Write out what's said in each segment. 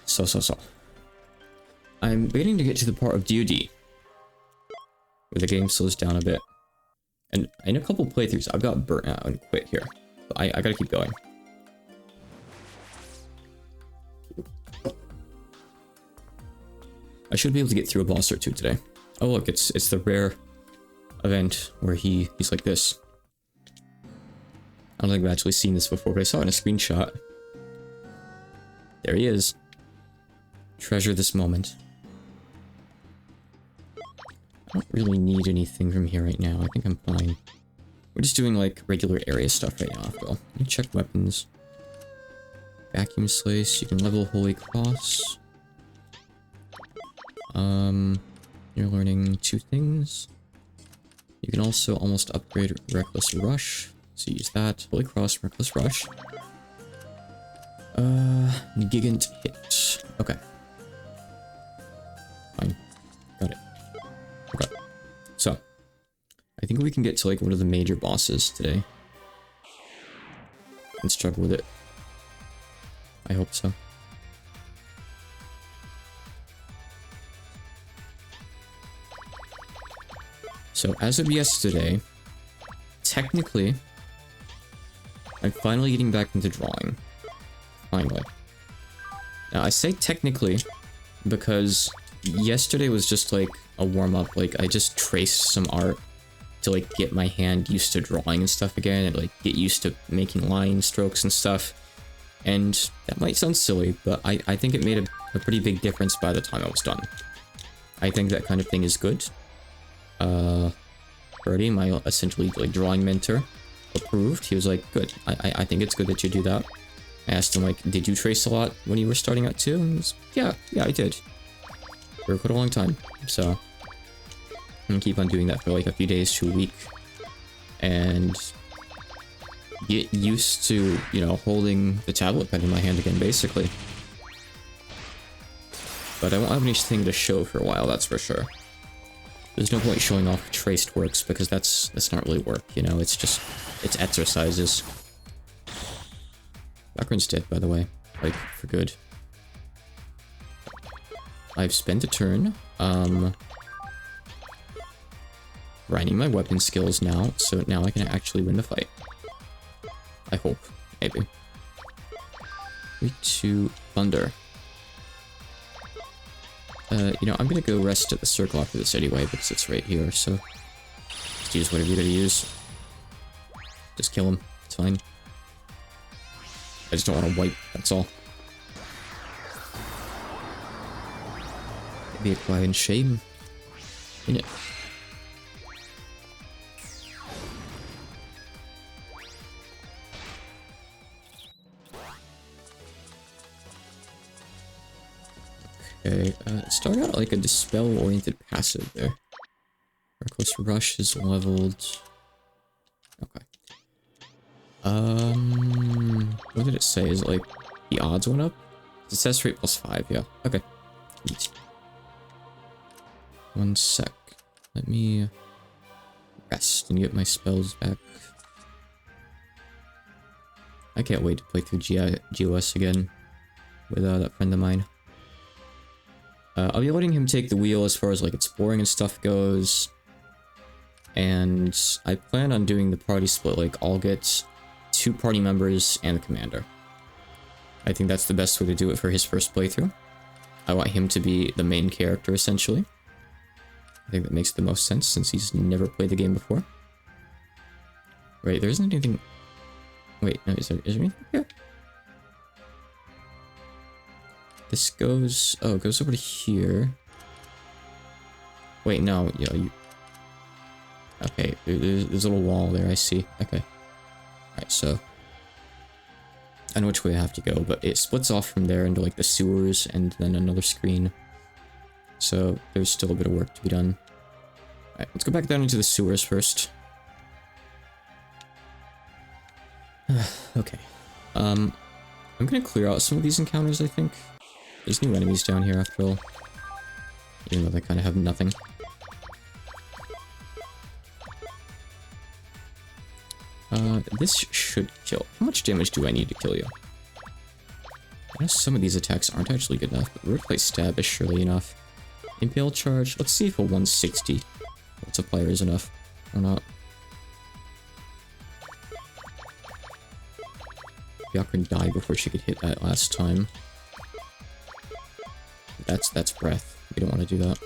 So. I'm waiting to get to the part of DoD where the game slows down a bit. And in a couple playthroughs, I've got burnt out and quit here. But I gotta keep going. I should be able to get through a boss or two today. Oh look, it's the rare event where he's like this. I don't think I've actually seen this before, but I saw it in a screenshot. There he is. Treasure this moment. I don't really need anything from here right now. I think I'm fine. We're just doing like regular area stuff right now after all. Let me check weapons. Vacuum slice. You can level Holy Cross. You're learning 2 things. You can also almost upgrade Reckless Rush. So use that. Holy Cross, Reckless Rush. Gigant Hit. Okay. Fine. Got it. Okay. So, I think we can get to like one of the major bosses today. And struggle with it. I hope so. So, as of yesterday, technically, I'm finally getting back into drawing. Finally. Now, I say technically because yesterday was just like a warm-up. Like, I just traced some art to like get my hand used to drawing and stuff again, and like get used to making line strokes and stuff. And that might sound silly, but I think it made a pretty big difference by the time I was done. I think that kind of thing is good. Birdie, my essentially like drawing mentor, approved. He was like, good. I think it's good that you do that. I asked him like, did you trace a lot when you were starting out too? And he was, yeah, I did. For quite a long time. So I'm gonna keep on doing that for like a few days to a week. And get used to, you know, holding the tablet pen in my hand again, basically. But I won't have anything to show for a while, that's for sure. There's no point showing off traced works because that's not really work, you know, it's exercises. Background's dead, by the way, like, for good. I've spent a turn, grinding my weapon skills now, so now I can actually win the fight. I hope, maybe. 3, 2, Thunder. You know, I'm gonna go rest at the circle after this anyway, because it's right here, so... Just use whatever you're gonna use. Just kill him, it's fine. I just don't want to wipe, that's all. It'd be a crying shame, innit? Okay, start out like a dispel-oriented passive there. Reckless Rush is leveled. Okay. What did it say? Is it like the odds went up? Success rate +5, yeah. Okay. Neat. 1 sec. Let me rest and get my spells back. I can't wait to play through GOS again with that friend of mine. I'll be letting him take the wheel as far as like exploring and stuff goes. And I plan on doing the party split, like I'll get 2 party members and the commander. I think that's the best way to do it for his first playthrough. I want him to be the main character, essentially. I think that makes the most sense since he's never played the game before. Wait, there isn't anything... Wait, no, is there anything here? This goes... Oh, it goes over to here. Wait, no, yeah, you... Okay, there's a little wall there, I see. Okay. Alright, so... I know which way I have to go, but it splits off from there into, like, the sewers and then another screen. So, there's still a bit of work to be done. Alright, let's go back down into the sewers first. Okay. I'm gonna clear out some of these encounters, I think. There's new enemies down here, after all. Even though they kind of have nothing. This should kill. How much damage do I need to kill you? I know some of these attacks aren't actually good enough, but Wordplay Stab is surely enough. Impale Charge, let's see if a 160 multiplier is enough or not. Byakuran died before she could hit that last time. That's breath. We don't want to do that.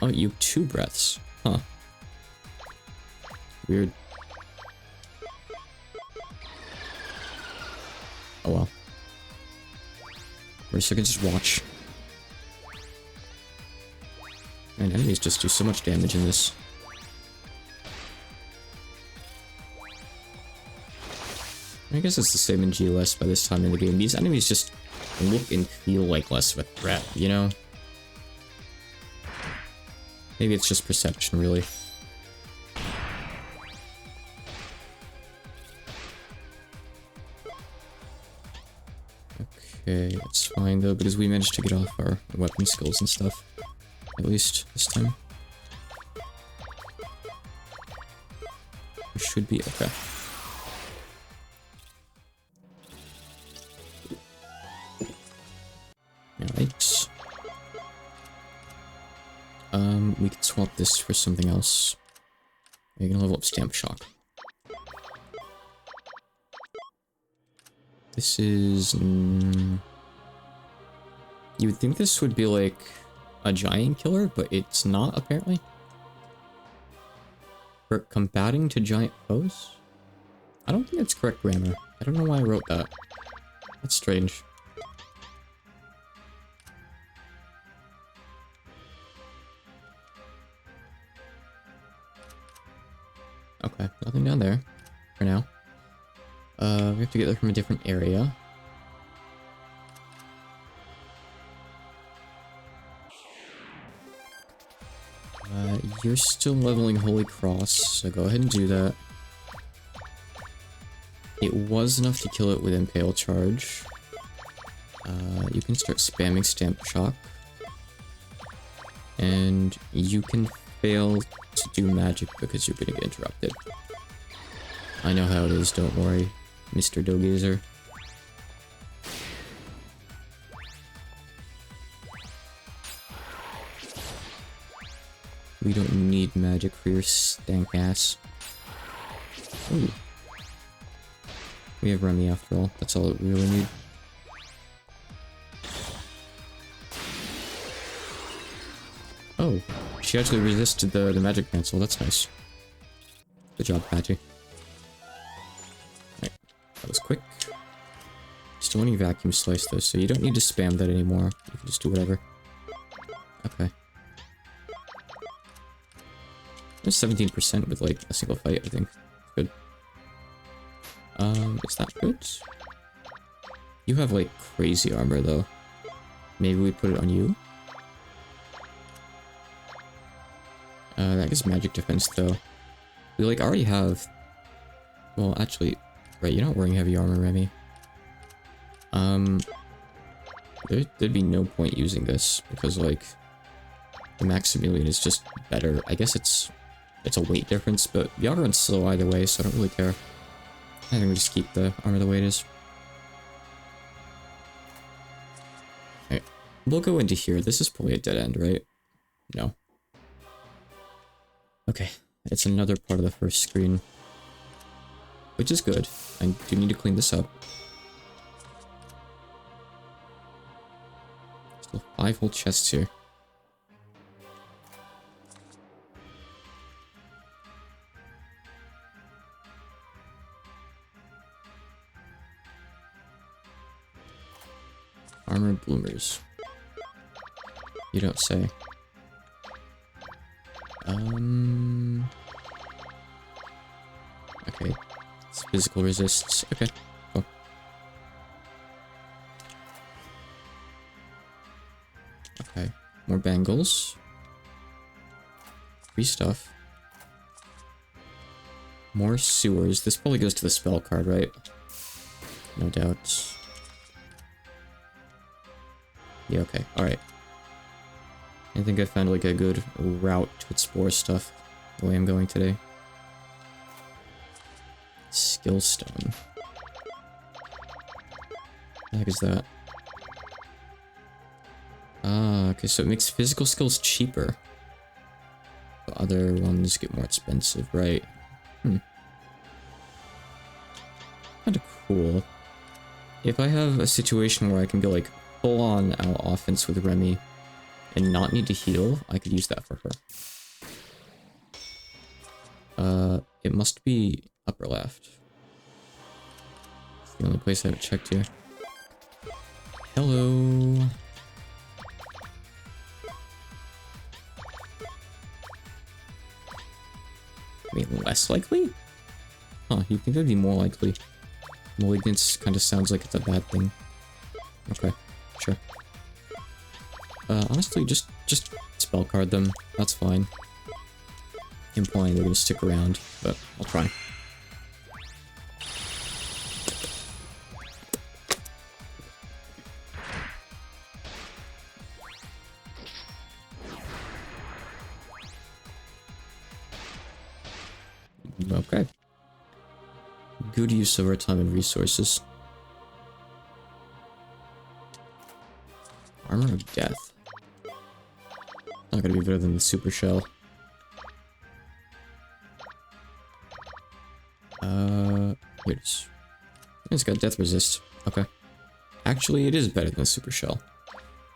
Oh, you have 2 breaths. Huh. Weird. Oh well. For a second, just watch. Man, enemies just do so much damage in this. I guess it's the same in GOS by this time in the game. These enemies just look and feel like less of a threat, you know? Maybe it's just perception, really. Okay, that's fine though, because we managed to get off our weapon skills and stuff. At least this time. We should be okay. Alright. We can swap this for something else. We can level up Stamp Shock. This is... you would think this would be like a giant killer, but it's not, apparently. For combating to giant foes? I don't think that's correct grammar. I don't know why I wrote that. That's strange. Okay, nothing down there for now. We have to get there from a different area. You're still leveling Holy Cross, so go ahead and do that. It was enough to kill it with Impale Charge. You can start spamming Stamp Shock. And you can fail to do magic because you're gonna get interrupted. I know how it is, don't worry, Mr. Doughgazer. We don't need magic for your stank ass. Ooh. We have Remy after all, that's all we really need. Oh, she actually resisted the magic cancel, that's nice. Good job, Patty. Alright, that was quick. Still wanting Vacuum Slice though, so you don't need to spam that anymore. You can just do whatever. Okay. There's 17% with like a single fight, I think. Good. Is that good? You have like crazy armor though. Maybe we put it on you? That gives magic defense though. We like already have... Well, actually... Right, you're not wearing heavy armor, Remy. There'd be no point using this, because like... The Maximilian is just better. I guess it's a weight difference, but Byakuran's slow either way, so I don't really care. I think we just keep the armor the way it is. Alright, we'll go into here. This is probably a dead end, right? No. Okay, it's another part of the first screen. Which is good. I do need to clean this up. Still 5 whole chests here. Armor bloomers. You don't say. Okay. It's physical resists. Okay, cool. Okay. More bangles. Free stuff. More sewers. This probably goes to the spell card, right? No doubt. Yeah, okay. Alright. I think I found like a good route to explore stuff the way I'm going today. Skill stone. The heck is that? Ah, okay, so it makes physical skills cheaper. The other ones get more expensive, right? Hmm. Kinda cool. If I have a situation where I can go like full on out offense with Remy and not need to heal, I could use that for her. It must be upper left. It's the only place I haven't checked here. Hello. Wait, less likely? Huh, you'd think that'd be more likely. Malignance kind of sounds like it's a bad thing. Okay, sure. Honestly, just spell card them. That's fine. Implying they're gonna stick around, but I'll try. Okay. Good use of our time and resources. Armor of Death. Not gonna be better than the Super Shell. Here it is. It's got Death Resist. Okay. Actually, it is better than the Super Shell.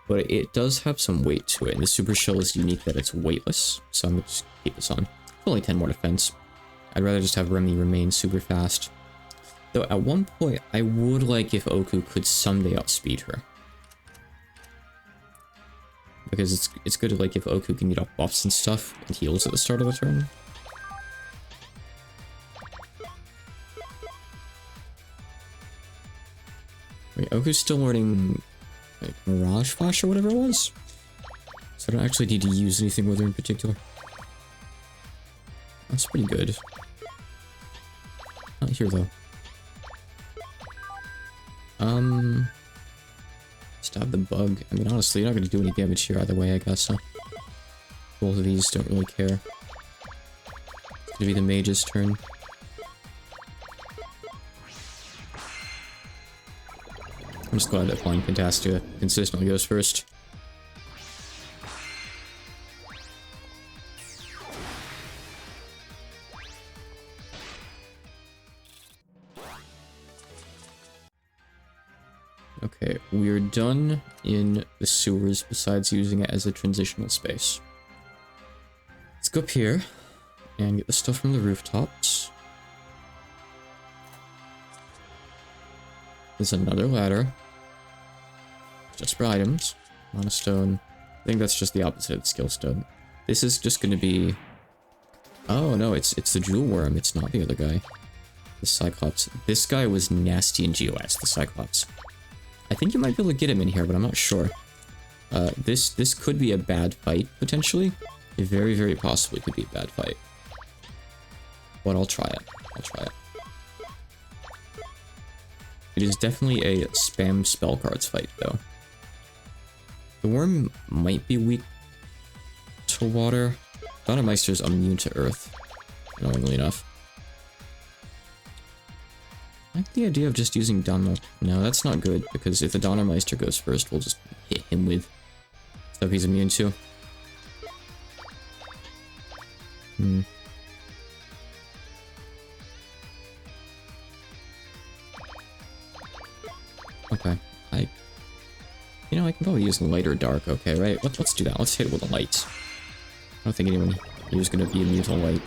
But it does have some weight to it, and the Super Shell is unique that it's weightless, so I'm gonna just keep this on. Only 10 more defense. I'd rather just have Remy remain super fast. Though at one point, I would like if Oku could someday outspeed her. Because it's good to like if Oku can get off buffs and stuff and heals at the start of the turn. Wait, Oku's still learning like Mirage Flash or whatever it was? So I don't actually need to use anything with her in particular. That's pretty good. Not here though. Stab the bug. I mean, honestly, you're not going to do any damage here either way, I guess, huh? Both of these don't really care. It's going to be the mage's turn. I'm just glad that Flying Fantastica consistently goes first. Okay, we're done in the sewers besides using it as a transitional space. Let's go up here and get the stuff from the rooftops. There's another ladder. Just for items. Mana stone. I think that's just the opposite of the skill stone. This is just gonna be... Oh no, it's the jewel worm, it's not the other guy. The Cyclops. This guy was nasty in GOS, the Cyclops. I think you might be able to get him in here, but I'm not sure. This could be a bad fight, potentially. It very, very possibly could be a bad fight. But I'll try it. I'll try it. It is definitely a spam spell cards fight, though. The worm might be weak to water. Donnermeister's immune to earth, annoyingly enough. I like the idea of just using Donner. No, that's not good, because if the Donnermeister goes first, we'll just hit him with stuff he's immune to. Okay, you know, I can probably use light or dark, okay, right? Let's do that. Let's hit it with a light. I don't think anyone here is going to be immune to light.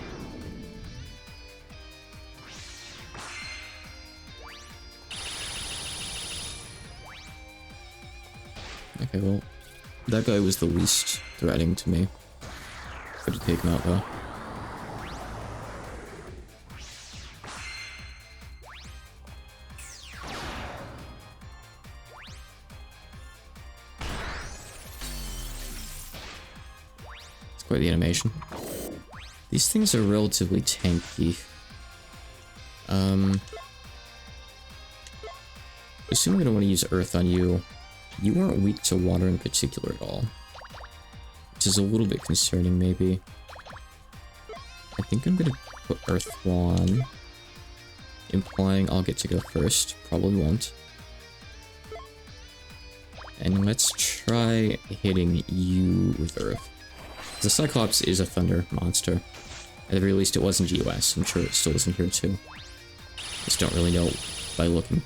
Okay, well, that guy was the least threatening to me. Good to take him out, though. It's quite the animation. These things are relatively tanky. Assuming I don't want to use Earth on you. You aren't weak to water in particular at all. Which is a little bit concerning, maybe. I think I'm gonna put Earth on. Implying I'll get to go first. Probably won't. And let's try hitting you with Earth. The Cyclops is a thunder monster. At the very least, it was in GOS. I'm sure it still is in here too. Just don't really know by looking.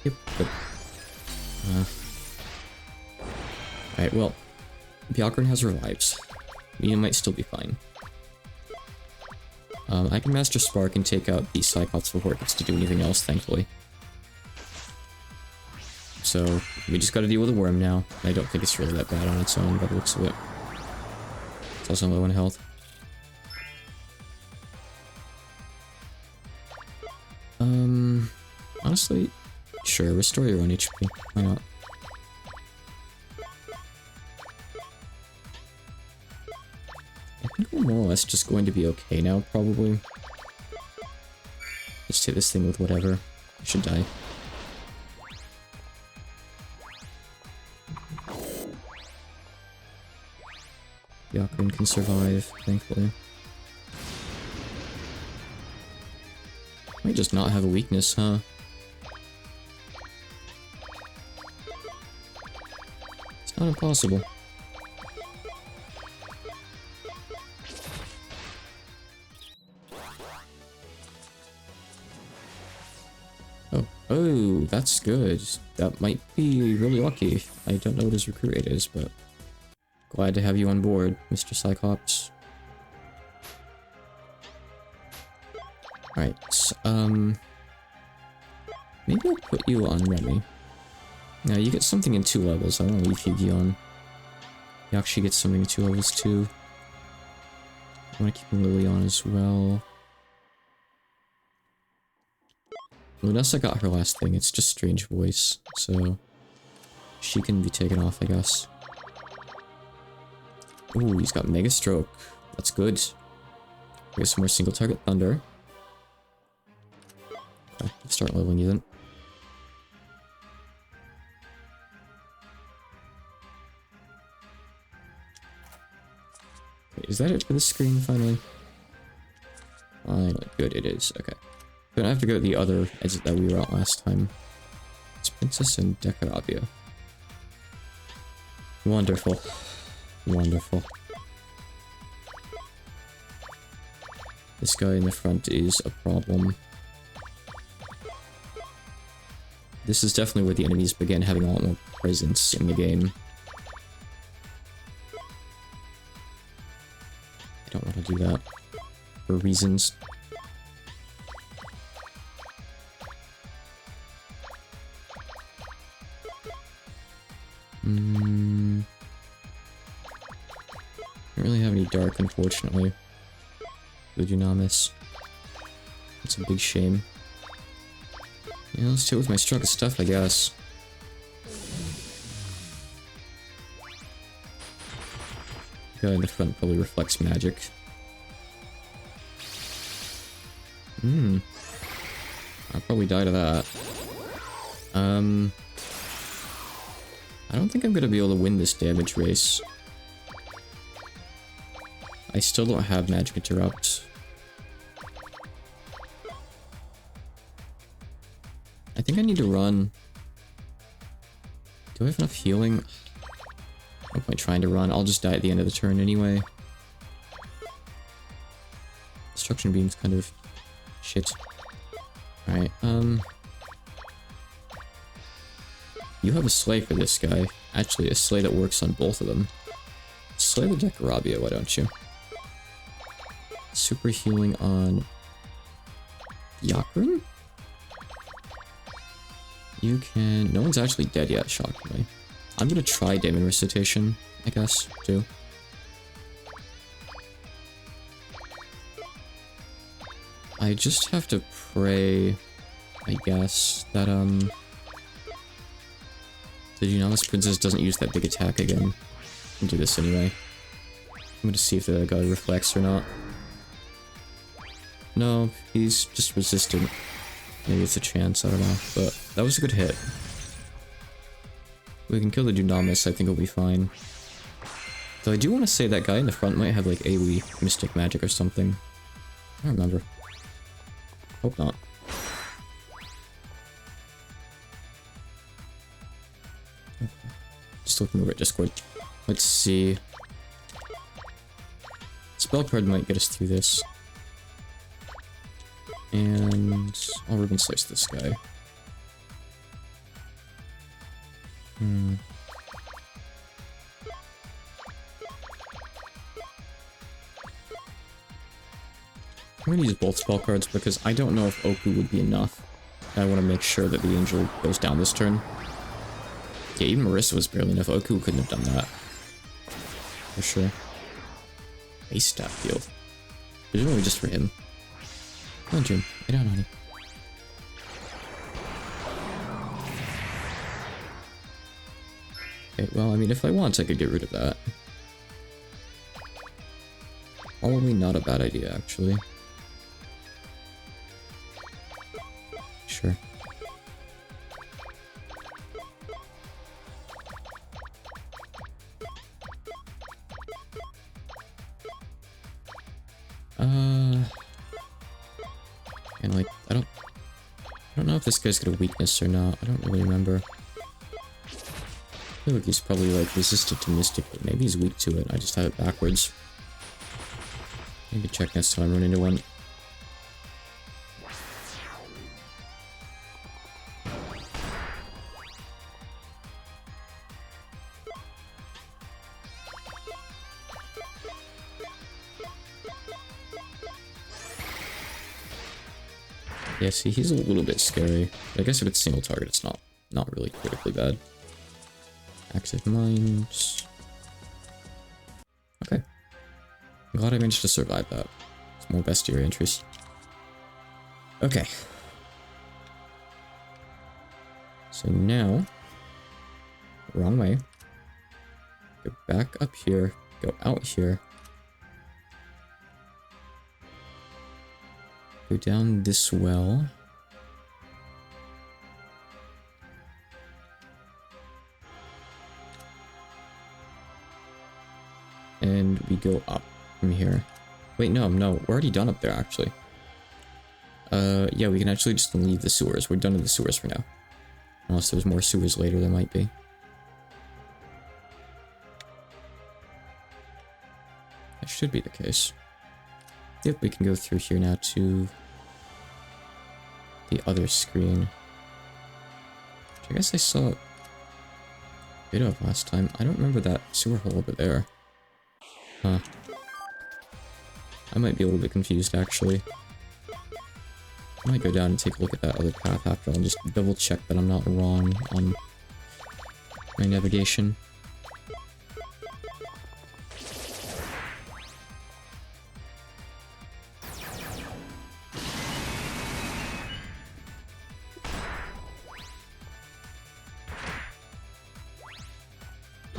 Yep. Alright, well, Byakuran has revives. We might still be fine. I can Master Spark and take out the Cyclops before it gets to do anything else, thankfully. So, we just gotta deal with the worm now. I don't think it's really that bad on its own, by the looks of it. It's also low in health. Honestly, sure, restore your own HP. Why not? I think we're more or less just going to be okay now, probably. Just hit this thing with whatever. I should die. Byakuran can survive, thankfully. Might just not have a weakness, huh? It's not impossible. Oh, that's good. That might be really lucky. I don't know what his recruit rate is, but glad to have you on board, Mr. Cyclops. Alright, maybe I'll put you on Remy. Now, you get something in 2 levels. I don't know if you on. You actually get something in 2 levels too. I want to keep Lily on as well. Lunessa got her last thing, it's just Strange Voice, so she can be taken off, I guess. Ooh, he's got Mega Stroke. That's good. We get some more single target Thunder. Okay, let's start leveling you then. Okay, is that it for the screen, finally? Finally, good, it is, okay. Then I have to go to the other exit that we were at last time. It's Princess and Dekarabia. Wonderful. Wonderful. This guy in the front is a problem. This is definitely where the enemies begin having a lot more presence in the game. I don't want to do that. For reasons. Don't really have any dark, unfortunately. The Dunamis. It's a big shame. Yeah, let's deal with my strongest stuff, I guess. The guy in the front probably reflects magic. I'll probably die to that. I don't think I'm gonna be able to win this damage race. I still don't have Magic Interrupt. I think I need to run. Do I have enough healing? No point trying to run. I'll just die at the end of the turn anyway. Destruction Beam's kind of shit. Alright, you have a Slay for this guy. Actually, a Slay that works on both of them. Slay the Dekarabia, why don't you? Super healing on Byakuran? You can... No one's actually dead yet, shockingly. I'm gonna try Daemon Recitation, I guess, too. I just have to pray, I guess, that, the Dunamis Princess doesn't use that big attack again. I'll do this anyway. I'm gonna see if the guy reflects or not. No, he's just resistant. Maybe it's a chance, I don't know. But that was a good hit. We can kill the Dunamis, I think it'll be fine. Though I do want to say that guy in the front might have like AoE Mystic Magic or something. I don't remember. Hope not. Just looking over at Discord. Let's see. Spell card might get us through this. And I'll Ribbon Slice this guy. Hmm. I'm gonna use both spell cards because I don't know if Oku would be enough. I want to make sure that the angel goes down this turn. Yeah, even Marissa was barely enough. Oku couldn't have done that. For sure. Ace Staff Field. Presumably just for him. Come on, June. Get down, honey. Okay, well, I mean, if I want, I could get rid of that. Probably not a bad idea, actually. Sure. And like, I don't know if this guy's got a weakness or not. I don't really remember. I feel like he's probably like resistant to Mystic, but maybe he's weak to it. I just have it backwards. Maybe check next time I run into one. Yeah, see, he's a little bit scary. I guess if it's single target, it's not really critically bad. Active Minds. Okay. I'm glad I managed to survive that. It's more bestiary entries. Okay. So now, wrong way. Go back up here, go out here. Go down this well. And we go up from here. Wait, no, we're already done up there, actually. Yeah, we can actually just leave the sewers. We're done with the sewers for now. Unless there's more sewers later, there might be. That should be the case. Yep, we can go through here now to the other screen. Which I guess I saw a bit of last time. I don't remember that sewer hole over there. Huh. I might be a little bit confused, actually. I might go down and take a look at that other path after. I'll just double check that I'm not wrong on my navigation.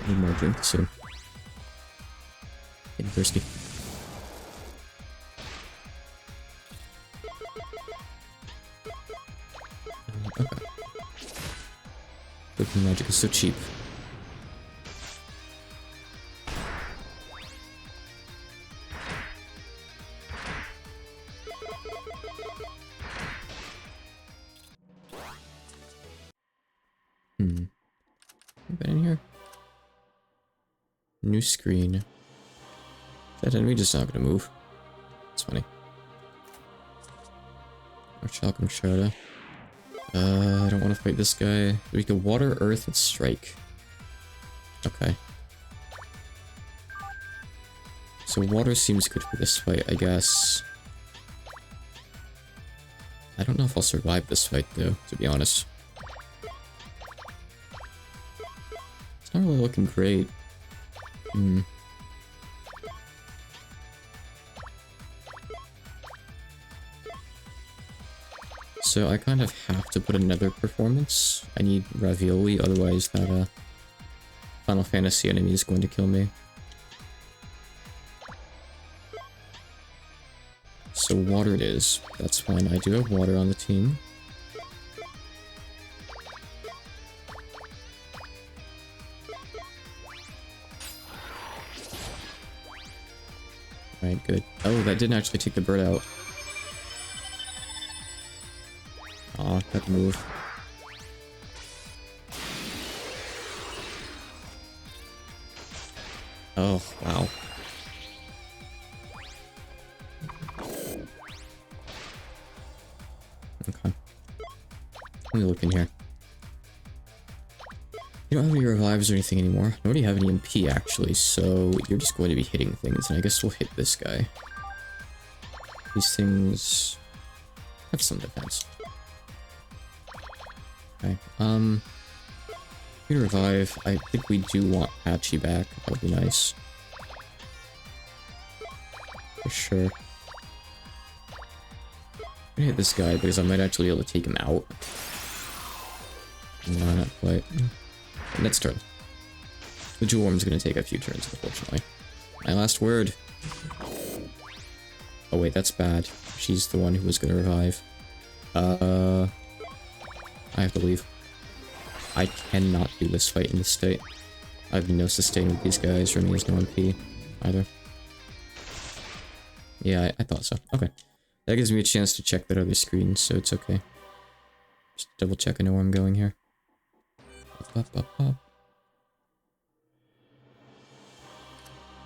Need more drink soon. Getting thirsty. Okay. Cooking magic is so cheap. Been in here? New screen. That enemy just not gonna move. It's funny. Orichalcum Sharda. I don't want to fight this guy. We can water, earth, and strike. Okay. So water seems good for this fight, I guess. I don't know if I'll survive this fight, though, to be honest. It's not really looking great. So I kind of have to put another performance. I need Ravioli, otherwise that Final Fantasy enemy is going to kill me. So water it is. That's fine. I do have water on the team. Alright, good. Oh, that didn't actually take the bird out. Aw, that move. Oh, wow. Okay. Let me look in here. You don't have any revives or anything anymore. I already have an EMP actually, so you're just going to be hitting things, and I guess we'll hit this guy. These things have some defense. Okay, you revive. I think we do want Patchy back. That would be nice. For sure. I'm gonna hit this guy because I might actually be able to take him out. No, not quite. Next turn. The Jewel Worm's gonna take a few turns, unfortunately. My last word. Oh wait, that's bad. She's the one who was gonna revive. I have to leave. I cannot do this fight in this state. I have no sustain with these guys. Remy has no MP either. Yeah, I thought so. Okay. That gives me a chance to check that other screen, so it's okay. Just double check I know where I'm going here.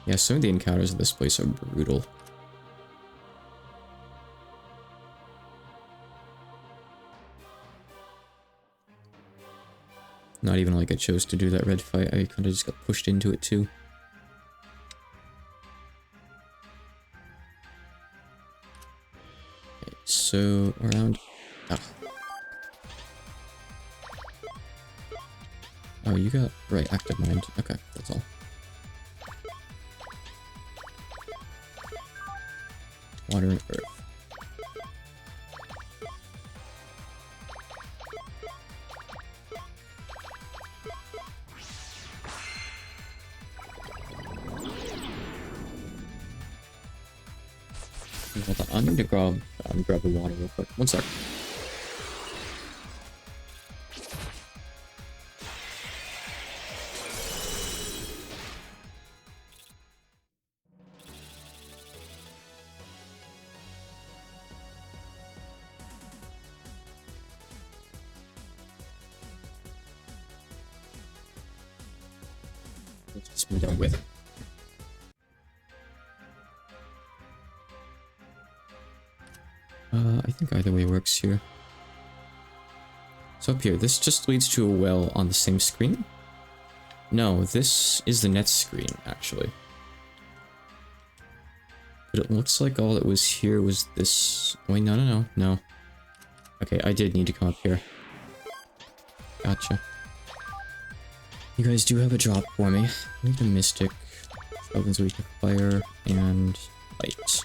Yeah, some of the encounters in this place are brutal. Not even like I chose to do that red fight, I kind of just got pushed into it too. Okay, so around... Ah. Oh, you got... Right, active mind. Okay, that's all. Water and earth. Hold on, I need to grab the water real quick. One sec. Let's just be done with it. I think either way works here. So up here, this just leads to a well on the same screen? No, this is the net screen, actually. But it looks like all that was here was this... Wait, no. Okay, I did need to come up here. Gotcha. You guys do have a drop for me. I need a Mystic, Skeletons weak to fire, and light.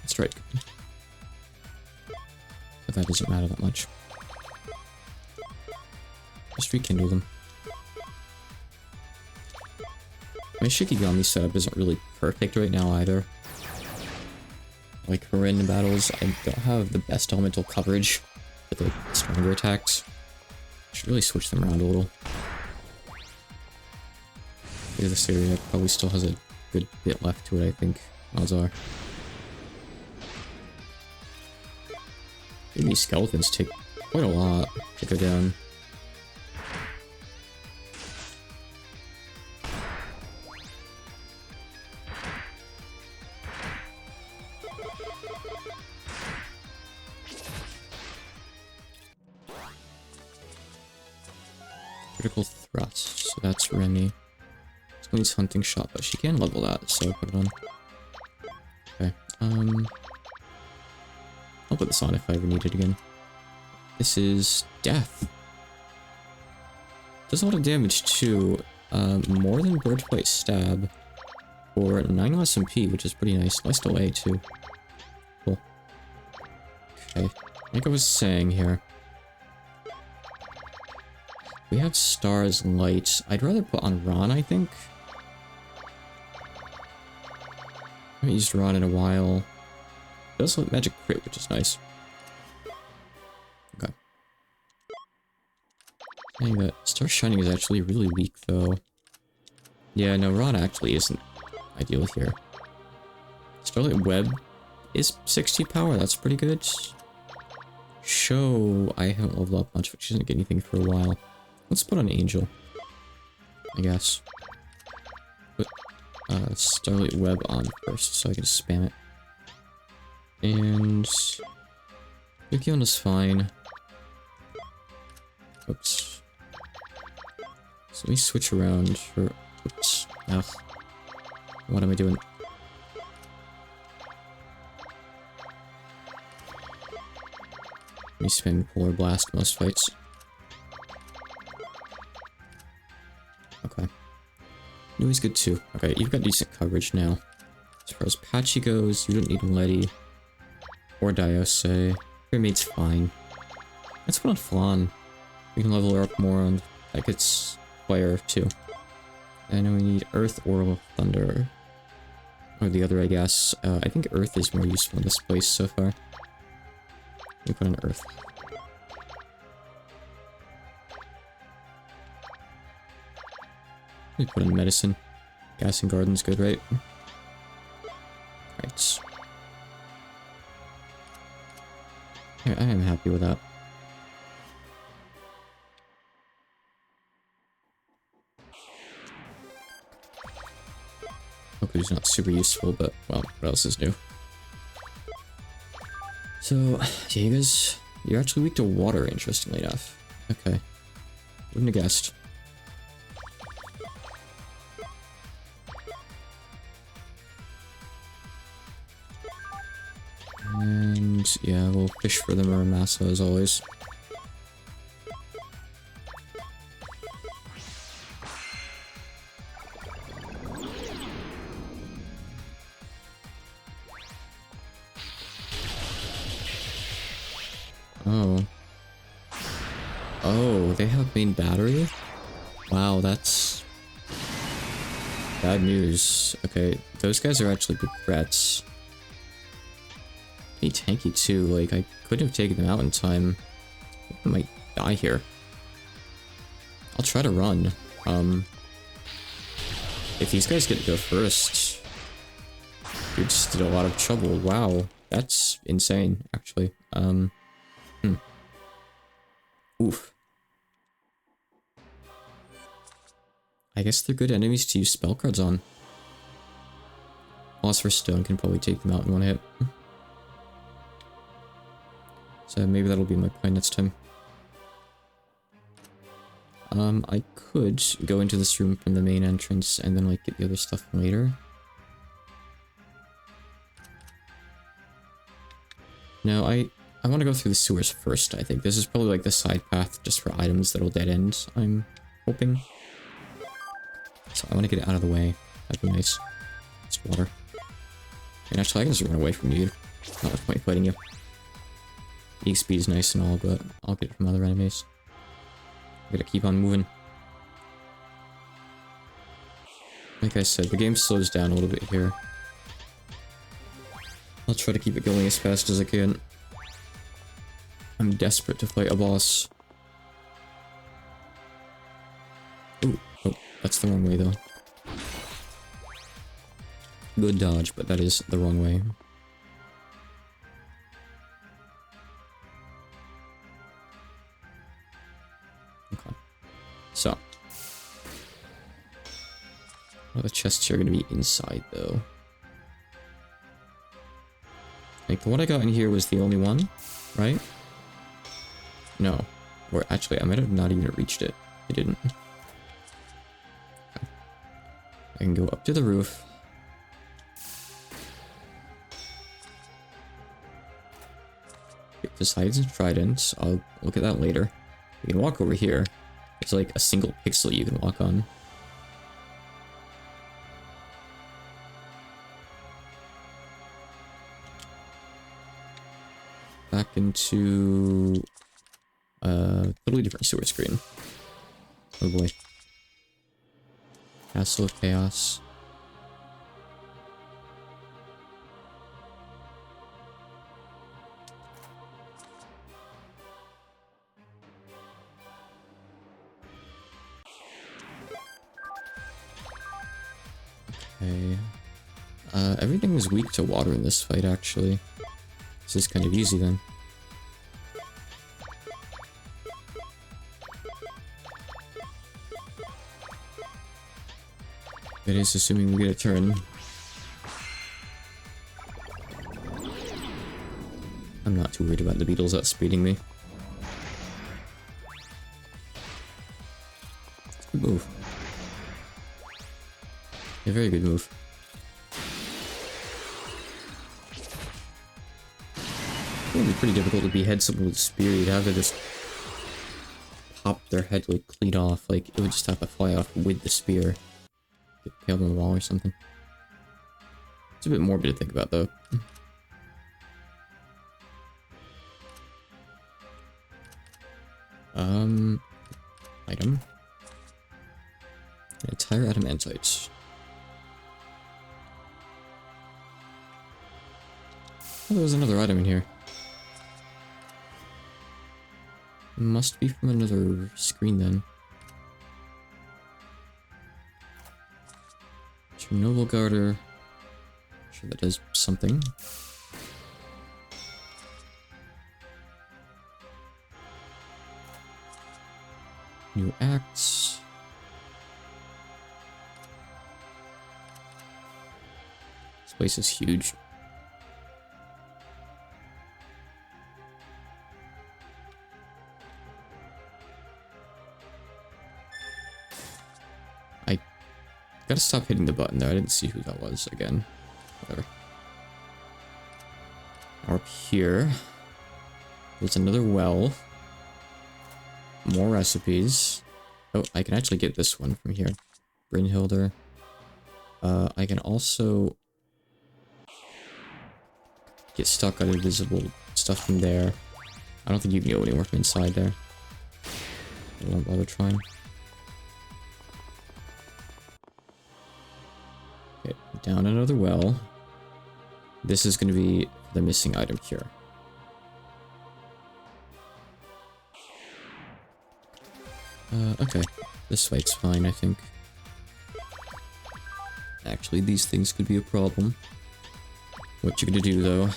Strike. But that doesn't matter that much. Just rekindle them. My Shikigami setup isn't really perfect right now either. Like Corinne battles, I don't have the best elemental coverage for the stronger attacks. I should really switch them around a little. Yeah, this area probably still has a good bit left to it, I think. Odds are. These skeletons take quite a lot to go down. Critical thrust, so that's Remy. Still needs hunting shot, but she can level that, so put it on. Okay, I'll put this on if I ever need it again. This is death. Does a lot of damage too. More than Birdflight Stab. For 9 less MP, which is pretty nice. Nice delay too. Cool. Okay, like I was saying here. We have Star's Light. I'd rather put on Ron, I think. I haven't used Ron in a while. It does look magic crit, which is nice. Okay. Saying that Star Shining is actually really weak, though. Yeah, no, Ron actually isn't ideal here. Starlight Web is 60 power, that's pretty good. Show, I haven't leveled up much, but she doesn't get anything for a while. Let's put on Angel, I guess. put Starlight Web on first so I can spam it. And Lucian is fine. Oops. So let me switch around for... Oops. Ugh. What am I doing? Let me spam Polar Blast most fights. Okay. Nui's good too. Okay, you've got decent coverage now. As far as Patchy goes, you don't need Letty or Diose. Pyramid's fine. Let's put on Flan. We can level her up more on that gets Fire too. And then we need Earth or Thunder. Or the other, I guess. I think Earth is more useful in this place so far. We put on Earth. We put in Medicine. Gas and Garden's good, right? Right. I am happy with that. Oku's not super useful, but, well, what else is new? So, yeah, you guys, you're actually weak to water, interestingly enough. Okay. Wouldn't have guessed. And, yeah, we'll fish for the Muramasa as always. Oh. Oh, they have main battery? Wow, that's... bad news. Okay, those guys are actually big threats. Pretty tanky too, like, I couldn't have taken them out in time. I might die here. I'll try to run. If these guys get to go first, you're just in a lot of trouble. Wow, that's insane, actually. Oof. I guess they're good enemies to use spell cards on. Philosopher's Stone can probably take them out in one hit. So maybe that'll be my plan next time. I could go into this room from the main entrance and then like get the other stuff later. No, I want to go through the sewers first, I think. This is probably like the side path just for items that'll dead end, I'm hoping. So I want to get it out of the way. That'd be nice. It's water. And actually I can just run away from you. Not much point fighting you. EXP is nice and all, but I'll get it from other enemies. I gotta keep on moving. Like I said, the game slows down a little bit here. I'll try to keep it going as fast as I can. I'm desperate to fight a boss. Ooh, oh, that's the wrong way though. Good dodge, but that is the wrong way. Okay. So. Well, the chests here are gonna be inside though. Like, the one I got in here was the only one, right? No. Or actually, I might have not even reached it. I didn't. Okay. I can go up to the roof. Get Poseidon's Trident. I'll look at that later. You can walk over here. It's like a single pixel you can walk on. Back into totally different sewer screen. Oh boy. Castle of Chaos. Okay. Everything was weak to water in this fight, actually. This is kind of easy then. That is assuming we get a turn. I'm not too worried about the beetles outspeeding me. Good move. A very good move. It would be pretty difficult to behead someone with a spear. You'd have to just pop their head like clean off. Like, it would just have to fly off with the spear. Get impaled on the wall or something. It's a bit morbid to think about, though. Item. An entire adamantite. Oh, there was another item in here. Must be from another screen then. Chernobyl Garter. Sure that does something. New axe. This place is huge. I gotta stop hitting the button there. I didn't see who that was again. Whatever. Up here. There's another well. More recipes. Oh, I can actually get this one from here. Brynhilder. I can also get stuck on invisible stuff from there. I don't think you can go anywhere from inside there. I won't bother trying. Okay, down another well. This is going to be the missing item here. Okay. This fight's fine, I think. Actually, these things could be a problem. What you gonna do, though?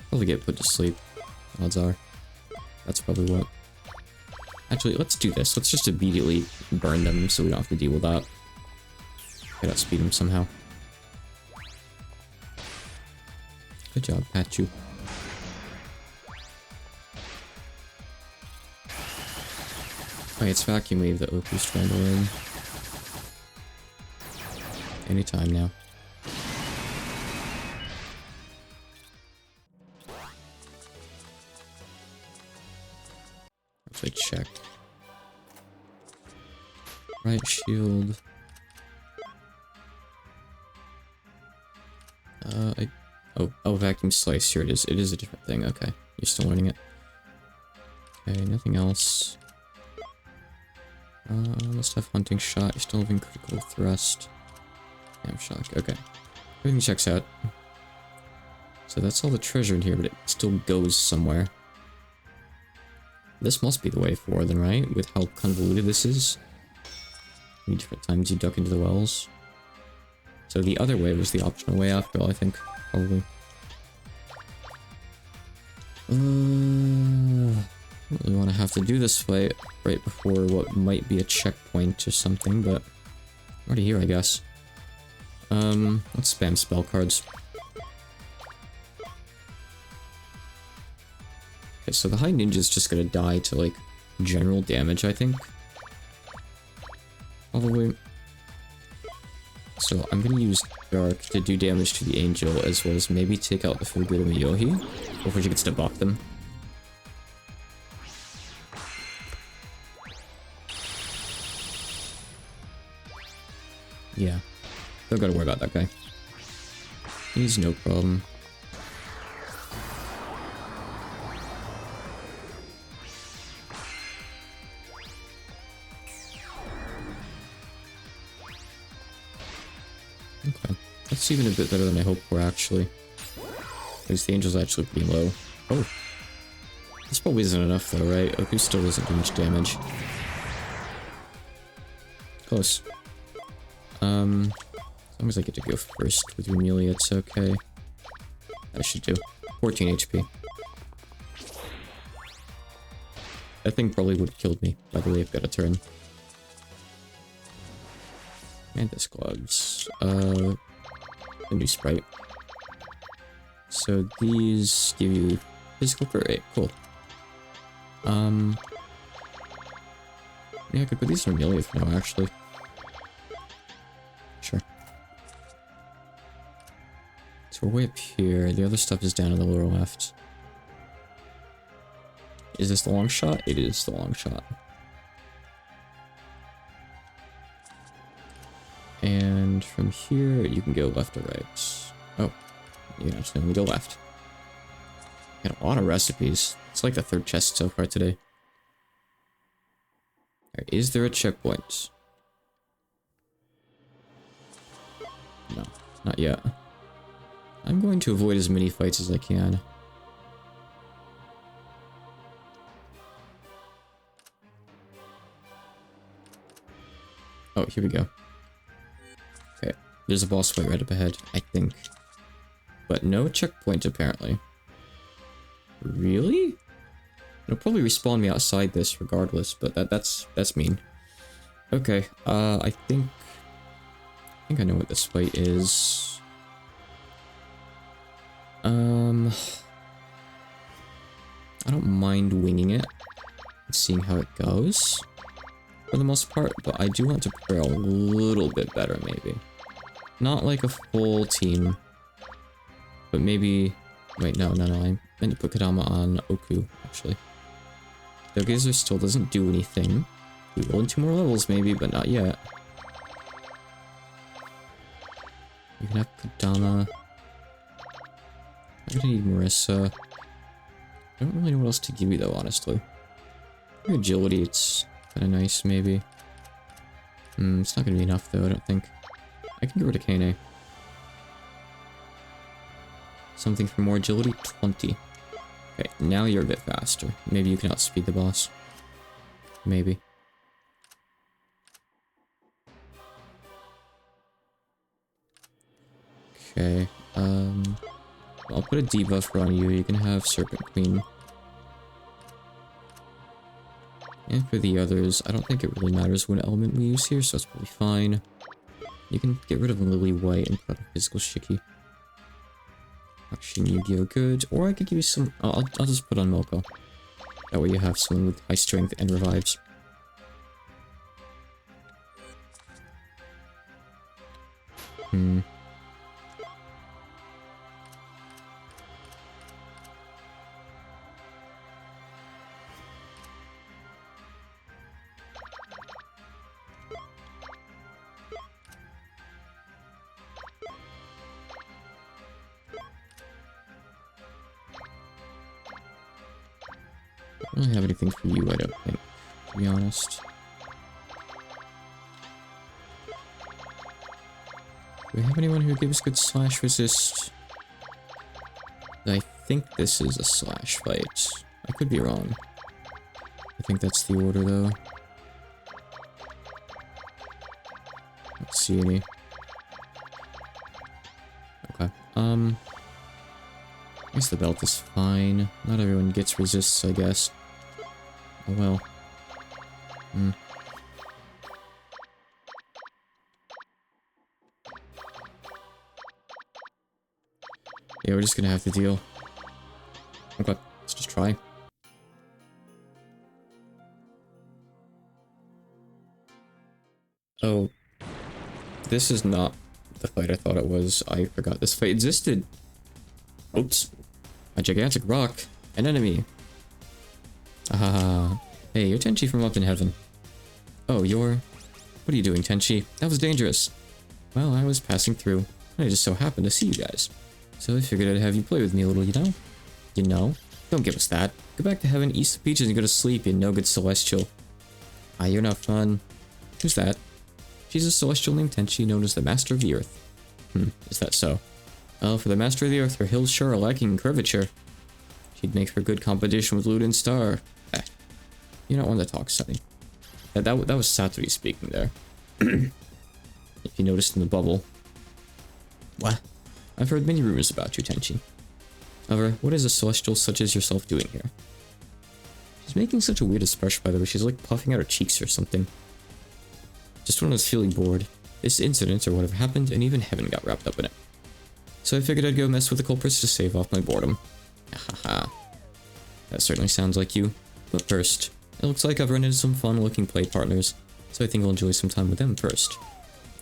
Probably get put to sleep. Odds are. That's probably what. Actually, let's do this. Let's just immediately burn them so we don't have to deal with that. Gotta outspeed them somehow. Good job, Pachu. Oh, it's Vacuum Wave that Oku's trying to win. Anytime now. Actually, check. Right shield. Oh, Vacuum Slice. Here it is. It is a different thing. Okay. You're still learning it. Okay, nothing else. Must have Hunting Shot. You're still having Critical Thrust. Damn Shock. Okay. Everything checks out. So that's all the treasure in here, but it still goes somewhere. This must be the way forward then, right? With how convoluted this is. How many different times you duck into the wells. So the other way was the optional way after all, I think. Probably. I don't really want to have to do this fight right before what might be a checkpoint or something, but I'm already here, I guess. Let's spam spell cards. Okay, so the High Ninja's just gonna die to, like, general damage, I think. Probably. So I'm gonna use Dark to do damage to the Angel, as well as maybe take out the Fuguda Miyohi before she gets to buff them. Yeah. Don't gotta worry about that guy. He's no problem. Okay. That's even a bit better than I hoped for, actually. Because the Angel's actually pretty low. Oh. This probably isn't enough, though, right? Oku still doesn't do much damage. Close. As long as I get to go first with Rumelia, it's okay. I should do. 14 HP. That thing probably would have killed me. By the way, I've got a turn. Mantis gloves. A new sprite. So these give you physical for 8. Cool. Yeah, I could put these in Amelia for now, actually. Sure. So we're way up here. The other stuff is down in the lower left. Is this the long shot? It is the long shot. And from here, you can go left or right. Oh, you can actually only go left. Got a lot of recipes. It's like the 3rd chest so far today. Alright, is there a checkpoint? No, not yet. I'm going to avoid as many fights as I can. Oh, here we go. Okay, there's a boss fight right up ahead, I think. But no checkpoint, apparently. Really? It'll probably respawn me outside this regardless, but that's mean. Okay, I think I know what this fight is. I don't mind winging it and seeing how it goes for the most part, but I do want to prepare a little bit better, maybe. Not like a full team, but maybe... Wait, no, I meant to put Kadama on Oku, actually. Though Geyser still doesn't do anything. We will in 2 more levels, maybe, but not yet. You can have Kadama. I'm gonna need Marissa. I don't really know what else to give you, though, honestly. Maybe agility, it's kind of nice, maybe. It's not gonna be enough, though, I don't think. I can get rid of Kane. Something for more agility? 20. Okay, now you're a bit faster. Maybe you can outspeed the boss. Maybe. Okay, I'll put a debuffer on you. You can have Serpent Queen. And for the others, I don't think it really matters what element we use here, so that's probably fine. You can get rid of Lily White and put a physical Shiki. Action Yu-Gi-Oh! Good. Or I could give you some... I'll just put on Milko. That way you have someone with high strength and revives. I don't really have anything for you, I don't think, to be honest. Do we have anyone who gives good slash resist? I think this is a slash fight. I could be wrong. I think that's the order, though. Let's see any. Okay. I guess the belt is fine. Not everyone gets resists, I guess. Oh well. Yeah, we're just gonna have to deal. Okay, let's just try. Oh. This is not the fight I thought it was. I forgot this fight existed. Oops. A gigantic rock. An enemy. Ah. Hey, you're Tenchi from up in heaven. Oh, you're... What are you doing, Tenchi? That was dangerous. Well, I was passing through. And I just so happened to see you guys. So I figured I'd have you play with me a little, you know? You know? Don't give us that. Go back to heaven, eat some peaches, and go to sleep, you no-good celestial. Ah, you're not fun. Who's that? She's a celestial named Tenchi, known as the Master of the Earth. Is that so? Well, for the Master of the Earth, her hills sure are lacking in curvature. She'd make for good competition with Luden Star. You're not one to talk, Sonny. That was Satori speaking there. If you noticed in the bubble. What? I've heard many rumors about you, Tenchi. However, what is a celestial such as yourself doing here? She's making such a weird expression, by the way. She's like puffing out her cheeks or something. Just when I was feeling bored. This incident, or whatever happened, and even heaven got wrapped up in it. So I figured I'd go mess with the culprits to save off my boredom. Haha. That certainly sounds like you. But first, it looks like I've run into some fun-looking play partners, so I think I'll enjoy some time with them first.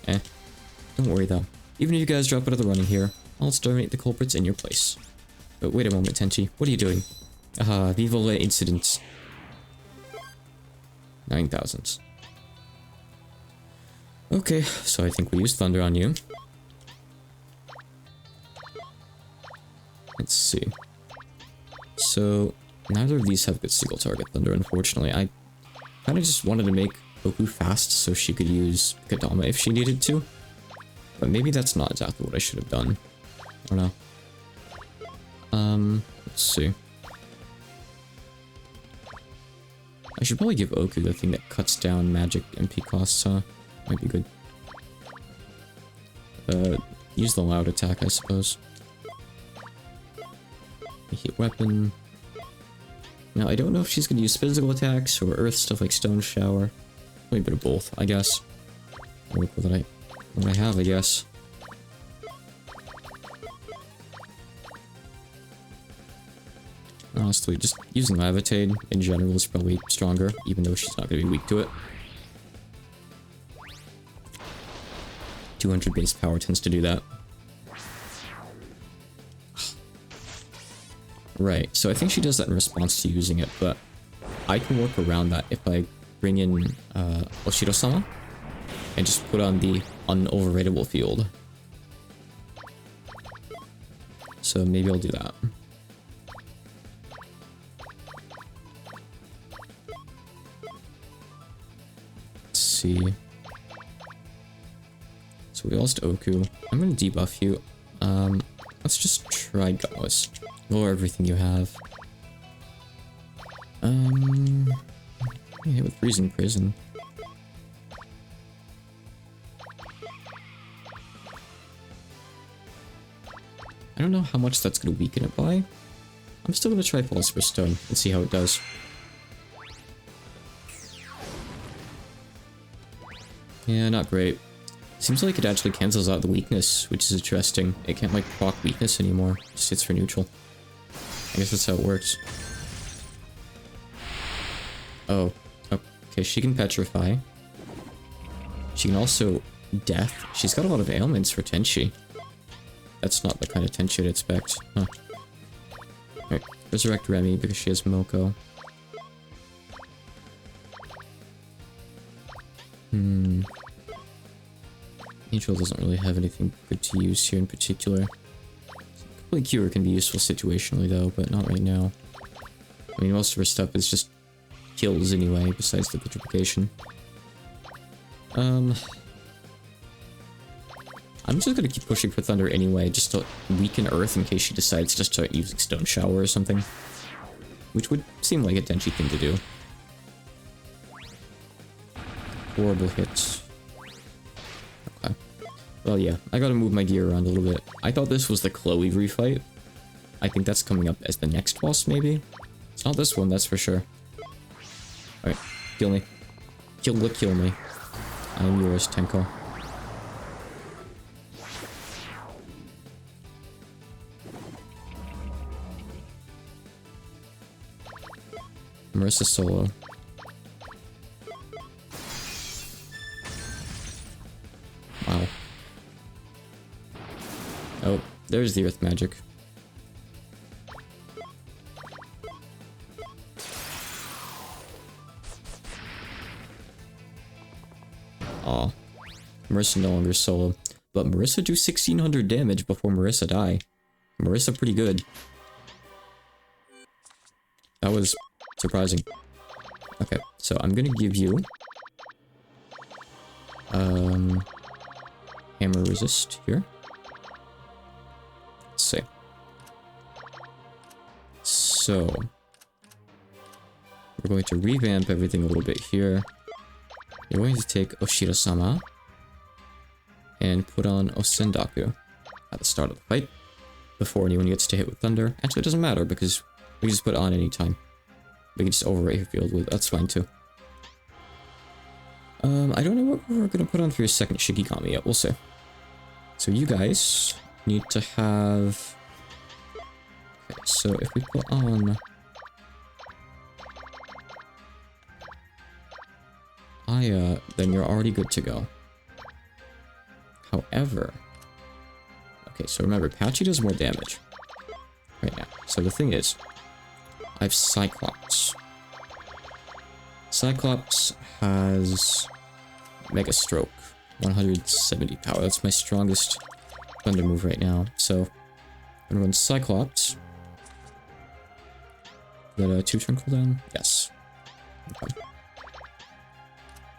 Don't worry though. Even if you guys drop out of the running here, I'll exterminate the culprits in your place. But wait a moment, Tenchi. What are you doing? Aha, viva la incidents. 9,000. Okay, so I think we use Thunder on you. Let's see. So, neither of these have good single target Thunder, unfortunately. I kind of just wanted to make Goku fast so she could use Kadama if she needed to. But maybe that's not exactly what I should have done. I don't know. Let's see. I should probably give Oku the thing that cuts down magic MP costs, huh? Might be good. Use the loud attack, I suppose. Heat weapon. Now, I don't know if she's gonna use physical attacks or earth stuff like Stone Shower. Maybe a bit of both, I guess. I'll work with what I have, I guess. Honestly, just using Levitate in general is probably stronger, even though she's not going to be weak to it. 200 base power tends to do that. Right, so I think she does that in response to using it, but I can work around that if I bring in Oshiro-sama and just put on the unoverrateable field. So maybe I'll do that. Let's see. So we lost Oku. I'm gonna debuff you. Let's just try Gauss. Lower everything you have. Yeah, with Freezing Prison. I don't know how much that's gonna weaken it by. I'm still gonna try Philosopher's Stone and see how it does. Yeah, not great. Seems like it actually cancels out the weakness, which is interesting. It can't like proc weakness anymore. It just hits for neutral. I guess that's how it works. Oh, okay, she can petrify. She can also death. She's got a lot of ailments for Tenchi. That's not the kind of Tenchi I'd expect. Huh. Alright, resurrect Remy because she has Moko. Angel doesn't really have anything good to use here in particular. Complete Cure can be useful situationally though, but not right now. I mean, most of her stuff is just kills anyway, besides the petrification. I'm just gonna keep pushing for Thunder anyway, just to weaken Earth in case she decides to start using Stone Shower or something. Which would seem like a Tenchi thing to do. Horrible hits. Okay. Well, yeah, I gotta move my gear around a little bit. I thought this was the Chloe refight. I think that's coming up as the next boss, maybe? It's not this one, that's for sure. Alright, kill me. Kill me. I am yours, Tenko. Marissa solo. Wow. Oh, there's the earth magic. Aw. Marissa no longer solo. But Marissa do 1600 damage before Marissa die. Marissa pretty good. That was surprising. Okay, so I'm gonna give you hammer resist here. Let's see. So we're going to revamp everything a little bit here. You're going to take Oshiro-sama and put on Osendaku at the start of the fight before anyone gets to hit with Thunder. Actually, it doesn't matter because we can just put it on anytime. We can just overwrite her field with, that's fine too. I don't know what we're gonna put on for your second Shikigami yet. We'll see. So you guys need to have... Okay, so if we put on... Aya, then you're already good to go. However... Okay, so remember, Patchy does more damage. Right now. So the thing is, I have Cyclops. Cyclops has Mega Stroke, 170 power. That's my strongest thunder move right now. So I'm gonna run Cyclops. Is that a 2-turn cooldown? Yes. Okay.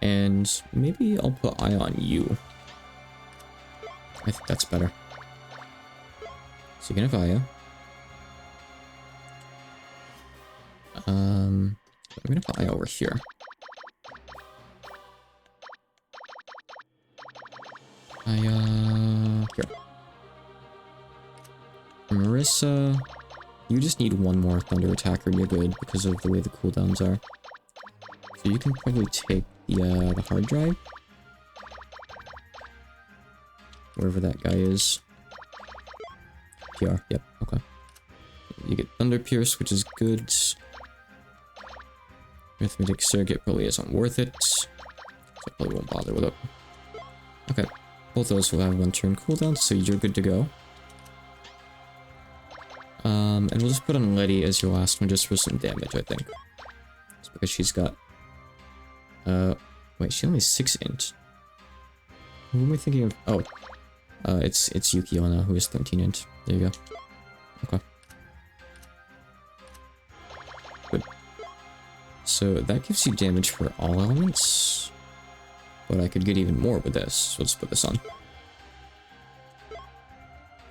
And maybe I'll put Eye on you. I think that's better. So you can have Aya. I'm gonna put Aya over here. Aya here. Marissa, you just need one more thunder attacker and you're good because of the way the cooldowns are. So you can probably take the hard drive. Wherever that guy is. PR, yep, okay. You get Thunder Pierce, which is good. Arithmetic Circuit probably isn't worth it. So I probably won't bother with it. Okay, both those will have 1-turn cooldown, so you're good to go. And we'll just put on Letty as your last one just for some damage, I think. It's because she's got... wait, she only has 6 int. Who am I thinking of? Oh. It's Yukiona, who is 13 int. There you go. Okay. Good. So that gives you damage for all elements. But I could get even more with this, so let's put this on.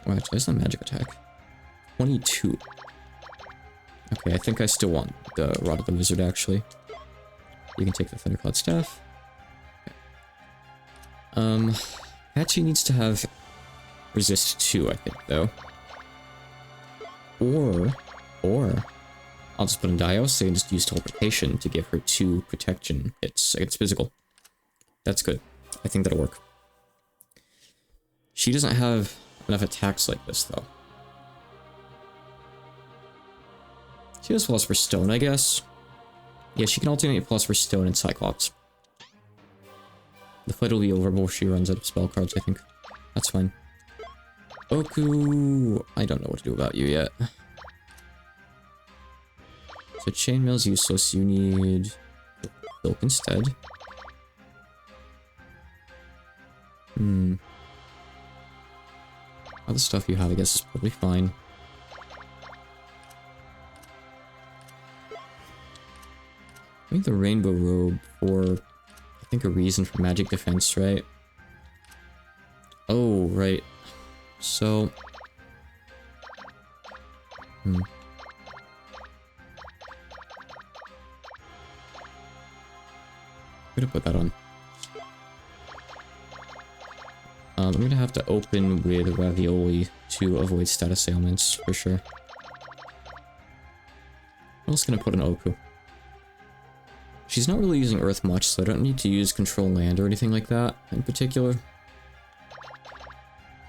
Oh, actually, that's not magic attack. 22. Okay, I think I still want the Rod of the Wizard, actually. You can take the Thundercloud Staff. Okay. Patchy needs to have Resist 2, I think, though. Or, I'll just put in Dios and just use Teleportation to give her 2 protection hits against physical. That's good. I think that'll work. She doesn't have enough attacks like this, though. She has Philosopher's Stone, I guess. Yeah, she can alternate Philosopher's Stone and Cyclops. The fight will be over before she runs out of spell cards, I think. That's fine. Oku... I don't know what to do about you yet. So Chainmail's useless, you need... Silk instead. Other stuff you have, I guess, is probably fine. I think the Rainbow Robe for... I think a reason for magic defense, right? Oh, right. So... I'm gonna put that on. I'm gonna have to open with Ravioli to avoid status ailments, for sure. I'm also gonna put an Oku. She's not really using Earth much, so I don't need to use Control Land or anything like that, in particular.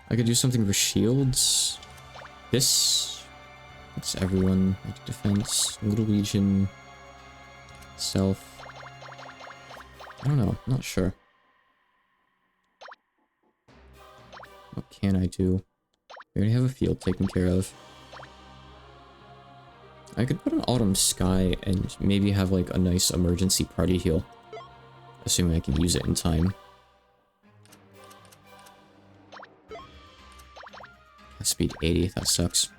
I could do something for shields. This. That's everyone. Like defense. Little Legion. Self. I don't know. I'm not sure. What can I do? We already have a field taken care of. I could put an Autumn Sky and maybe have like a nice emergency party heal. Assuming I can use it in time. Speed 80, that sucks.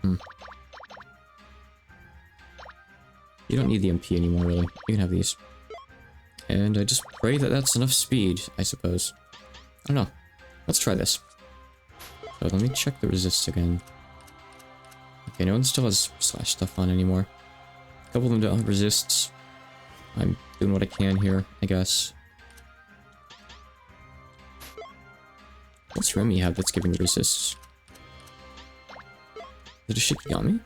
You don't need the MP anymore, really. You can have these. And I just pray that that's enough speed, I suppose. I don't know. Let's try this. So let me check the resists again. Okay, no one still has slash stuff on anymore. A couple of them don't have resists. I'm doing what I can here, I guess. What's Remy have that's giving resists? Is it a Shikigami?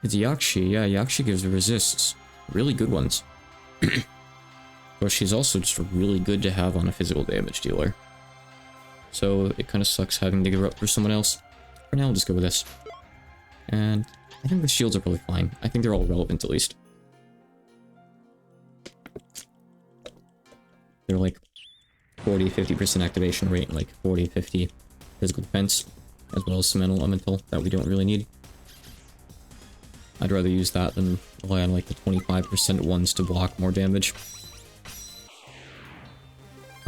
It's Yakshi, yeah, Yakshi gives resists. Really good ones. Of course, she's also just really good to have on a physical damage dealer. So it kind of sucks having to give her up for someone else. For now, I'll just go with this. And I think the shields are probably fine. I think they're all relevant at least. They're like 40-50% activation rate and like 40-50 physical defense, as well as some elemental that we don't really need. I'd rather use that than rely on like the 25% ones to block more damage.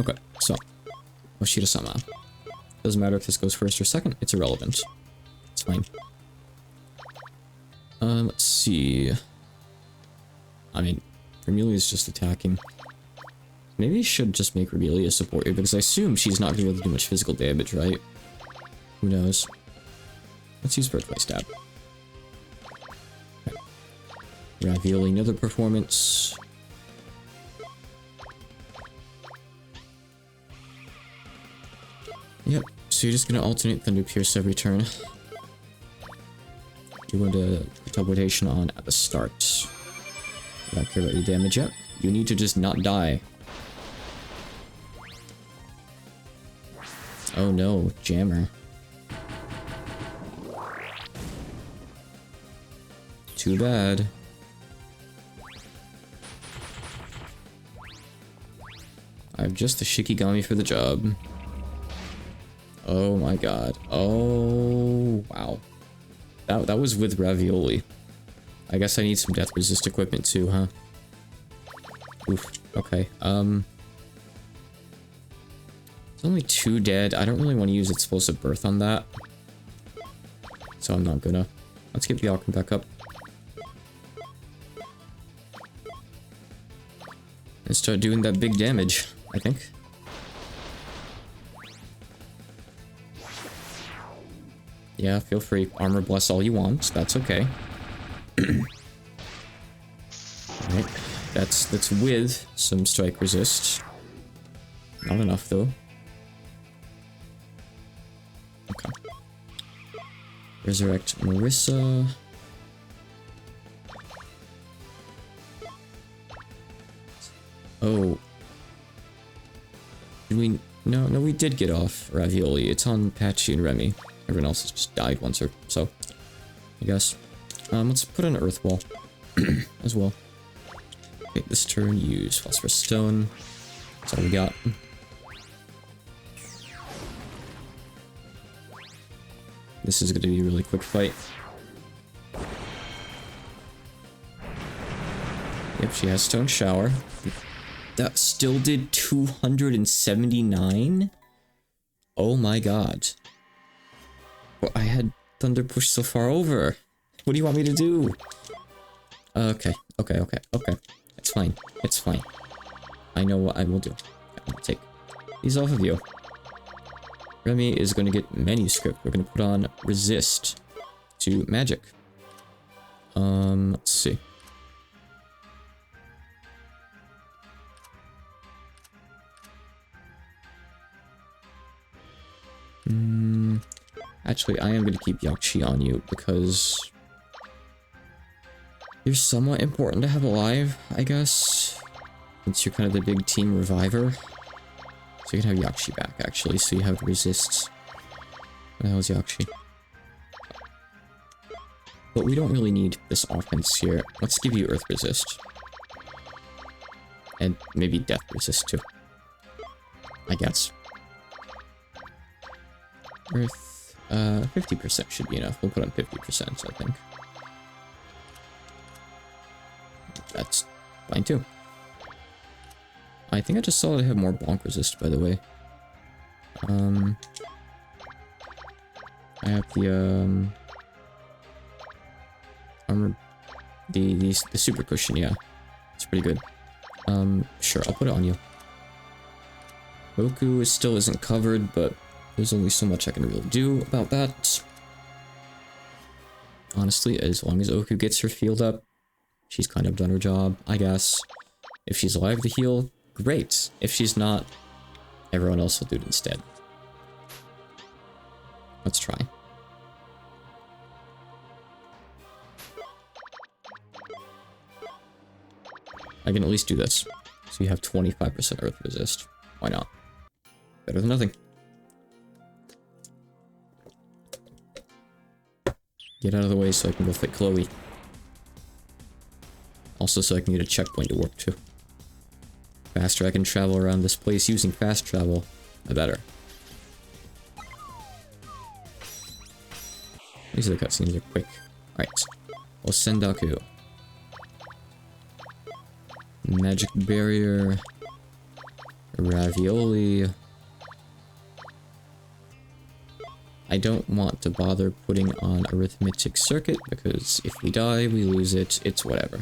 Okay, so Oshida-sama. Doesn't matter if this goes first or second, it's irrelevant. It's fine. Let's see. I mean, Remelia's just attacking. Maybe I should just make Remelia support here, because I assume she's not going to be able to do much physical damage, right? Who knows? Let's use Birthright Stab. Okay. Ravioli, another performance. Yep, so you're just going to alternate Thunder Pierce every turn. You want to put teleportation on at the start. I don't care about your damage yet. You need to just not die. Oh no, Jammer. Too bad. I have just the Shikigami for the job. Oh my god. Oh, wow. That was with Ravioli. I guess I need some death resist equipment too, huh? Oof. Okay. It's only 2 dead. I don't really want to use Explosive Birth on that. So I'm not gonna. Let's get the Alchemy back up. And start doing that big damage, I think. Yeah, feel free. Armor Bless all you want. That's okay. Alright. That's with some Strike Resist. Not enough, though. Okay. Resurrect Marissa. Oh. Did we... No, we did get off Ravioli. It's on Patchy and Remy. Everyone else has just died once or so, I guess. Let's put an Earth Wall as well. Okay, this turn use Phosphorus Stone. That's all we got. This is going to be a really quick fight. Yep, she has Stone Shower. That still did 279? Oh my god. Well, I had Thunder Push so far over. What do you want me to do? Okay. It's fine. It's fine. I know what I will do. I'm gonna take these off of you. Remy is going to get Manuscript. We're going to put on Resist to Magic. Let's see. Actually, I am going to keep Yakshi on you because you're somewhat important to have alive, I guess. Since you're kind of the big team reviver. So you can have Yakshi back, actually, so you have Resists. What the hell is Yakshi? But we don't really need this offense here. Let's give you Earth Resist. And maybe Death Resist, too. I guess. Earth... 50% should be enough. We'll put on 50%, I think. That's fine, too. I think I just saw that I have more Bonk Resist, by the way. I have the, armor... The super cushion, yeah. It's pretty good. Sure, I'll put it on you. Goku still isn't covered, but there's only so much I can really do about that. Honestly, as long as Oku gets her field up, she's kind of done her job, I guess. If she's alive to heal, great. If she's not, everyone else will do it instead. Let's try. I can at least do this. So you have 25% earth resist. Why not? Better than nothing. Get out of the way so I can go fight Chloe. Also so I can get a checkpoint to work to. Faster I can travel around this place using fast travel, the better. These are the cutscenes are quick. Alright. Well, Sendaku. Magic barrier. Ravioli. I don't want to bother putting on arithmetic circuit because if we die, we lose it. It's whatever.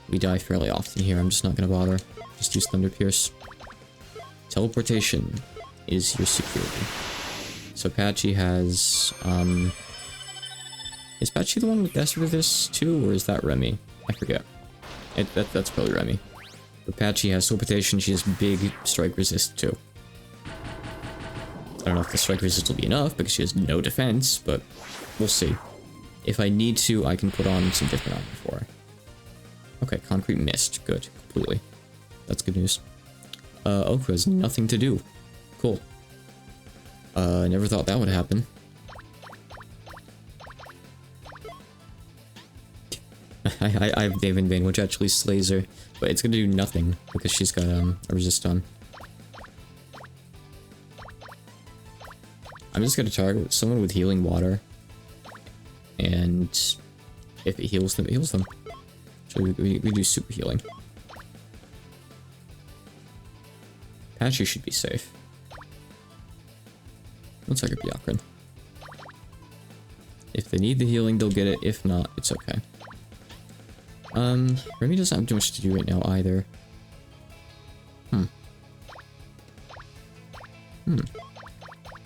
We die fairly often here. I'm just not gonna bother. Just use Thunder Pierce. Teleportation is your security. So Patchy has, is Patchy the one with Desert of this too, or is that Remy? I forget. That's probably Remy. But Patchy has teleportation. She has big strike resist too. I don't know if the strike resist will be enough because she has no defense, but we'll see. If I need to, I can put on some different armor for her. Okay, Concrete Mist. Good. Completely. That's good news. Okra has nothing to do. Cool. Never thought that would happen. I have Dave in Vain, which actually slays her, but it's gonna do nothing because she's got a resist on. I'm just gonna target someone with healing water, and if it heals them, it heals them. So we do super healing. Patchy should be safe. Let's target Byakuran. If they need the healing, they'll get it. If not, it's okay. Remy doesn't have too much to do right now either.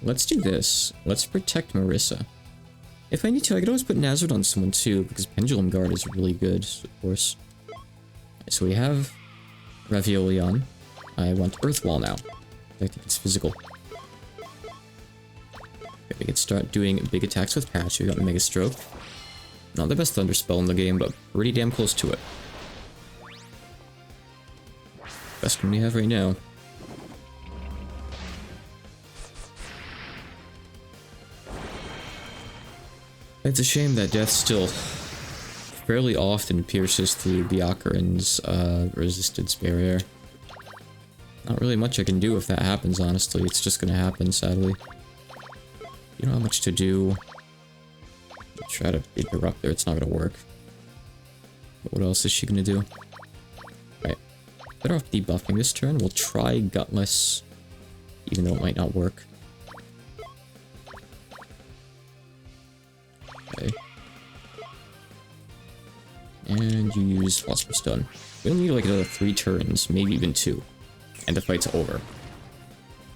Let's do this. Let's protect Marissa. If I need to, I could always put Nazard on someone too, because Pendulum Guard is really good, of course. So we have Ravioli on. I want Earth Wall now. I think it's physical. Okay, we can start doing big attacks with Patch. We got Mega Stroke. Not the best Thunder spell in the game, but pretty damn close to it. Best one we have right now. It's a shame that death still fairly often pierces through Byakuran's resistance barrier. Not really much I can do if that happens, honestly. It's just gonna happen, sadly. You don't have much to do. Try to beat her up there, it's not gonna work. But what else is she gonna do? Right. Better off debuffing this turn. We'll try Gutless, even though it might not work. Okay. And you use Philosopher's Stone. We don't need like another 3 turns, maybe even 2. And the fight's over.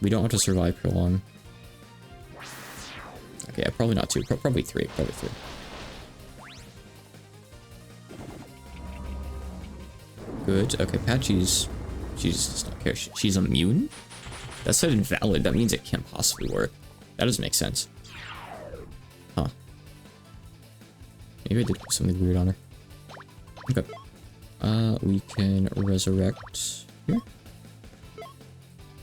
We don't have to survive for long. Okay, yeah, probably not 2, probably 3, probably 3. Good, okay, Patchy's... She just does not care. She's immune? That's not invalid, that means it can't possibly work. That doesn't make sense. Huh. Maybe I did something weird on her. Okay. We can resurrect here.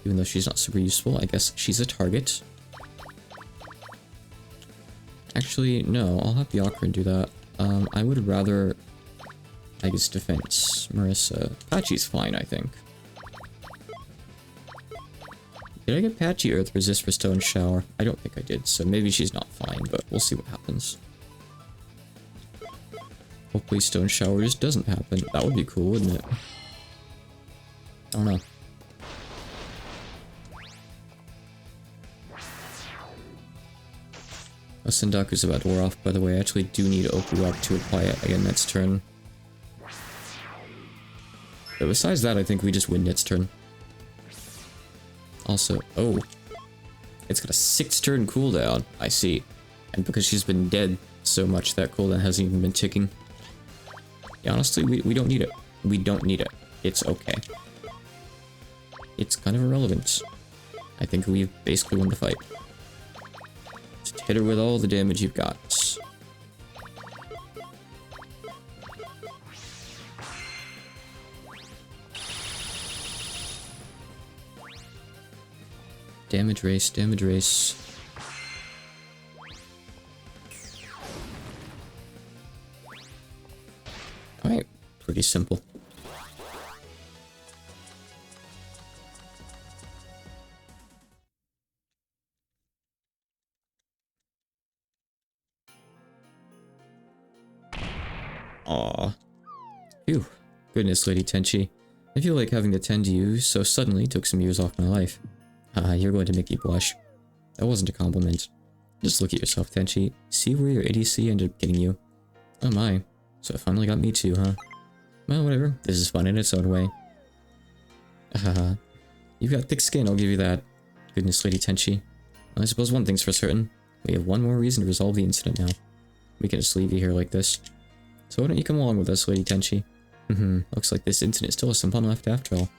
Even though she's not super useful, I guess she's a target. Actually, no, I'll have Byakuran do that. I would rather... I guess defense. Marissa. Patchy's fine, I think. Did I get Patchy Earth Resist for Stone Shower? I don't think I did, so maybe she's not fine, but we'll see what happens. Hopefully Stone Shower just doesn't happen. That would be cool, wouldn't it? I don't know. Sendaku's about to wear off, by the way. I actually do need Oku up to apply it again next turn. But besides that, I think we just win next turn. Also, oh. It's got a 6-turn cooldown. I see. And because she's been dead so much, that cooldown hasn't even been ticking. Yeah, honestly, we don't need it. We don't need it. It's okay. It's kind of irrelevant. I think we've basically won the fight. Just hit her with all the damage you've got. Damage race, damage race. Alright, pretty simple. Aw. Phew. Goodness, Lady Tenchi. I feel like having to tend to you so suddenly took some years off my life. You're going to make me blush. That wasn't a compliment. Just look at yourself, Tenchi. See where your ADC ended up getting you. Oh my. So it finally got me too, huh? Well, whatever. This is fun in its own way. You've got thick skin, I'll give you that. Goodness, Lady Tenchi. Well, I suppose one thing's for certain. We have one more reason to resolve the incident now. We can just leave you here like this. So why don't you come along with us, Lady Tenchi? Looks like this incident still has some fun left after all.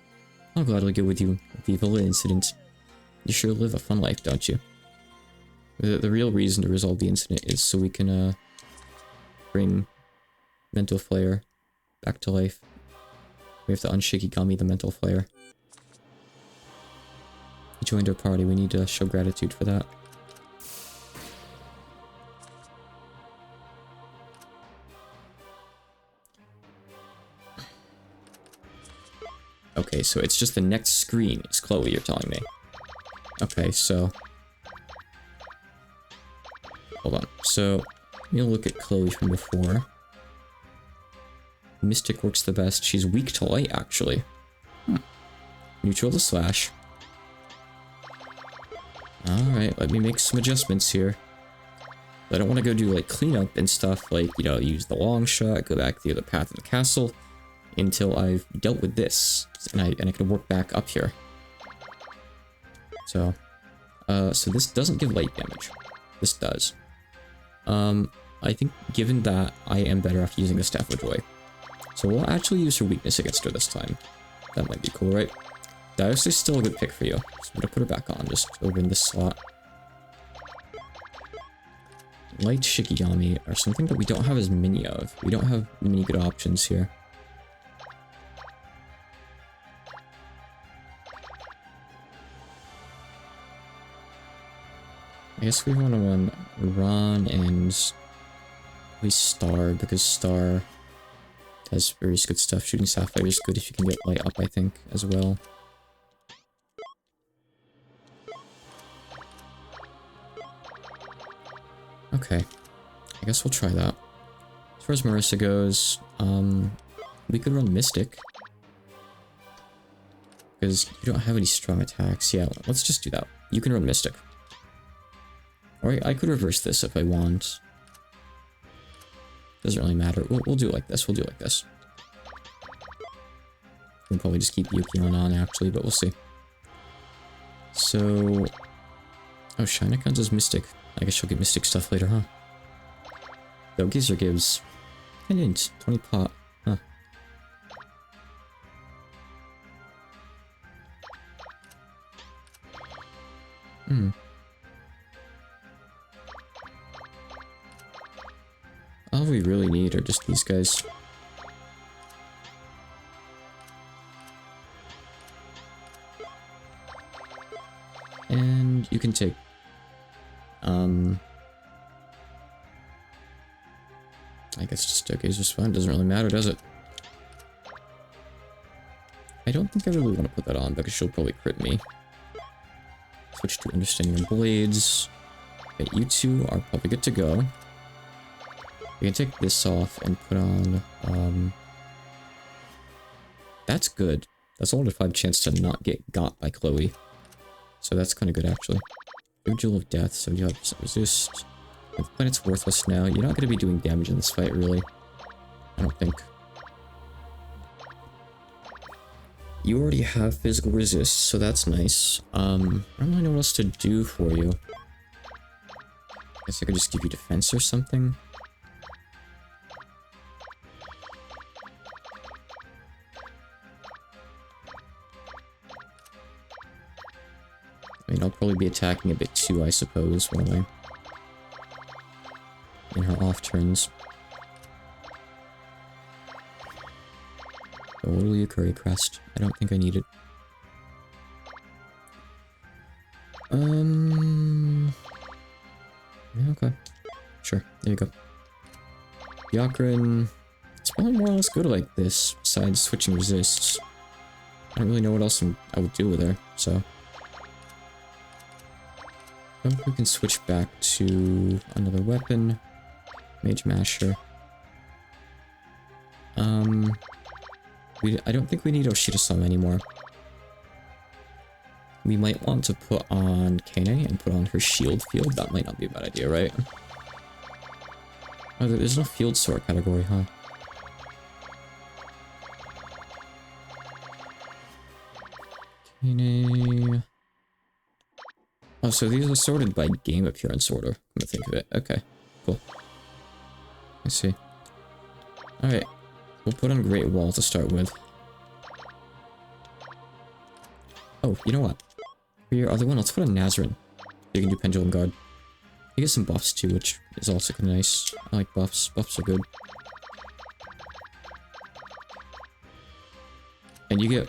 I'll gladly go with you. Viva the incident. You sure live a fun life, don't you? The real reason to resolve the incident is so we can, bring Mental Flare back to life. We have to unshikigami the Mental Flare. He joined our party, we need to show gratitude for that. Okay, so it's just the next screen is Chloe, you're telling me. Okay, so... Hold on. So, let me look at Chloe from before. Mystic works the best. She's weak to light, actually. Neutral to slash. Alright, let me make some adjustments here. I don't want to go do, like, cleanup and stuff, like, you know, use the long shot, go back the other path of the castle, until I've dealt with this, and I can work back up here. So, so this doesn't give light damage. This does. I think given that, I am better off using the Staff of Joy. So we'll actually use her weakness against her this time. That might be cool, right? Dios is still a good pick for you. So I'm gonna put her back on, just over in this slot. Light Shikigami are something that we don't have as many of. We don't have many good options here. I guess we want to run Ron and we Star, because Star has very good stuff. Shooting Sapphire is good if you can get light up, I think, as well. Okay, I guess we'll try that. As far as Marissa goes, we could run Mystic. Because you don't have any strong attacks. Yeah, let's just do that. You can run Mystic. Or I could reverse this if I want. Doesn't really matter. We'll do it like this. We'll do it like this. We'll probably just keep Yuki on actually, but we'll see. So... Oh, Shina counts as Mystic. I guess she'll get Mystic stuff later, huh? Though Geyser gives... I didn't. 20 pot. Huh. All we really need are just these guys. And you can take... I guess just Geyser's fine. Doesn't really matter, does it? I don't think I really want to put that on because she'll probably crit me. Switch to Understanding of Blades. Okay, you two are probably good to go. We can take this off and put on, That's good. That's a 1 to 5 chance to not get got by Chloe. So that's kind of good, actually. Jewel of Death, so you have some resist. If Planet's worthless now, you're not going to be doing damage in this fight, really. I don't think. You already have physical resist, so that's nice. I don't really know what else to do for you. I guess I could just give you defense or something. I mean, I'll probably be attacking a bit too, I suppose, won't I? In her off turns. But what will you Curry Crest? I don't think I need it. Yeah, okay. Sure, there you go. Byakuran... It's probably more or less good like this, besides switching resists. I don't really know what else I would do with her, so... I hope we can switch back to another weapon. Mage Masher. I don't think we need Oshida-sama anymore. We might want to put on Kane and put on her shield field. That might not be a bad idea, right? Oh, there's no field sword category, huh? Kane... Oh, so these are sorted by game appearance order. I'm gonna think of it. Okay, cool. I see. Alright. We'll put on Great Wall to start with. Oh, you know what? For your other one, let's put on Nazarene. You can do Pendulum Guard. You get some buffs too, which is also kind of nice. I like buffs. Buffs are good. And you get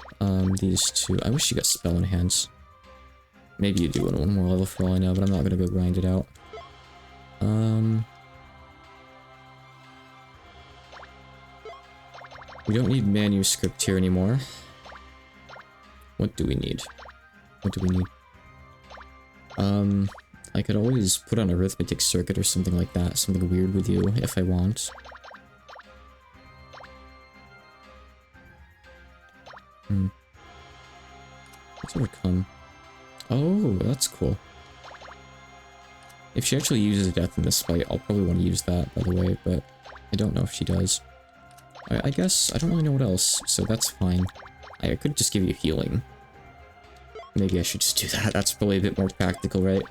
these two. I wish you got Spell Enhance. Maybe you do in one more level for all I know, but I'm not gonna go grind it out. We don't need Manuscript here anymore. What do we need? What do we need? I could always put on Arithmetic Circuit or something like that. Something weird with you, if I want. Let's overcome. Oh, that's cool. If she actually uses Death in this fight, I'll probably want to use that, by the way, but I don't know if she does. I guess I don't really know what else, so that's fine. I could just give you healing. Maybe I should just do that. That's probably a bit more practical, right?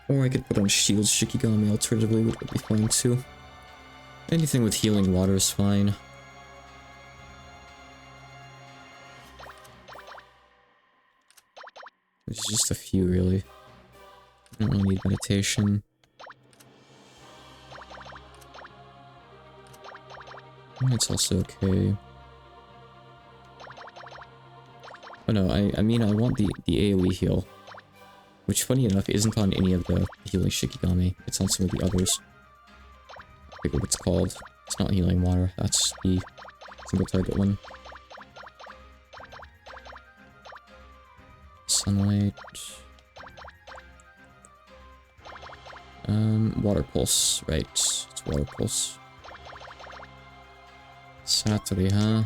Or I could put on Shield Shikigami alternatively, which would be fine too. Anything with healing water is fine. There's just a few, really. I don't really need meditation. It's also okay. Oh no, I mean I want the AoE heal. Which, funny enough, isn't on any of the healing Shikigami. It's on some of the others. I forget what it's called. It's not healing water. That's the single target one. Sunlight. Water Pulse. Right. It's Water Pulse. Satori, huh?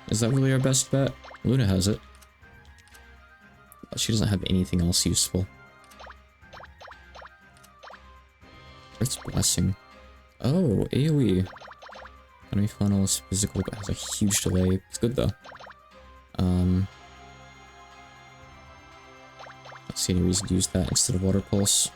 Is that really our best bet? Luna has it. She doesn't have anything else useful. Earth's Blessing. Oh, AoE. Enemy funnel is physical, but has a huge delay. It's good though. Let's see any reason to use that instead of Water Pulse.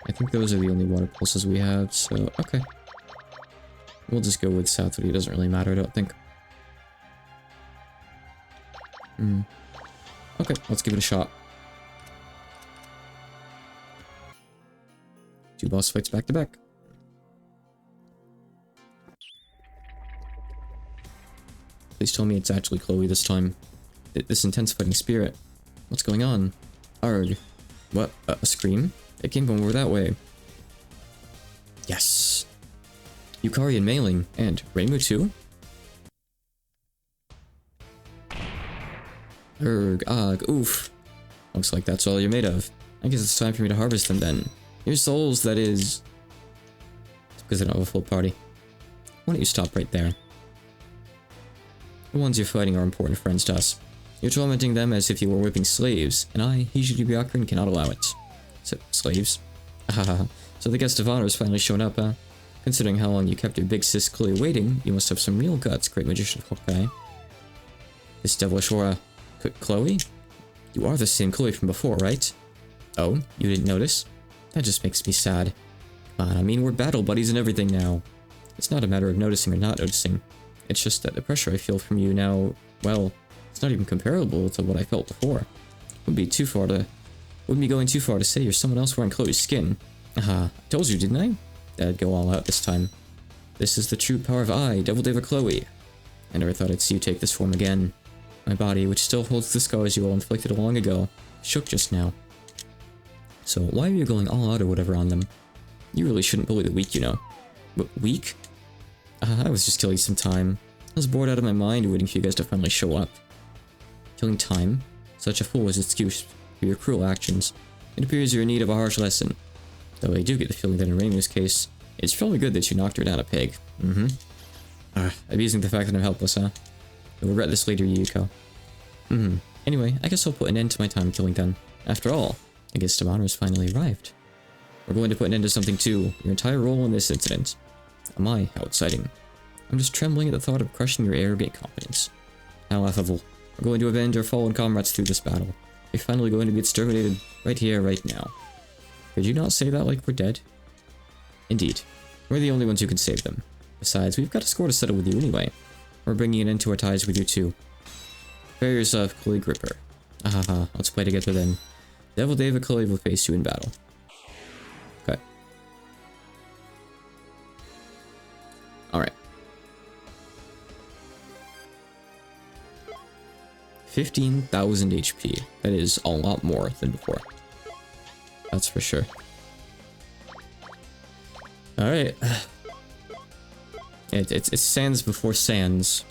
I think those are the only Water Pulses we have, so okay. We'll just go with Satori. It doesn't really matter, I don't think. Okay, let's give it a shot. 2 boss fights back to back. Please tell me it's actually Chloe this time. This intense fighting spirit. What's going on? Arg. What? A scream? It came from over that way. Yes! Yukari and Mei-Ling, and Reimu too? Erg, ugh, oof. Looks like that's all you're made of. I guess it's time for me to harvest them then. Your souls, that is. It's because I don't have a full party. Why don't you stop right there? The ones you're fighting are important friends to us. You're tormenting them as if you were whipping slaves, and I, Hijiri Byakuran, cannot allow it. So, slaves? Hahaha. So the guest of honor has finally shown up, huh? Considering how long you kept your big sis Chloe waiting, you must have some real guts, great magician Hokkai. This devilish aura... Chloe? You are the same Chloe from before, right? Oh, you didn't notice? That just makes me sad. I mean, we're battle buddies and everything now. It's not a matter of noticing or not noticing. It's just that the pressure I feel from you now, well, it's not even comparable to what I felt before. Wouldn't be going too far to say you're someone else wearing Chloe's skin. I told you, didn't I? I'd go all out this time. This is the true power of I, Devil Deva Chloe. I never thought I'd see you take this form again. My body, which still holds the scars you all inflicted long ago, shook just now. So why are you going all out or whatever on them? You really shouldn't bully the weak, you know. But weak? I was just killing some time. I was bored out of my mind waiting for you guys to finally show up. Killing time? Such a fool's excuse for your cruel actions. It appears you're in need of a harsh lesson. Though I do get the feeling that in Reimu's case, it's probably good that you knocked her down a peg. Abusing the fact that I'm helpless, huh? You'll regret this later, Yuko. Anyway, I guess I'll put an end to my time killing then. After all, I guess Tamano's finally arrived. We're going to put an end to something too, your entire role in this incident. Oh my, how exciting. I'm just trembling at the thought of crushing your arrogant confidence. How laughable. We're going to avenge our fallen comrades through this battle. We're finally going to be exterminated right here, right now. Could you not say that like we're dead? Indeed. We're the only ones who can save them. Besides, we've got a score to settle with you anyway. We're bringing an end to our ties with you too. Prepare yourself, Chloe Gripper. Ahaha, let's play together then. Devil Deva Chloe will face you in battle. Okay. Alright. 15,000 HP. That is a lot more than before. That's for sure. Alright. It's Sans before Sans.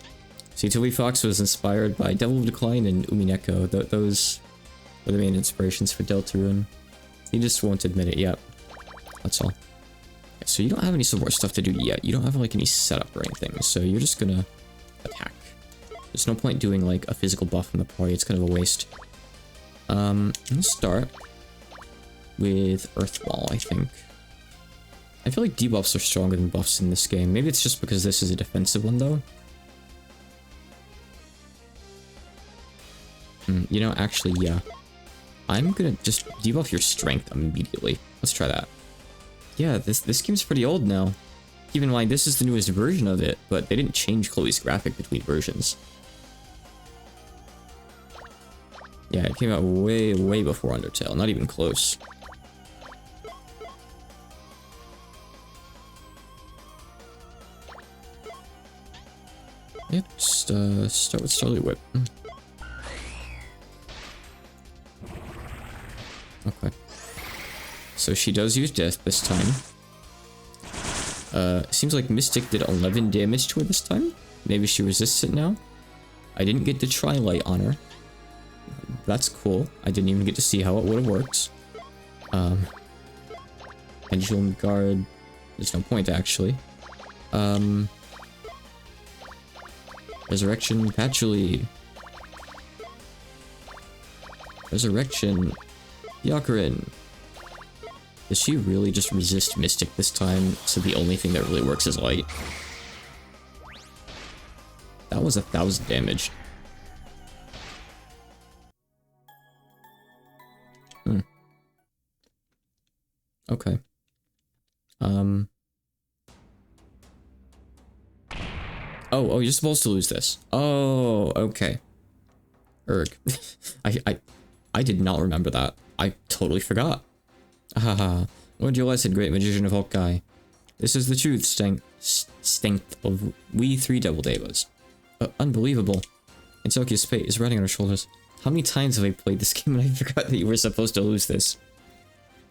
See, Tilly Fox was inspired by Devil of Decline and Umineko. Those were the main inspirations for Deltarune. You just won't admit it yet. That's all. Okay, so you don't have any support stuff to do yet. You don't have like any setup or anything. So you're just gonna attack. There's no point doing like a physical buff in the party. It's kind of a waste. Let's start with Earthwall, I think. I feel like debuffs are stronger than buffs in this game. Maybe it's just because this is a defensive one, though. You know, actually, yeah. I'm gonna just debuff your strength immediately. Let's try that. Yeah, this game's pretty old now. Keep in mind, this is the newest version of it, but they didn't change Chloe's graphic between versions. Yeah, it came out way, way before Undertale. Not even close. Yep, just start with Starly Whip. Okay. So she does use Death this time. Seems like Mystic did 11 damage to her this time. Maybe she resists it now. I didn't get to try Light on her. That's cool. I didn't even get to see how it would have worked. Pendulum Guard. There's no point, actually. Resurrection Patchouli. Resurrection Byakuren. Does she really just resist Mystic this time? So the only thing that really works is Light. That was 1,000 damage. Okay. Oh, you're supposed to lose this. Oh, okay. Erg. I did not remember that. I totally forgot. Haha. Learned your lesson, great magician of Hawkeye. This is the truth, strength of we three Devil Devas. Unbelievable. And Tokyo's fate is riding on our shoulders. How many times have I played this game and I forgot that you were supposed to lose this?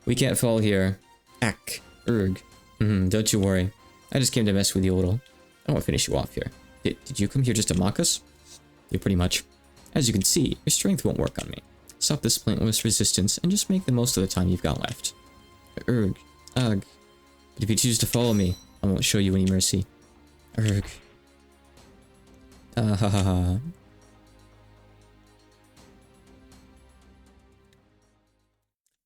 We can't fall here. Ack. Erg. Don't you worry. I just came to mess with you a little. I won't finish you off here. Did you come here just to mock us? Yeah, pretty much. As you can see, your strength won't work on me. Stop this pointless resistance and just make the most of the time you've got left. Erg. Ugh. But if you choose to follow me, I won't show you any mercy. Erg. Ha ha ha.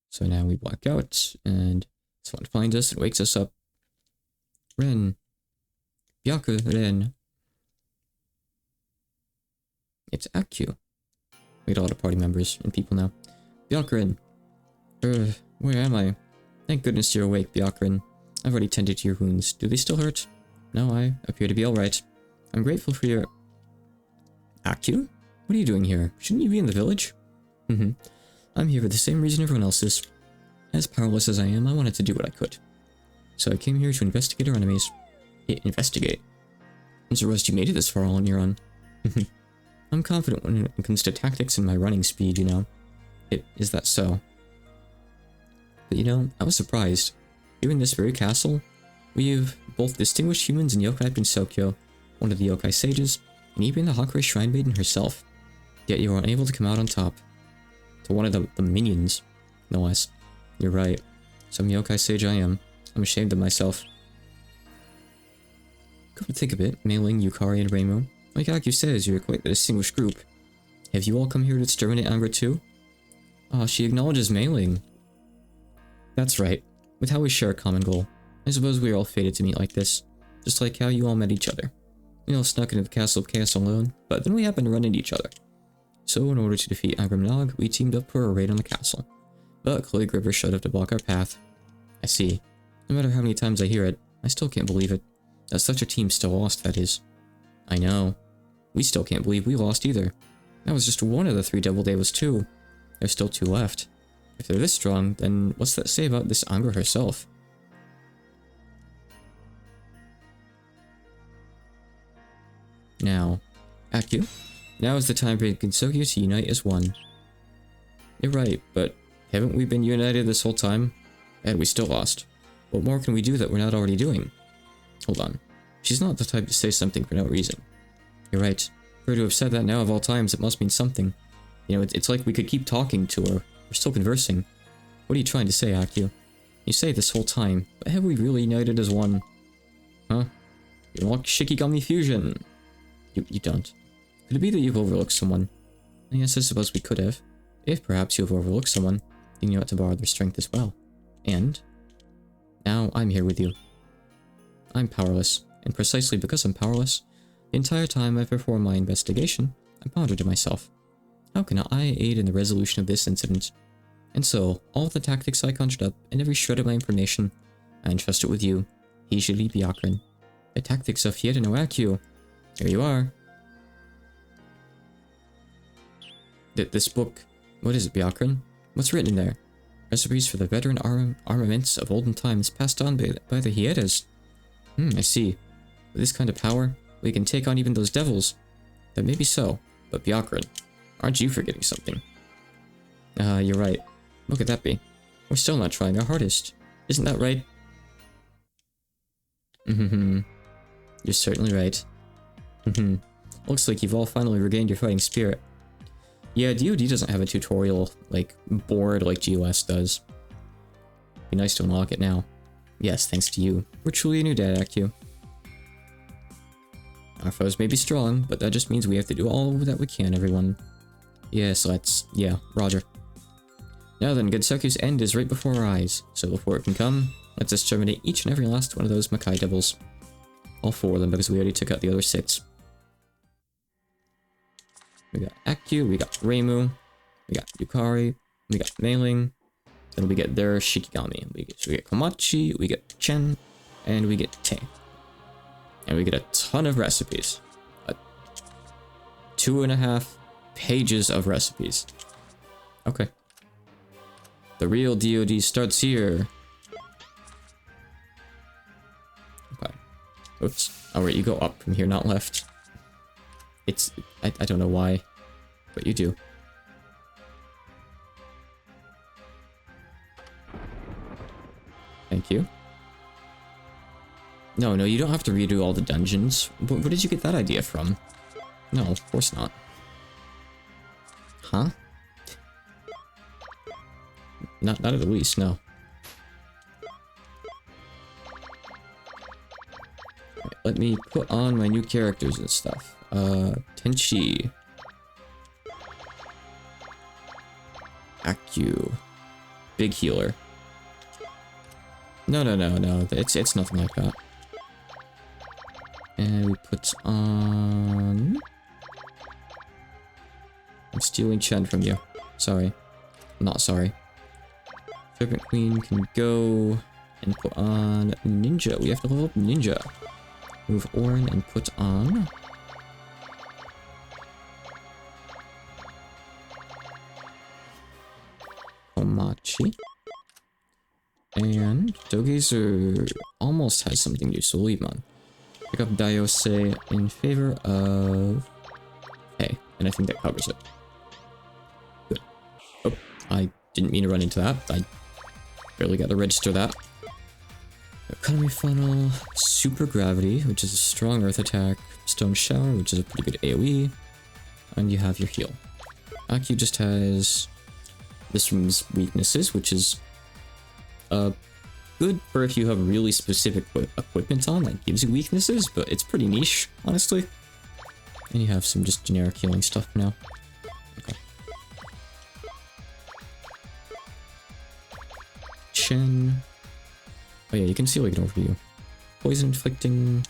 So now we black out, and someone finds us and wakes us up. Ren. Byakuren. It's Akku. We got a lot of party members and people now. Byakuren. Where am I? Thank goodness you're awake, Byakuren. I've already tended to your wounds. Do they still hurt? No, I appear to be alright. I'm grateful for your... Akku? What are you doing here? Shouldn't you be in the village? I'm here for the same reason everyone else is. As powerless as I am, I wanted to do what I could. So I came here to investigate our enemies. Investigate? I'm surprised you made it this far on your own. I'm confident when it comes to tactics and my running speed, you know. Is that so? But you know, I was surprised. Here in this very castle, we've both distinguished humans in Yokai Pinsokyo, one of the Yokai sages, and even the Hakurei Shrine Maiden herself. Yet you were unable to come out on top. To one of the minions, no less. You're right. Some Yokai sage I am. I'm ashamed of myself. Come to think of it, Mei Ling, Yukari, and Reimu, like Aku says, you're quite a distinguished group. Have you all come here to exterminate Angra too? Ah, she acknowledges Mei Ling. That's right. With how we share a common goal, I suppose we are all fated to meet like this. Just like how you all met each other. We all snuck into the Castle of Chaos alone, but then we happened to run into each other. So in order to defeat Angram Nog, we teamed up for a raid on the castle. But Chloe River showed up to block our path. I see. No matter how many times I hear it, I still can't believe it. That such a team still lost, that is. I know. We still can't believe we lost either. That was just one of the 3 Devil Devas too. There's still 2 left. If they're this strong, then what's that say about this Angra herself? Now, Aku, now is the time for Gensokyo to unite as one. You're right, but haven't we been united this whole time? And we still lost. What more can we do that we're not already doing? Hold on. She's not the type to say something for no reason. You're right. For her to have said that now of all times, it must mean something. You know, it's like we could keep talking to her. We're still conversing. What are you trying to say, Aku? You say this whole time, but have we really united as one? Huh? You unlock Shikigami Fusion! You don't. Could it be that you've overlooked someone? Yes, I suppose we could have. If perhaps you have overlooked someone, then you ought to borrow their strength as well. And now I'm here with you. I'm powerless, and precisely because I'm powerless, the entire time I performed my investigation, I pondered to myself, how can I aid in the resolution of this incident? And so, all the tactics I conjured up and every shred of my information, I entrusted with you, Hijiri Byakuren. The tactics of Hieda no Aku. Here you are. This book, what is it, Byakuren? What's written in there? Recipes for the veteran armaments of olden times passed on by the Hiedas. I see. With this kind of power, we can take on even those devils. That may be so, but Byakuren, aren't you forgetting something? You're right. What could that be? We're still not trying our hardest. Isn't that right? You're certainly right. Looks like you've all finally regained your fighting spirit. Yeah, DoD doesn't have a tutorial, like, board like GOS does. Be nice to unlock it now. Yes, thanks to you. We're truly a new dad, Aku. Our foes may be strong, but that just means we have to do all that we can, everyone. Yes, yeah, roger. Now then, Gensokyo's end is right before our eyes, so before it can come, let's exterminate each and every last one of those Makai Devils. All 4 of them, because we already took out the other 6. We got Aku, we got Reimu, we got Yukari, we got Mei Ling, then we get their Shikigami. So we get Komachi, we get Chen, and we get Te. And we get a ton of recipes. 2.5 pages of recipes. Okay. The real DoD starts here. Okay. Oops. Alright, you go up from here, not left. I don't know why, but you do. Thank you. No, you don't have to redo all the dungeons. Where did you get that idea from? No, of course not. Huh? Not at the least, no. Right, let me put on my new characters and stuff. Tenchi. Aku. Big healer. No. It's nothing like that. And we put on... I'm stealing Chen from you. Sorry. I'm not sorry. Serpent Queen can go and put on Ninja. We have to level up Ninja. Move Orin and put on... Komachi. And Dogazer almost has something new, so we'll leave him on. Pick up Diose in favor of... Hey, and I think that covers it. Good. Oh, I didn't mean to run into that. I barely got to register that. Economy Funnel, Super Gravity, which is a strong earth attack, Stone Shower, which is a pretty good AoE, and you have your heal. Aki just has this room's weaknesses, which is good for if you have really specific equipment on that gives you weaknesses, but it's pretty niche, honestly. And you have some just generic healing stuff now. Okay. Shen. Oh yeah, you can see like an overview. Poison inflicting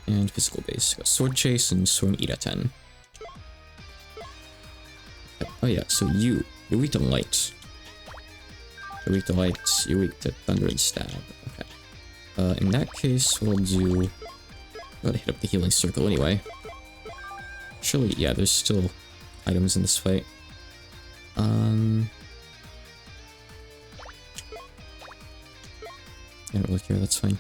and physical base. Got Sword Chase and Sword Iraten. Oh yeah, so you're weak to light. You're weak to light, you're weak to thunder and stab. Okay. In that case, what I'll do... Gotta hit up the healing circle anyway. Surely, yeah, there's still items in this fight. I don't really care, that's fine.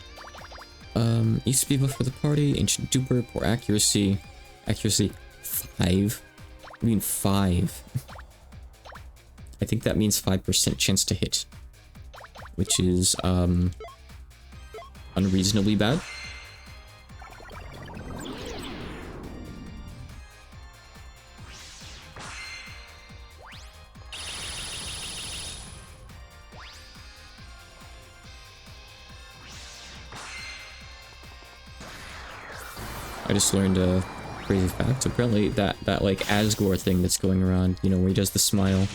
ECP buff for the party, Ancient Duper, Poor Accuracy. Accuracy 5? What do you mean 5? I think that means 5% chance to hit. Which is, unreasonably bad. I just learned a crazy fact. Apparently that like Asgore thing that's going around, you know, where he does the smile.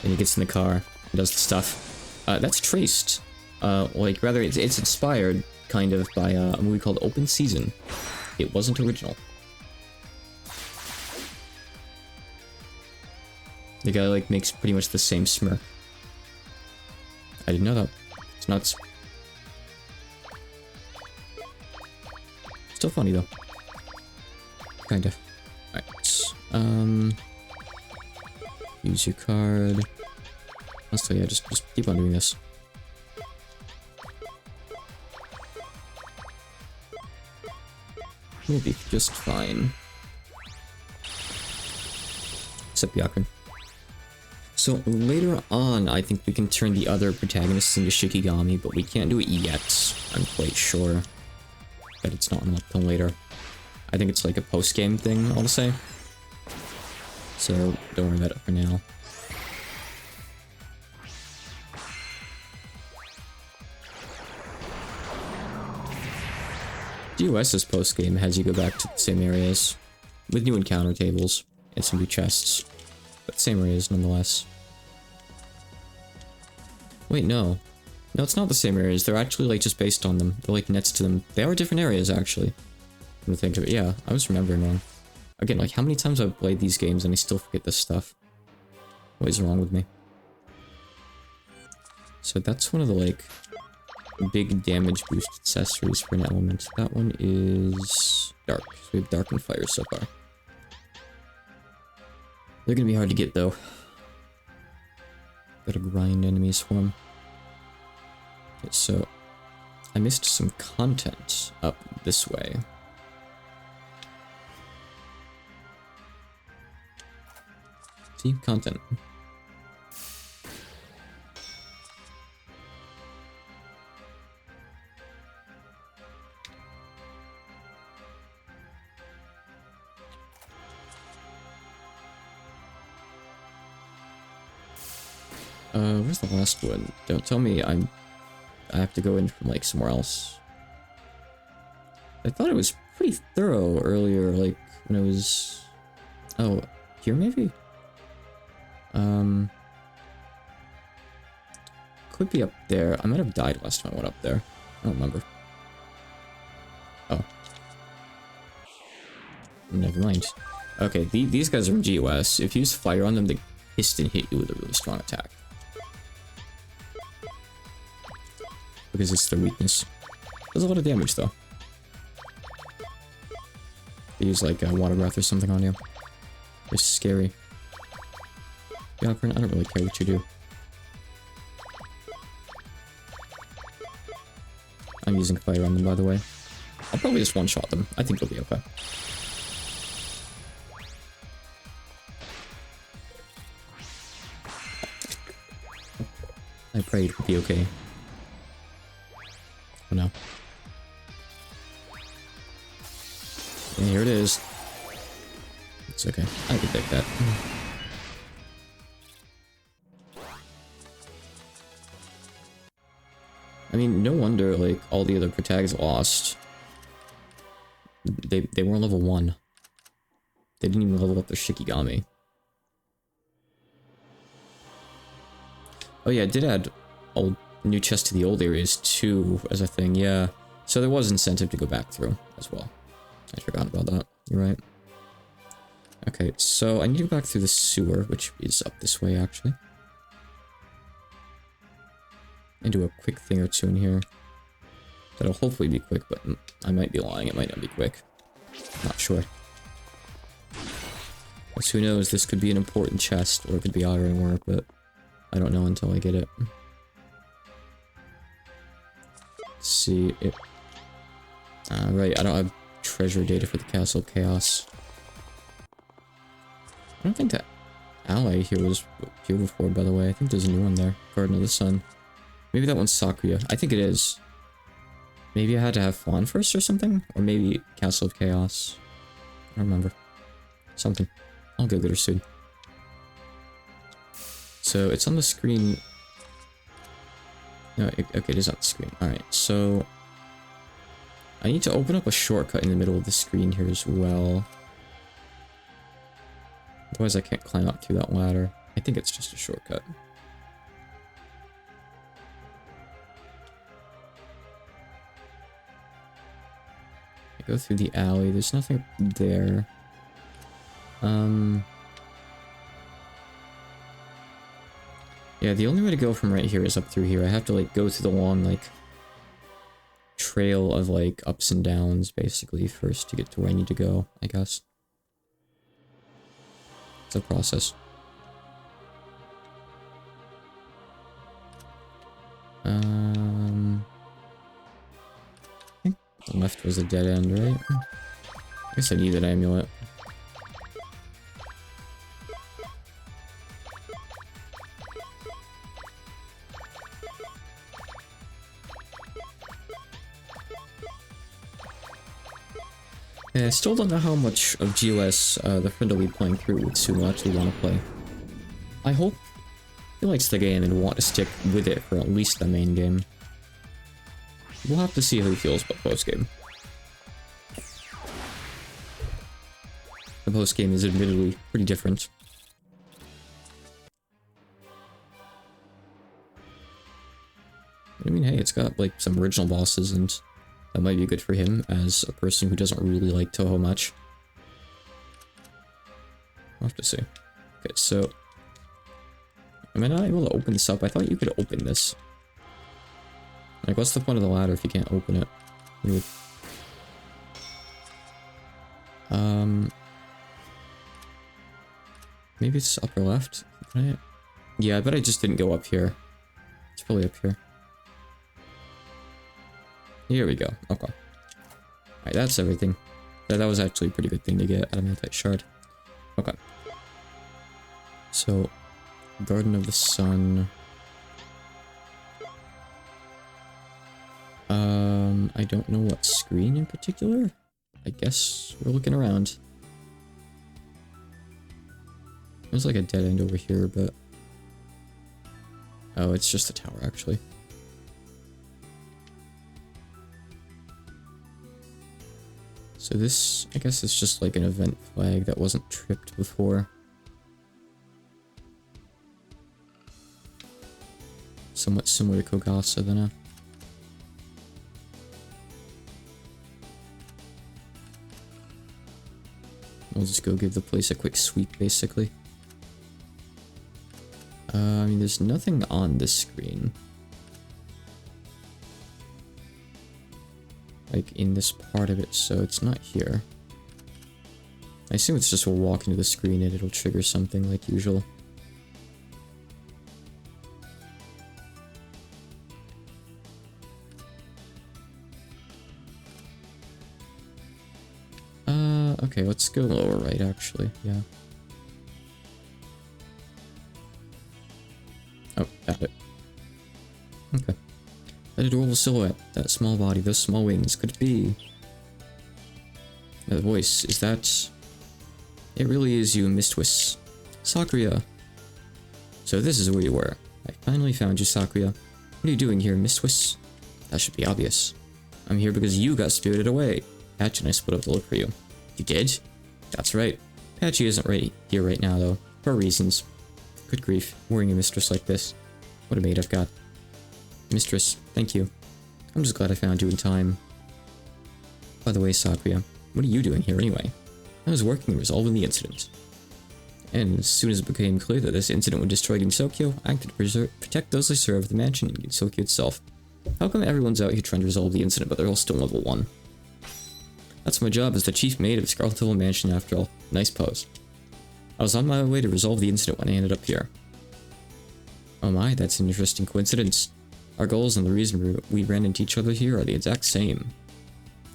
And he gets in the car and does the stuff. That's traced. Like rather it's inspired kind of by a movie called Open Season. It wasn't original. The guy like makes pretty much the same smirk. I didn't know that. It's nuts. Still funny though. Kind of. Alright. Use your card. Also, yeah, just keep on doing this. We'll be just fine. Except Byakuren. So later on, I think we can turn the other protagonists into Shikigami, but we can't do it yet. I'm quite sure that it's not unlocked till later. I think it's like a post-game thing, I'll say. So don't worry about it for now. GOS's post-game has you go back to the same areas, with new encounter tables, and some new chests. But same areas nonetheless. Wait, no. No, it's not the same areas. They're actually like just based on them. They're like next to them. They are different areas actually. When I think of it, yeah, I was remembering wrong. Again, like how many times I've played these games and I still forget this stuff. What is wrong with me? So that's one of the like big damage boost accessories for an element. That one is dark. So we have dark and fire so far. They're gonna be hard to get though. Gotta grind enemies for them. Okay, so I missed some content up this way. See, content. Where's the last one? Don't tell me I have to go in from like somewhere else. I thought it was pretty thorough earlier, like when I was... Oh, here maybe? Could be up there. I might have died last time I went up there. I don't remember. Oh. Never mind. Okay, these guys are in GOS. If you use fire on them, they piston hit you with a really strong attack. Because it's their weakness. Does a lot of damage though. They use like water breath or something on you. They're scary. Byakuren, I don't really care what you do. I'm using fire on them, by the way. I'll probably just one-shot them. I think it'll be okay. I prayed it would be okay. Oh no. And here it is. It's okay. I can take that. I mean, no wonder, like, all the other protags lost. They weren't level 1. They didn't even level up their Shikigami. Oh yeah, it did add old new chests to the old areas too as a thing, yeah. So there was incentive to go back through as well. I forgot about that. You're right. Okay, so I need to go back through the sewer, which is up this way actually. And do a quick thing or two in here. That'll hopefully be quick, but I might be lying, it might not be quick. Not sure. Because who knows, this could be an important chest, or it could be iron work, but I don't know until I get it. Let's see it. Right, I don't have treasure data for the Castle of Chaos. I don't think that ally here was here before, by the way. I think there's a new one there. Garden of the Sun. Maybe that one's Sakuya. I think it is. Maybe I had to have Fawn first or something? Or maybe Castle of Chaos. I don't remember. Something. I'll go get her soon. So, it's on the screen. No, okay, it is on the screen. Alright, so... I need to open up a shortcut in the middle of the screen here as well. Otherwise I can't climb up through that ladder. I think it's just a shortcut. I go through the alley, there's nothing there. Yeah, the only way to go from right here is up through here. I have to, like, go through the long, like, trail of, like, ups and downs, basically, first to get to where I need to go, I guess. It's a process. I think the left was a dead end, right? I guess I need that amulet. Yeah, I still don't know how much of GOS the friend will be playing through would soon actually want to play. I hope he likes the game and will want to stick with it for at least the main game. We'll have to see how he feels about post-game. The post-game is admittedly pretty different. I mean, hey, it's got, like, some original bosses, and that might be good for him as a person who doesn't really like Touhou much. I'll have to see. Okay, so... Am I not able to open this up? I thought you could open this. Like, what's the point of the ladder if you can't open it? Weird. Maybe it's upper left? Right? Yeah, I bet I just didn't go up here. It's probably up here. Here we go. Okay. Alright, that's everything. That was actually a pretty good thing to get out of Adamantite Shard. Okay. So, Garden of the Sun. I don't know what screen in particular. I guess we're looking around. There's like a dead end over here, but... Oh, it's just a tower, actually. So this, I guess, is just like an event flag that wasn't tripped before. Somewhat similar to Kogasa, then. I'll just go give the place a quick sweep, basically. I mean, there's nothing on this screen. Like, in this part of it, so it's not here. I assume it's just we'll walk into the screen and it'll trigger something like usual. Okay, let's go lower right, actually. Yeah. Oh, got it. Okay. That adorable silhouette, that small body, those small wings, could it be? That voice, is that... It really is you, Mistwiss. Sakuya! So this is where you were. I finally found you, Sakuya. What are you doing here, Mistwiss? That should be obvious. I'm here because you got spirited away. Patch and I split up to look for you. You did? That's right. Patchy isn't here right now, though. For reasons. Good grief, wearing a mistress like this. What a maid I've got. Mistress, thank you. I'm just glad I found you in time. By the way, Sakuya, what are you doing here anyway? I was working resolving the incident. And as soon as it became clear that this incident would destroy Gensokyo, I acted to protect those I serve, the mansion, and Gensokyo itself. How come everyone's out here trying to resolve the incident, but they're all still level 1? That's my job as the chief maid of Scarlet Hill Mansion, after all. Nice pose. I was on my way to resolve the incident when I ended up here. Oh my, that's an interesting coincidence. Our goals and the reason we ran into each other here are the exact same.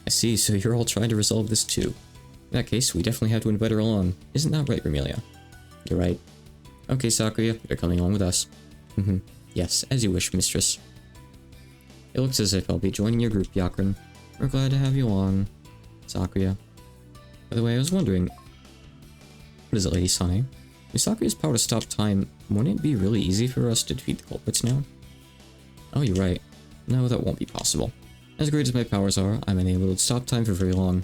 I see, so you're all trying to resolve this too. In that case, we definitely have to invite her along. Isn't that right, Romelia? You're right. Okay, Sakuya, you're coming along with us. Yes, as you wish, mistress. It looks as if I'll be joining your group, Yakrin. We're glad to have you along, Sakuya. By the way, I was wondering... What is it, Lady Sane? With Sakuya's power to stop time, wouldn't it be really easy for us to defeat the culprits now? Oh, you're right. No, that won't be possible. As great as my powers are, I'm unable to stop time for very long.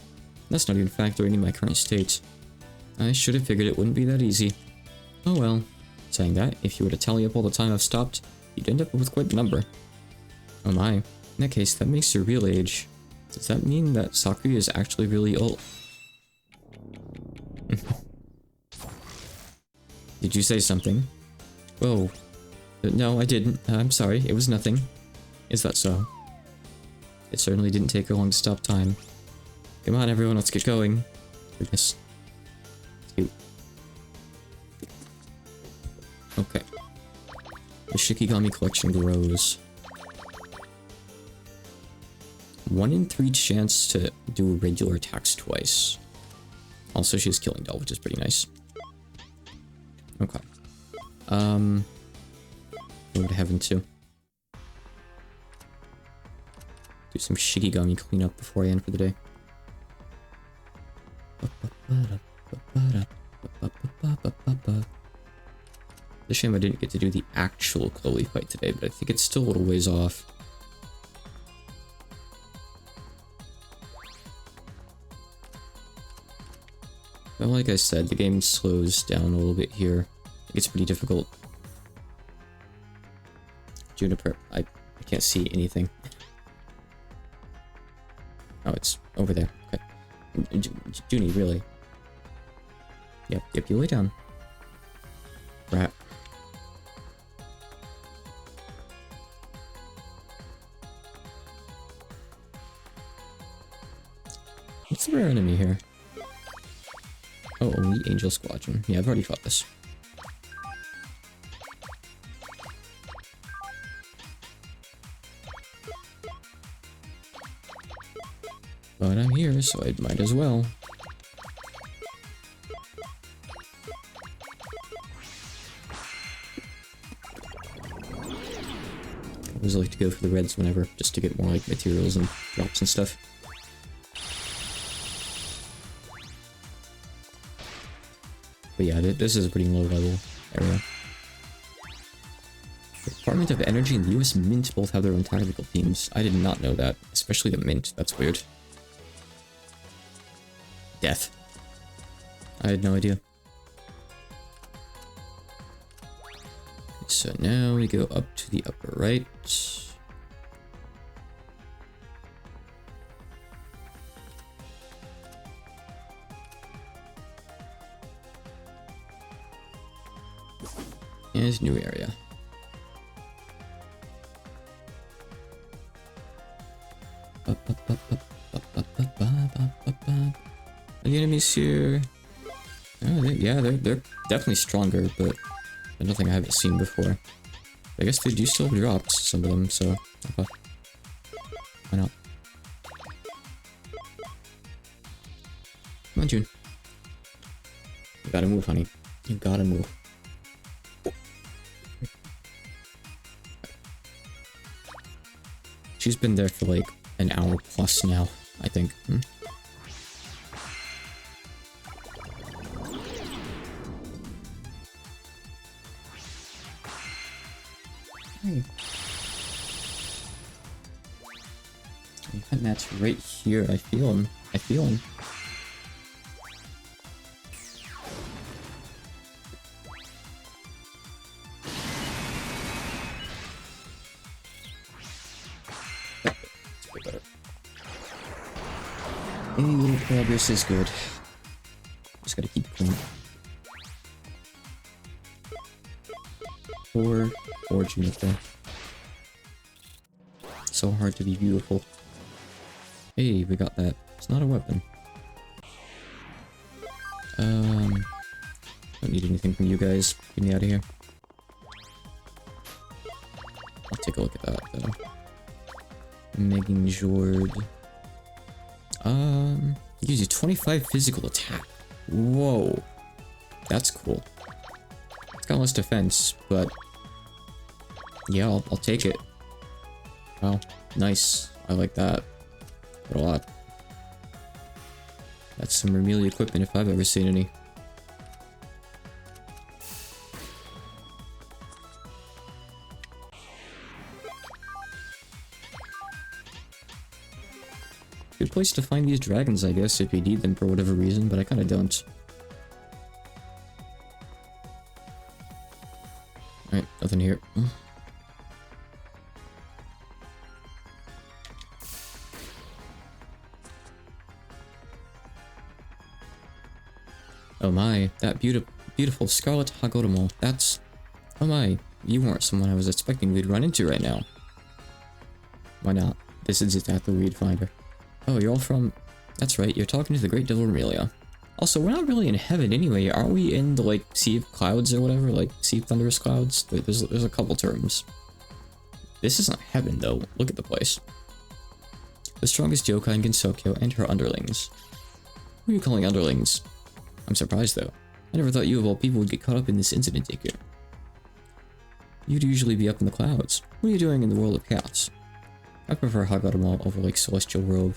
That's not even factoring in my current state. I should have figured it wouldn't be that easy. Oh well. Saying that, if you were to tally up all the time I've stopped, you'd end up with quite the number. Oh my. In that case, that makes your real age. Does that mean that Sakuya is actually really old? Did you say something? Whoa. No, I didn't. I'm sorry, it was nothing. Is that so? It certainly didn't take her long to stop time. Come on, everyone, let's get going. Goodness. Cute. Okay. The Shikigami collection grows. 1 in 3 chance to do regular attacks twice. Also, she has Killing Doll, which is pretty nice. Okay. Go to heaven too. Do some Shikigami cleanup before I end for the day. It's a shame I didn't get to do the actual Chloe fight today, but I think it's still a little ways off. But like I said, the game slows down a little bit here. It gets pretty difficult. Juniper, I can't see anything. Oh, it's over there. Okay. Junie, really? Yep, you lay down. Rat. What's the rare enemy here? Oh, only Angel Squadron. Yeah, I've already fought this. But I'm here, so I might as well. I always like to go for the reds whenever, just to get more like materials and drops and stuff. But yeah, this is a pretty low level area. The Department of Energy and the US Mint both have their own tactical teams. I did not know that, especially the Mint. That's weird. Death. I had no idea. So now we go up to the upper right. And new area. The enemies here. Oh, they're definitely stronger, but nothing I haven't seen before. I guess they do still have drops, some of them, so okay. Why not? on, June. You gotta move, honey. You gotta move. She's been there for like an hour plus now, I think. Hey. That's right here. I feel him. I feel him. That's way better. Any little progress is good. Just gotta keep clean. Poor Junipero. So hard to be beautiful. Hey, we got that. It's not a weapon. Don't need anything from you guys. Get me out of here. I'll take a look at that though. Megan Jord. Gives you 25 physical attack. Whoa. That's cool. It's got less defense, but yeah, I'll take it. Wow, nice. I like that. A lot. That's some Remelia equipment if I've ever seen any. Good place to find these dragons, I guess, if you need them for whatever reason, but I kinda don't. Alright, nothing here. Oh my, that beautiful Scarlet Hagoromo. That's... Oh my, you weren't someone I was expecting we'd run into right now. Why not? This is exactly where we'd find her. Oh, you're all from... That's right, you're talking to the Great Devil Remelia. Also, we're not really in heaven anyway. Aren't we in the, like, Sea of Clouds or whatever? Like, Sea of Thunderous Clouds? There's a couple terms. This isn't heaven, though. Look at the place. The strongest yokai in Gensokyo and her underlings. Who are you calling underlings? I'm surprised, though. I never thought you of all people would get caught up in this incident, Iku. You'd usually be up in the clouds. What are you doing in the world of chaos? I prefer Hagoromo over like Celestial Robe.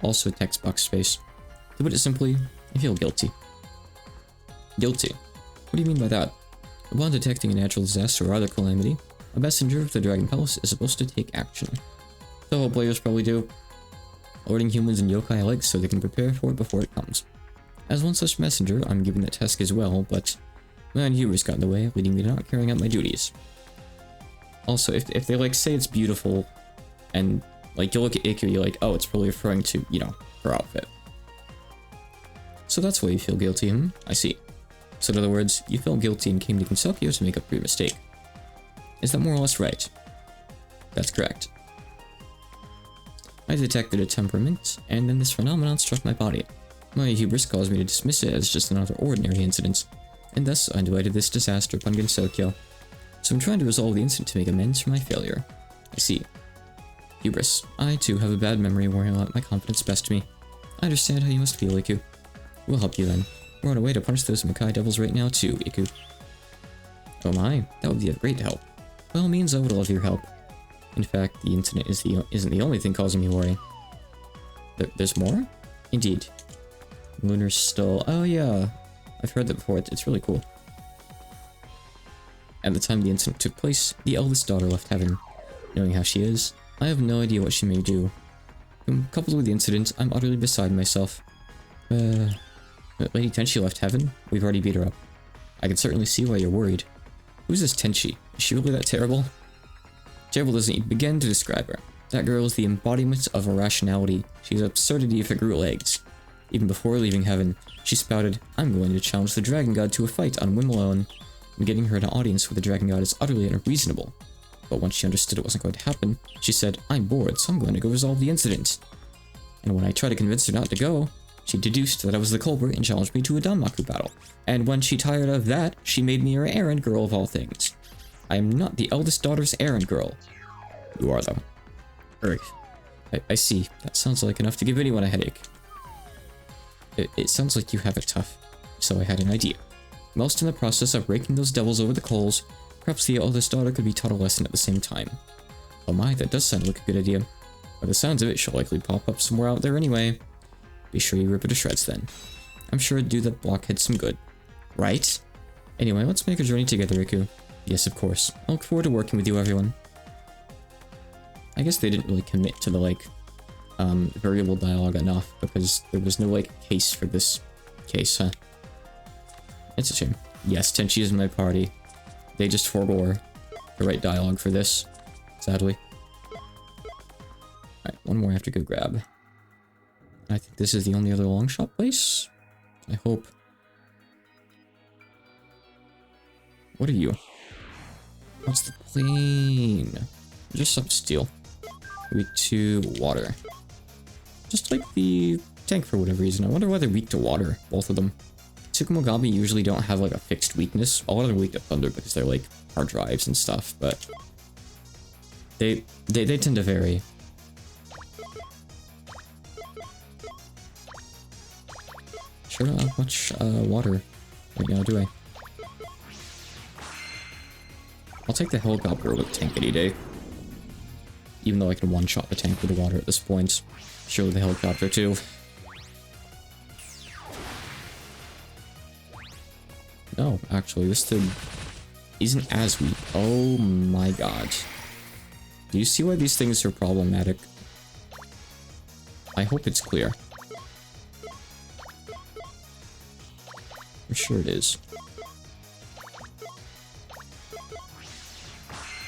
Also text box space. To put it simply, I feel guilty. Guilty? What do you mean by that? Upon detecting a natural disaster or other calamity, a messenger of the Dragon Palace is supposed to take action. Fellow players probably do. Alerting humans and yokai alike so they can prepare for it before it comes. As one such messenger, I'm given that task as well, but my own hubris got in the way, leading me to not carrying out my duties. Also, if they like say it's beautiful, and like you look at Iku, you're like, oh, it's probably referring to, you know, her outfit. So that's why you feel guilty, I see. So in other words, you felt guilty and came to Gensokyo to make up for your mistake. Is that more or less right? That's correct. I detected a temperament, and then this phenomenon struck my body. My hubris caused me to dismiss it as just another ordinary incident, and thus I invited this disaster upon Gensokyo. So I'm trying to resolve the incident to make amends for my failure. I see. Hubris. I too have a bad memory wearing out my confidence best to me. I understand how you must feel, Iku. We'll help you then. We're on our way to punish those Makai devils right now too, Iku. Oh my, that would be a great help. By all means, I would love your help. In fact, the incident isn't the only thing causing me worry. There's more? Indeed. Lunar Skull. Oh yeah, I've heard that before. It's really cool. At the time the incident took place, the eldest daughter left heaven. Knowing how she is, I have no idea what she may do. Coupled with the incident, I'm utterly beside myself. Lady Tenchi left heaven? We've already beat her up. I can certainly see why you're worried. Who's this Tenchi? Is she really that terrible? Terrible doesn't even begin to describe her. That girl is the embodiment of irrationality. She's absurdity if it grew legs. Even before leaving heaven, she spouted, I'm going to challenge the Dragon God to a fight on whim alone. And getting her an audience with the Dragon God is utterly unreasonable. But once she understood it wasn't going to happen, she said, I'm bored, so I'm going to go resolve the incident. And when I tried to convince her not to go, she deduced that I was the culprit and challenged me to a Danmaku battle. And when she tired of that, she made me her errand girl of all things. I am not the eldest daughter's errand girl. You are, though. I see. That sounds like enough to give anyone a headache. It sounds like you have it tough. So I had an idea. Whilst in the process of raking those devils over the coals, perhaps the eldest daughter could be taught a lesson at the same time. Oh my, that does sound like a good idea. By the sounds of it, she'll likely pop up somewhere out there anyway. Be sure you rip it to shreds then. I'm sure it'd do the blockhead some good. Right? Anyway, let's make a journey together, Riku. Yes, of course. I look forward to working with you, everyone. I guess they didn't really commit to the, like, variable dialogue enough, because there was no, like, case for this case, huh? It's a shame. Yes, Tenchi is in my party. They just forbore the right dialogue for this, sadly. Alright, one more I have to go grab. I think this is the only other long shot place. I hope. What are you? What's the plane? Just some steel. Weak to water. Just like the tank for whatever reason. I wonder why they're weak to water, both of them. Tsukumogabi usually don't have like a fixed weakness. A lot of them are weak to thunder because they're like hard drives and stuff, but they tend to vary. Sure don't have much water right now, do I? I'll take the helicopter over the tank any day. Even though I can one-shot the tank with the water at this point. Sure, the helicopter too. No, actually, this thing isn't as weak. Oh my god. Do you see why these things are problematic? I hope it's clear. I'm sure it is.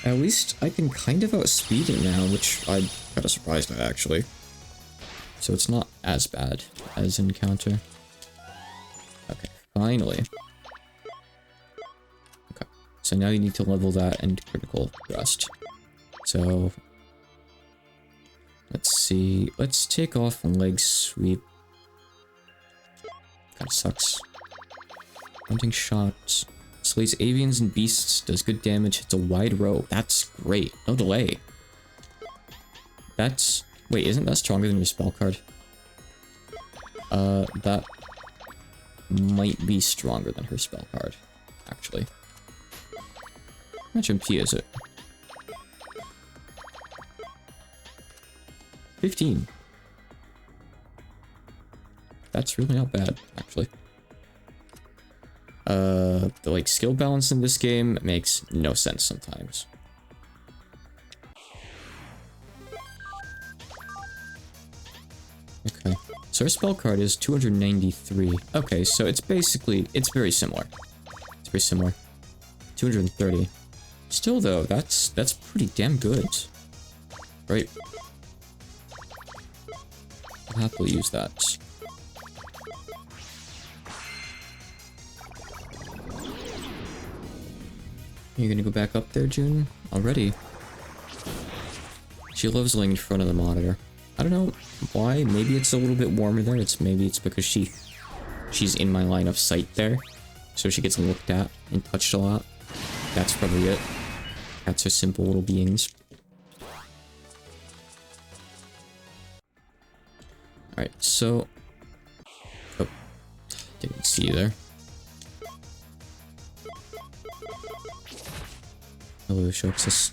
At least I can kind of outspeed it now, which I'm kind of surprised at, actually. So it's not as bad as Encounter. Okay, finally. Okay, so now you need to level that and critical thrust. So let's see. Let's take off leg sweep. Kinda sucks. Hunting shot. Slays avians and beasts, does good damage, hits a wide row. That's great. No delay. That's... Wait, isn't that stronger than your spell card? That might be stronger than her spell card, actually. How much MP is it? 15. That's really not bad, actually. The, like, skill balance in this game makes no sense sometimes. Okay. So our spell card is 293. Okay, so it's basically, it's very similar. It's very similar. 230. Still though, that's pretty damn good. Right? I'll happily use that. You're gonna go back up there, June? Already? She loves laying in front of the monitor. I don't know why. Maybe it's a little bit warmer there. Maybe it's because she's in my line of sight there. So she gets looked at and touched a lot. That's probably it. Cats are simple little beings. Alright, so... Oh. Didn't see you there. Hello, Shoxus.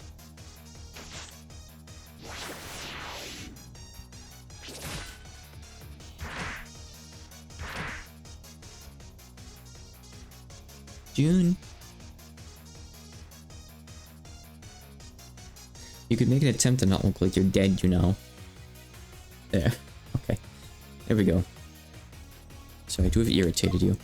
June. You could make an attempt to not look like you're dead, you know. There. Okay. There we go. Sorry to have irritated you.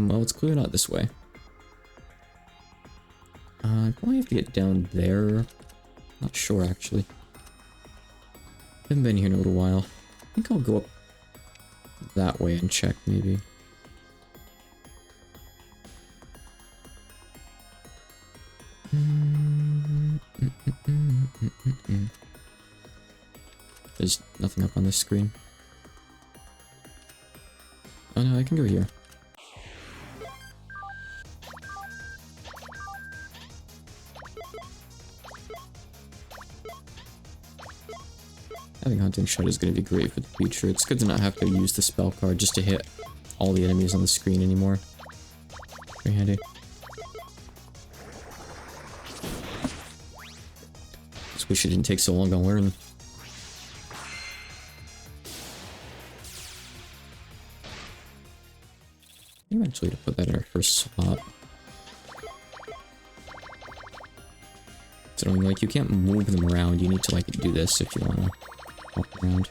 Well, it's clearly not this way. I probably have to get down there. Not sure, actually. Haven't been here in a little while. I think I'll go up that way and check, maybe. There's nothing up on this screen. Oh no, I can go here. I think Hunting Shot is going to be great for the future. It's good to not have to use the spell card just to hit all the enemies on the screen anymore. Very handy. Just wish it didn't take so long to learn. I think actually to put that in our first slot. So I mean, like, you can't move them around. You need to, like, do this if you want to walk around.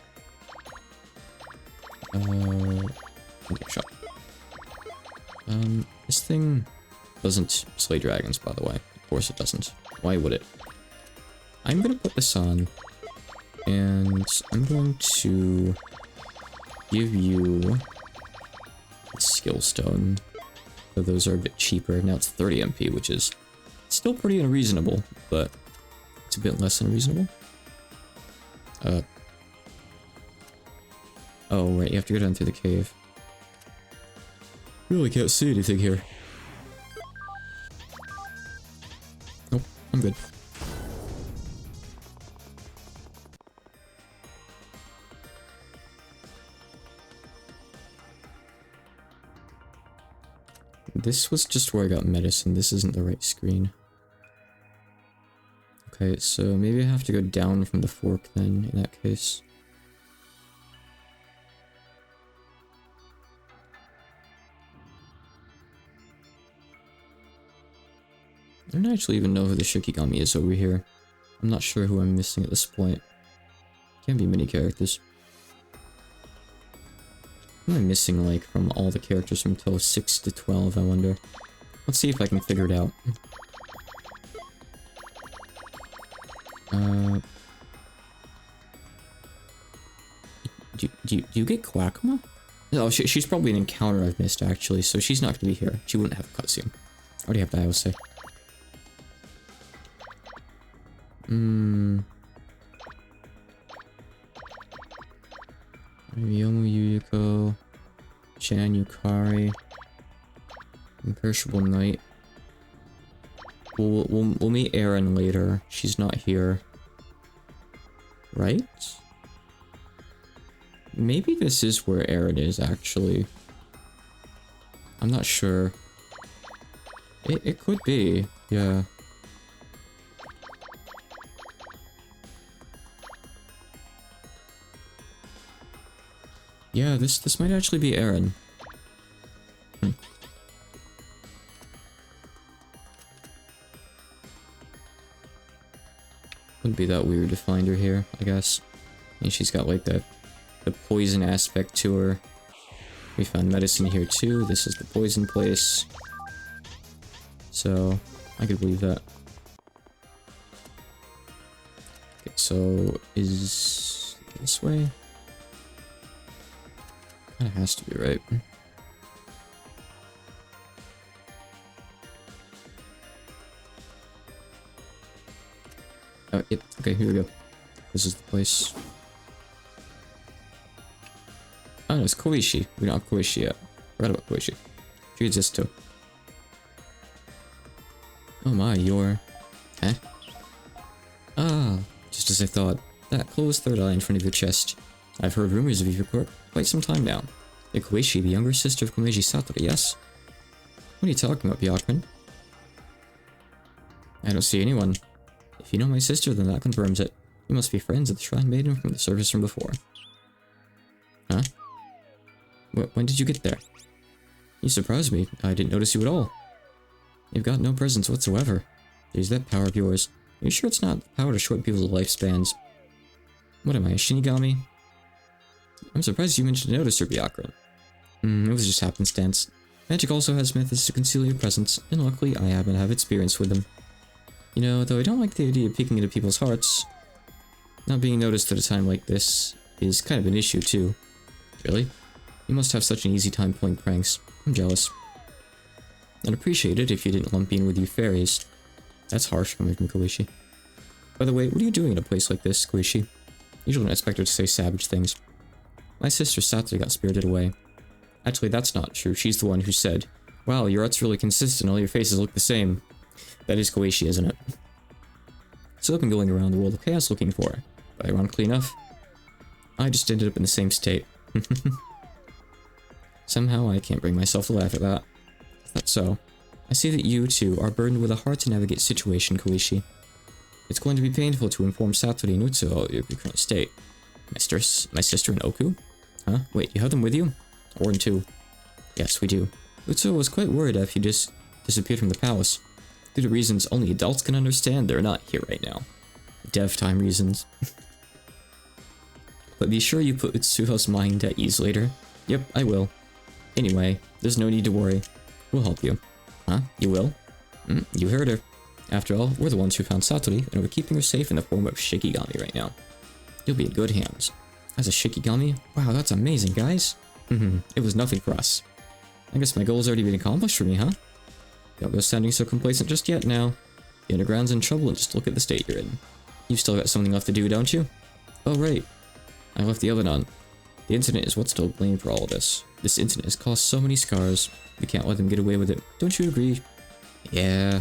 Hunting Shot. This thing doesn't slay dragons, by the way. Of course it doesn't. Why would it? I'm gonna put this on, and I'm going to give you a skill stone. So those are a bit cheaper. Now it's 30 MP, which is still pretty unreasonable, but it's a bit less unreasonable. Oh, right, you have to go down through the cave. Really can't see anything here. Nope, I'm good. This was just where I got medicine. This isn't the right screen. Okay, so maybe I have to go down from the fork then, in that case. I don't actually even know who the Shikigami is over here. I'm not sure who I'm missing at this point. Can't be many characters. Who am I missing, like, from all the characters from till 6 to 12, I wonder? Let's see if I can figure it out. Do you get Quackma? No, she's probably an encounter I've missed, actually, so she's not gonna be here. She wouldn't have a cutscene. I already have that, I will say. Yomu Yuyuko, Chan Yukari, Imperishable Knight. We'll meet Erin later. She's not here. Right? Maybe this is where Erin is, actually. I'm not sure. It could be, yeah. Yeah, this might actually be Erin. Wouldn't be that weird to find her here, I guess. And she's got like the poison aspect to her. We found medicine here too. This is the poison place. So I could believe that. Okay, so is it this way? Kinda has to be, right? Oh, yep. Okay, here we go. This is the place. Oh, no, it's Koishi. We don't have Koishi yet. Forgot about Koishi. She exists too. Oh my, you're... Eh? Ah, just as I thought. That closed third eye in front of your chest. I've heard rumors of you for quite some time now. You're Koishi, the younger sister of Komeiji Satoru, yes? What are you talking about, Byakuren? I don't see anyone. If you know my sister, then that confirms it. You must be friends of the Shrine Maiden from the service from before. Huh? When did you get there? You surprised me. I didn't notice you at all. You've got no presence whatsoever. There's that power of yours. Are you sure it's not the power to shorten people's lifespans? What am I, a Shinigami? I'm surprised you mentioned to notice her, Byakuren. It was just happenstance. Magic also has methods to conceal your presence, and luckily I happen to have experience with them. You know, though I don't like the idea of peeking into people's hearts, not being noticed at a time like this is kind of an issue too. Really? You must have such an easy time pulling pranks. I'm jealous. I'd appreciate it if you didn't lump me in with you fairies. That's harsh coming from Koishi. By the way, what are you doing in a place like this, Koishi? Usually don't expect her to say savage things. My sister Satoru got spirited away. Actually, that's not true. She's the one who said, "Wow, your art's really consistent. All your faces look the same." That is Koishi, isn't it? So I've been going around the world of chaos looking for her. But ironically enough, I just ended up in the same state. Somehow I can't bring myself to laugh at that. Is that so? I see that you, too, are burdened with a hard-to-navigate situation, Koichi. It's going to be painful to inform Satori and Utsu of your current state. My sister and Oku? Huh? Wait, you have them with you? Orin too. Yes, we do. Utsu was quite worried if you just disappeared from the palace. Due to reasons only adults can understand, they're not here right now. Dev time reasons. But be sure you put Utsuho's mind at ease later. Yep, I will. Anyway, there's no need to worry. We'll help you. Huh? You will? You heard her. After all, we're the ones who found Satori, and we're keeping her safe in the form of Shikigami right now. You'll be in good hands. As a Shikigami? Wow, that's amazing, guys. It was nothing for us. I guess my goal's already been accomplished for me, huh? Don't go sounding so complacent just yet now. The underground's in trouble and just look at the state you're in. You've still got something left to do, don't you? Oh, right. I left the oven on. The incident is what's still blamed for all of this. This incident has caused so many scars. We can't let them get away with it. Don't you agree? Yeah.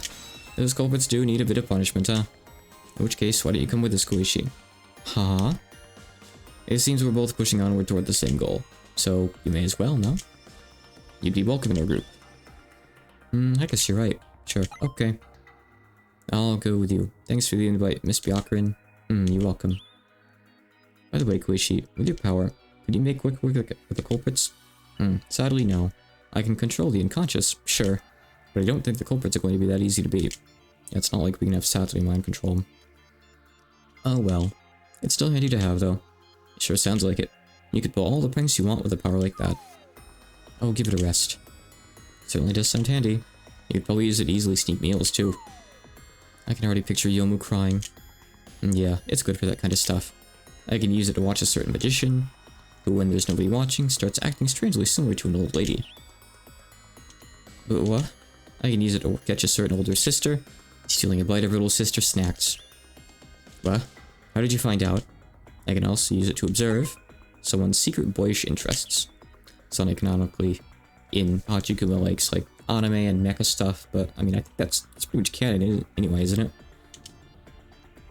Those culprits do need a bit of punishment, huh? In which case, why don't you come with us, Koichi? Huh? It seems we're both pushing onward toward the same goal. So, you may as well, no? You'd be welcome in our group. I guess you're right. Sure, okay. I'll go with you. Thanks for the invite, Miss Byakurin. You're welcome. By the way, Koichi, with your power, could you make quick work with the culprits? Sadly, no. I can control the unconscious, sure, but I don't think the culprits are going to be that easy to beat. It's not like we can have Satori mind control. Oh well. It's still handy to have, though. It sure sounds like it. You could pull all the pranks you want with a power like that. Oh, give it a rest. Certainly does sound handy. You could probably use it to easily sneak meals, too. I can already picture Yomu crying. Yeah, it's good for that kind of stuff. I can use it to watch a certain magician, who when there's nobody watching, starts acting strangely similar to an old lady. But what? I can use it to catch a certain older sister, stealing a bite of her little sister's snacks. What? How did you find out? I can also use it to observe someone's secret boyish interests. It's uneconomically in Hachikuma likes like anime and mecha stuff, but I mean, I think that's pretty much canon anyway, isn't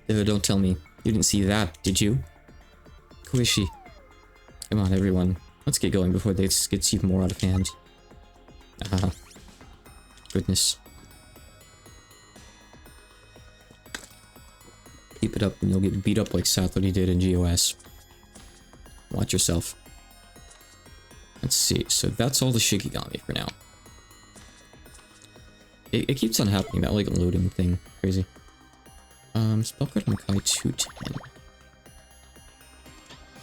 it? Don't tell me. You didn't see that, did you? Koichi. Come on, everyone. Let's get going before this gets even more out of hand. Goodness. Keep it up and you'll get beat up like Satori did in GOS. Watch yourself. Let's see, so that's all the Shikigami for now. It keeps on happening, that like loading thing. Crazy. Spell card on Kai 210.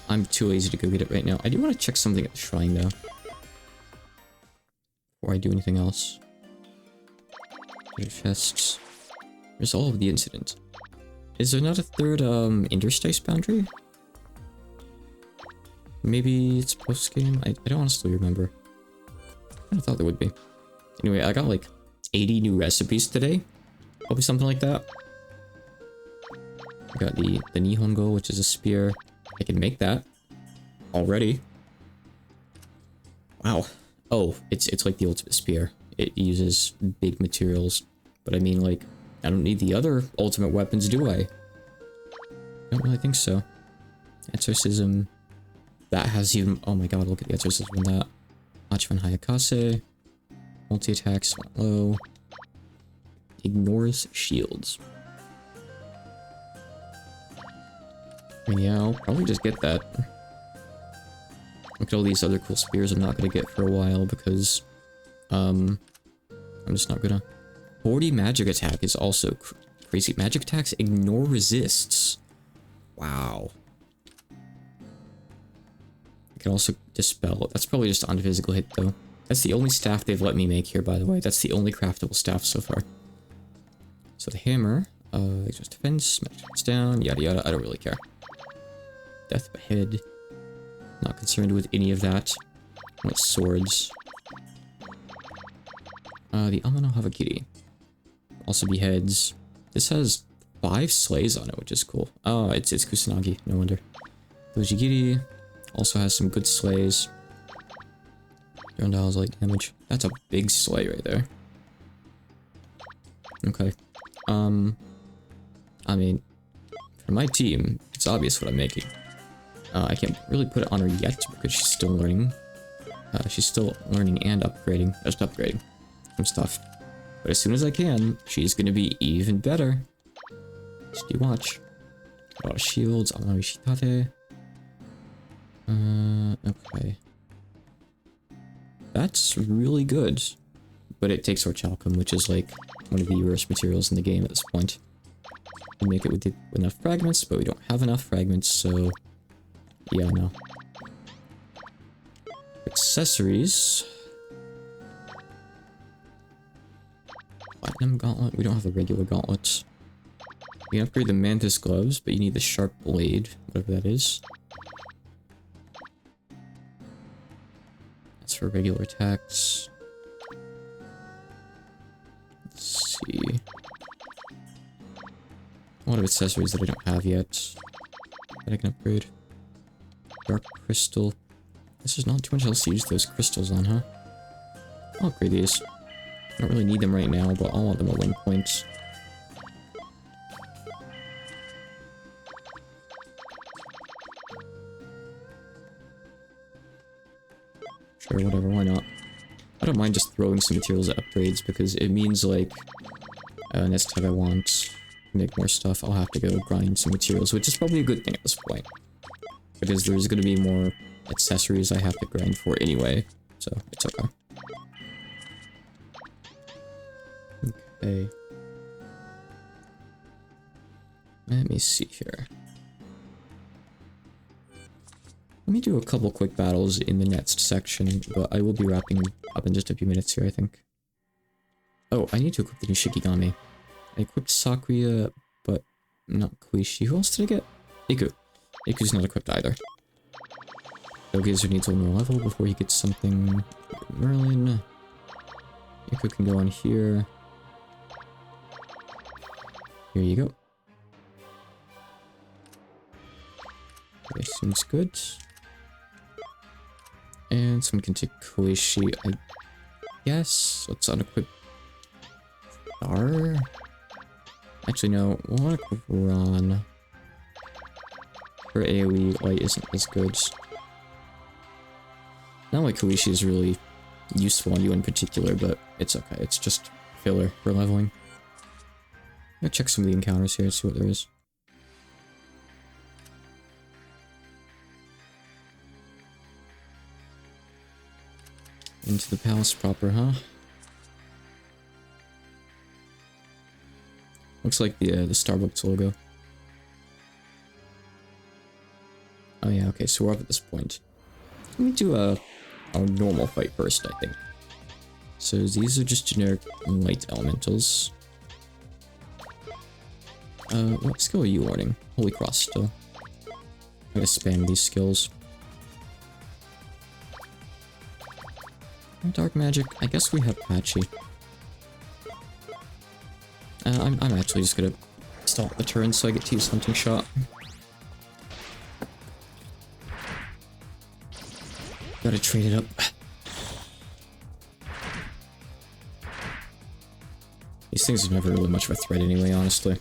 I'm too lazy to go get it right now. I do want to check something at the shrine though. Before I do anything else. Chests. Resolve the incident. Is there not a third interstice boundary? Maybe it's post-game? I don't honestly remember. I thought there would be. Anyway, I got like 80 new recipes today. Probably something like that. I got the Nihongo, which is a spear. I can make that. Already. Wow. Oh, it's like the ultimate spear. It uses big materials. But I mean, like, I don't need the other ultimate weapons, do I? I don't really think so. Exorcism. That has even... Oh my god, look at the exorcism on that. Hachiman Hayakase. Multi-attacks, low. Ignores shields. I mean, yeah, I'll probably just get that. Look at all these other cool spears I'm not gonna get for a while because... I'm just not gonna... 40 magic attack is also crazy. Magic attacks ignore resists. Wow. I can also dispel. That's probably just on physical hit though. That's the only staff they've let me make here, by the way. That's the only craftable staff so far. So the hammer, just defense, magic defense down, yada yada, I don't really care. Death behead. Not concerned with any of that. I want swords. The Amano Havakiri. Also beheads. This has 5 slays on it, which is cool. Oh, it's Kusanagi, no wonder. Dojigiri also has some good slays. $0 light damage. That's a big slay right there. Okay. I mean, for my team, it's obvious what I'm making. I can't really put it on her yet because she's still learning. She's still learning and upgrading. Just upgrading some stuff. But as soon as I can, she's gonna be even better. Just you watch. A lot of shields. Amawishitate. Okay. That's really good. But it takes Orichalcum, which is like one of the rarest materials in the game at this point. We'll make it with enough fragments, but we don't have enough fragments, so... yeah, no. Accessories. Platinum gauntlet. We don't have a regular gauntlet. You can upgrade the Mantis gloves, but you need the sharp blade, whatever that is. That's for regular attacks. Let's see. A lot of accessories that I don't have yet that I can upgrade. Dark crystal. This is not too much else to use those crystals on, huh? I'll upgrade these. I don't really need them right now, but I'll want them at one point. Sure, whatever, why not? I don't mind just throwing some materials at upgrades because it means like next time I want to make more stuff, I'll have to go grind some materials, which is probably a good thing at this point. Because there's going to be more accessories I have to grind for anyway, so it's okay. Okay. Let me see here. Let me do a couple quick battles in the next section, but I will be wrapping up in just a few minutes here, I think. Oh, I need to equip the new Shikigami. I equipped Sakuya, but not Koishi. Who else did I get? Iku. Iku's not equipped either. Dogezer needs one more level before he gets something. Merlin. Iku can go on here. Here you go. Okay, seems good. And someone can take Koishi, I guess. Let's unequip Star. Actually, no. We'll unequip Ron. Her AoE light isn't as good. Not like Koishi is really useful on you in particular, but it's okay. It's just filler for leveling. I'm gonna check some of the encounters here and see what there is. Into the palace proper, huh? Looks like the Starbucks logo. Oh yeah, okay, so we're up at this point. Let me do a normal fight first, I think. So these are just generic light elementals. What skill are you learning? Holy Cross still. I'm gonna spam these skills. Dark magic. I guess we have Patchy. I'm actually just gonna stop the turn so I get to use Hunting Shot. Gotta trade it up. These things are never really much of a threat anyway, honestly.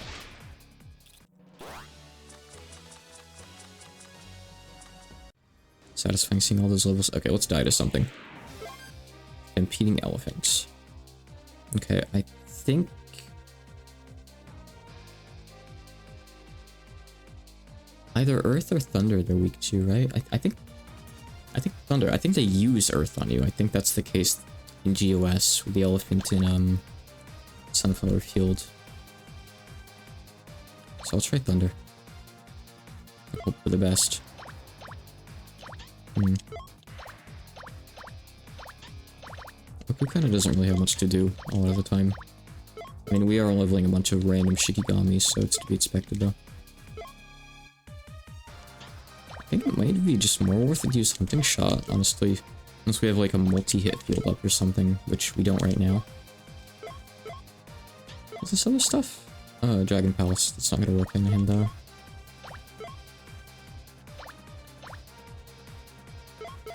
Satisfying seeing all those levels. Okay, let's die to something. Impeding elephants. Okay, I think... either Earth or Thunder they're weak to, right? I think Thunder. I think they use Earth on you. I think that's the case in GOS with the elephant in Sunflower Field. So I'll try Thunder. I hope for the best. Goku kind of doesn't really have much to do a lot of the time. I mean, we are leveling a bunch of random Shikigamis, so it's to be expected though. I think it might be just more worth it to use Hunting Shot, honestly. Unless we have like a multi-hit field up or something, which we don't right now. What's this other stuff? Dragon Palace. That's not gonna work on him though.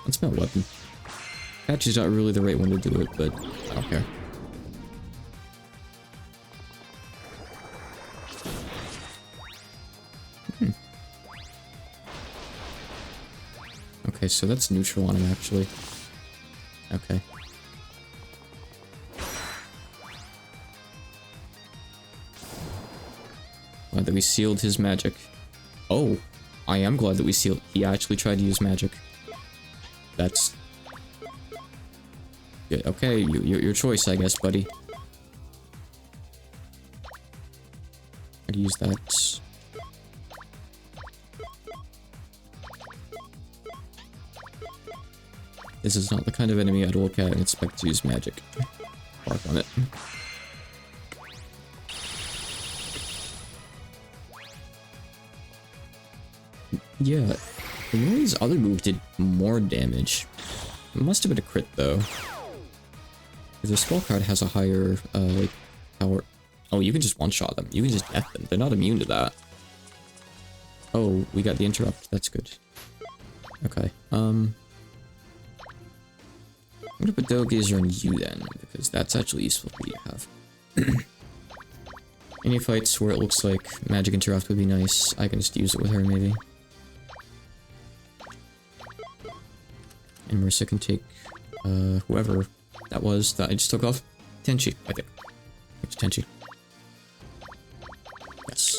Let's melt weapon. Patchy's not really the right one to do it, but I don't care. Okay, so that's neutral on him, actually. Okay. Glad that we sealed his magic. Oh, I am glad that we sealed... He actually tried to use magic. That's... Yeah, okay, your choice, I guess, buddy. How to use that? This is not the kind of enemy I'd look at and expect to use magic. Bark on it. Yeah, Yuri's other move did more damage. It must have been a crit, though. Because the spell card has a higher, like, power. Oh, you can just one-shot them. You can just death them. They're not immune to that. Oh, we got the interrupt. That's good. Okay, I'm gonna put Dogazer on you then, because that's actually useful for you to have. Any fights where it looks like magic interrupt would be nice, I can just use it with her, maybe. And Marissa can take, whoever that was that I just took off. Tenchi, I think. It's Tenchi. Yes.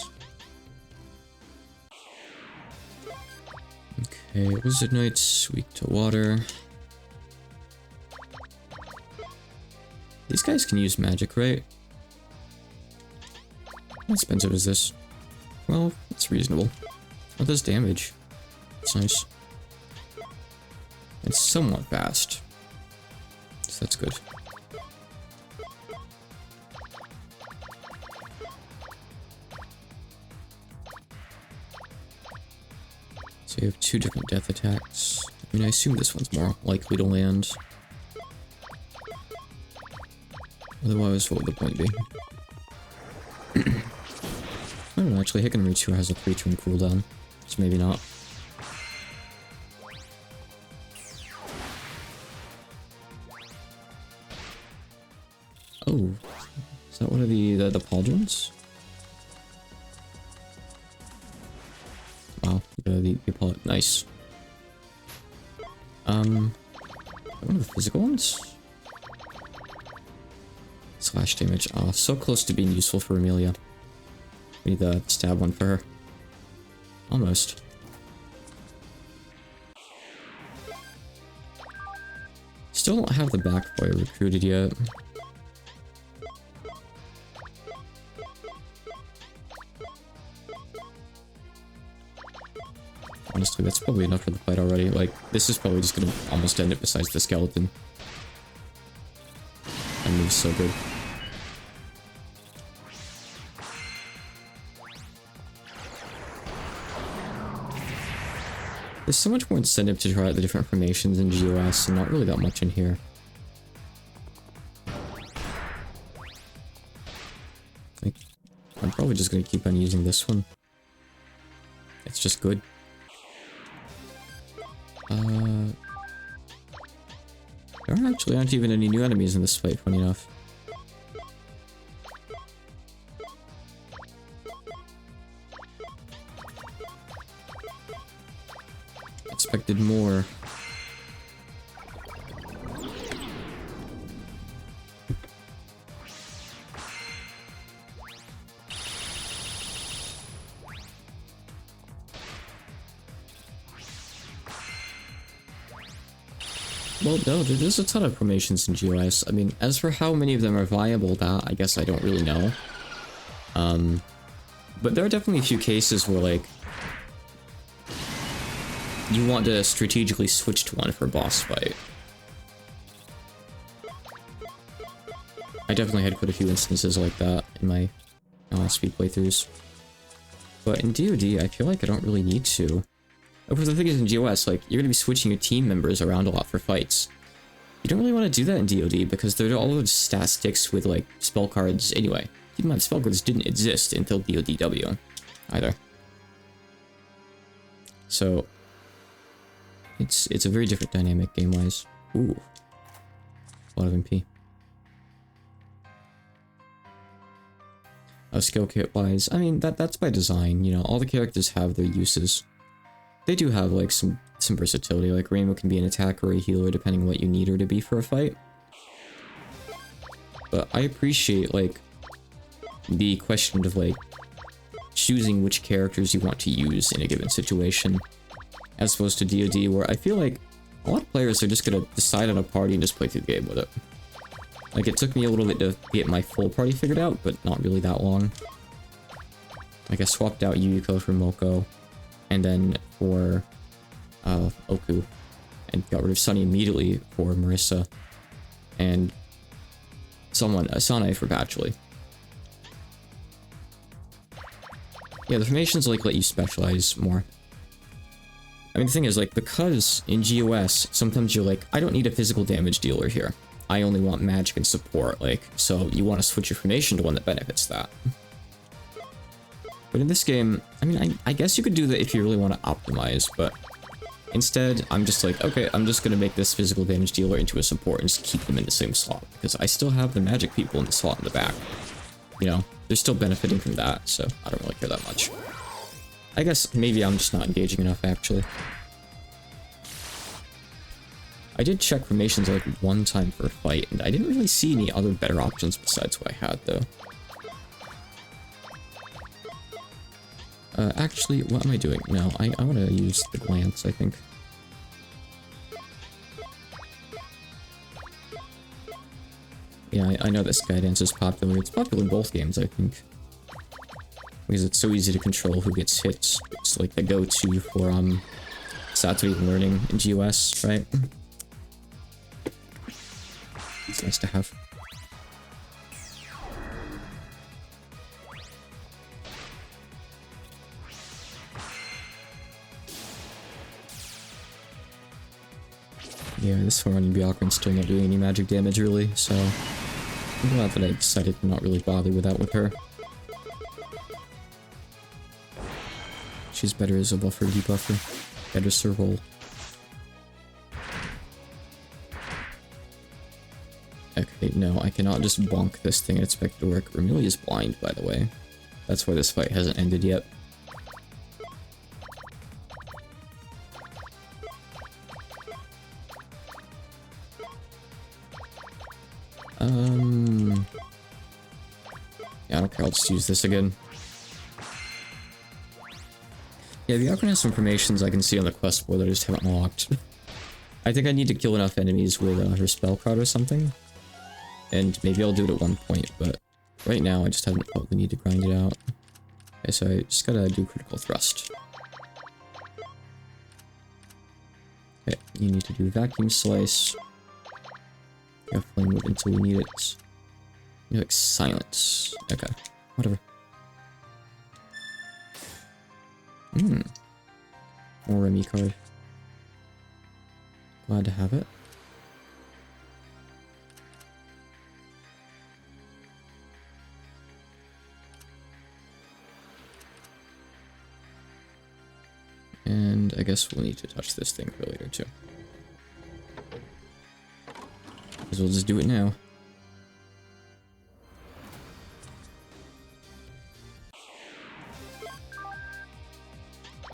Okay, Wizard Knights, weak to water. These guys can use magic, right? How expensive is this? Well, it's reasonable. Oh, it does damage. It's nice. It's somewhat fast. So that's good. So you have two different death attacks. I mean, I assume this one's more likely to land. Otherwise, what would the point be? I don't know, actually, Hickenritsu has a 3-turn cooldown, so maybe not. Oh, is that one of the pauldrons? Wow, the nice. One of the physical ones? Slash damage. Ah, so close to being useful for Amelia. We need the stab one for her. Almost. Still don't have the backfire recruited yet. Honestly, that's probably enough for the fight already. Like, this is probably just gonna almost end it besides the skeleton. That move's so good. There's so much more incentive to try out the different formations in GOS, and not really that much in here. Like, I'm probably just gonna keep on using this one. It's just good. There actually aren't even any new enemies in this fight, funny enough. Expected more. Well, no, there's a ton of formations in GOS. I mean, as for how many of them are viable, that I guess I don't really know. But there are definitely a few cases where, like, you want to strategically switch to one for a boss fight. I definitely had quite a few instances like that in my speed playthroughs. But in DoD, I feel like I don't really need to. But the thing is, in GOS, like, you're gonna be switching your team members around a lot for fights. You don't really want to do that in DoD, because there are all those stat sticks with, like, spell cards anyway. Keep in mind, spell cards didn't exist until DoDW, either. So, it's a very different dynamic game-wise. Ooh. A lot of MP. Skill kit-wise, I mean, that's by design, you know, all the characters have their uses. They do have, like, some some versatility. Like, Rainbow can be an attacker or a healer depending on what you need her to be for a fight. But I appreciate, like, the question of, like, choosing which characters you want to use in a given situation. As opposed to DoD, where I feel like a lot of players are just gonna decide on a party and just play through the game with it. Like, it took me a little bit to get my full party figured out, but not really that long. Like, I swapped out Yuyuko for Moko, and then for Oku, and got rid of Sunny immediately for Marissa, and Sanae for Bachelor. Yeah, the formations, like, let you specialize more. I mean, the thing is, like, because in GOS, sometimes you're like, I don't need a physical damage dealer here. I only want magic and support, like, so you want to switch your formation to one that benefits that. But in this game, I mean, I guess you could do that if you really want to optimize, but instead, I'm just like, okay, I'm just going to make this physical damage dealer into a support and just keep them in the same slot, because I still have the magic people in the slot in the back. You know, they're still benefiting from that, so I don't really care that much. I guess maybe I'm just not engaging enough, actually. I did check formations like one time for a fight, and I didn't really see any other better options besides what I had, though. Actually, what am I doing? No, I want to use the glance, I think. Yeah, I know that Skydance is popular. It's popular in both games, I think. Because it's so easy to control who gets hit. It's like the go-to for, Satori learning in GOS, right? It's nice to have. Yeah, this one on Byakuran's still not doing any magic damage, really, so I'm glad that I decided to not really bother with that with her. She's better as a buffer, debuffer. Better as her role. Okay, no, I cannot just bonk this thing and expect it to work. Remili is blind, by the way. That's why this fight hasn't ended yet. Yeah, I don't care, I'll just use this again. Yeah, the Byakuran has some formations I can see on the quest board that I just haven't unlocked. I think I need to kill enough enemies with her spell card or something. And maybe I'll do it at one point, but right now I just haven't felt the need to grind it out. Okay, so I just gotta do critical thrust. Okay, you need to do vacuum slice. Yeah, flame whip until we need it. You like silence. Okay, whatever. More Remy card. Glad to have it. And I guess we'll need to touch this thing for later too. Because we'll just do it now.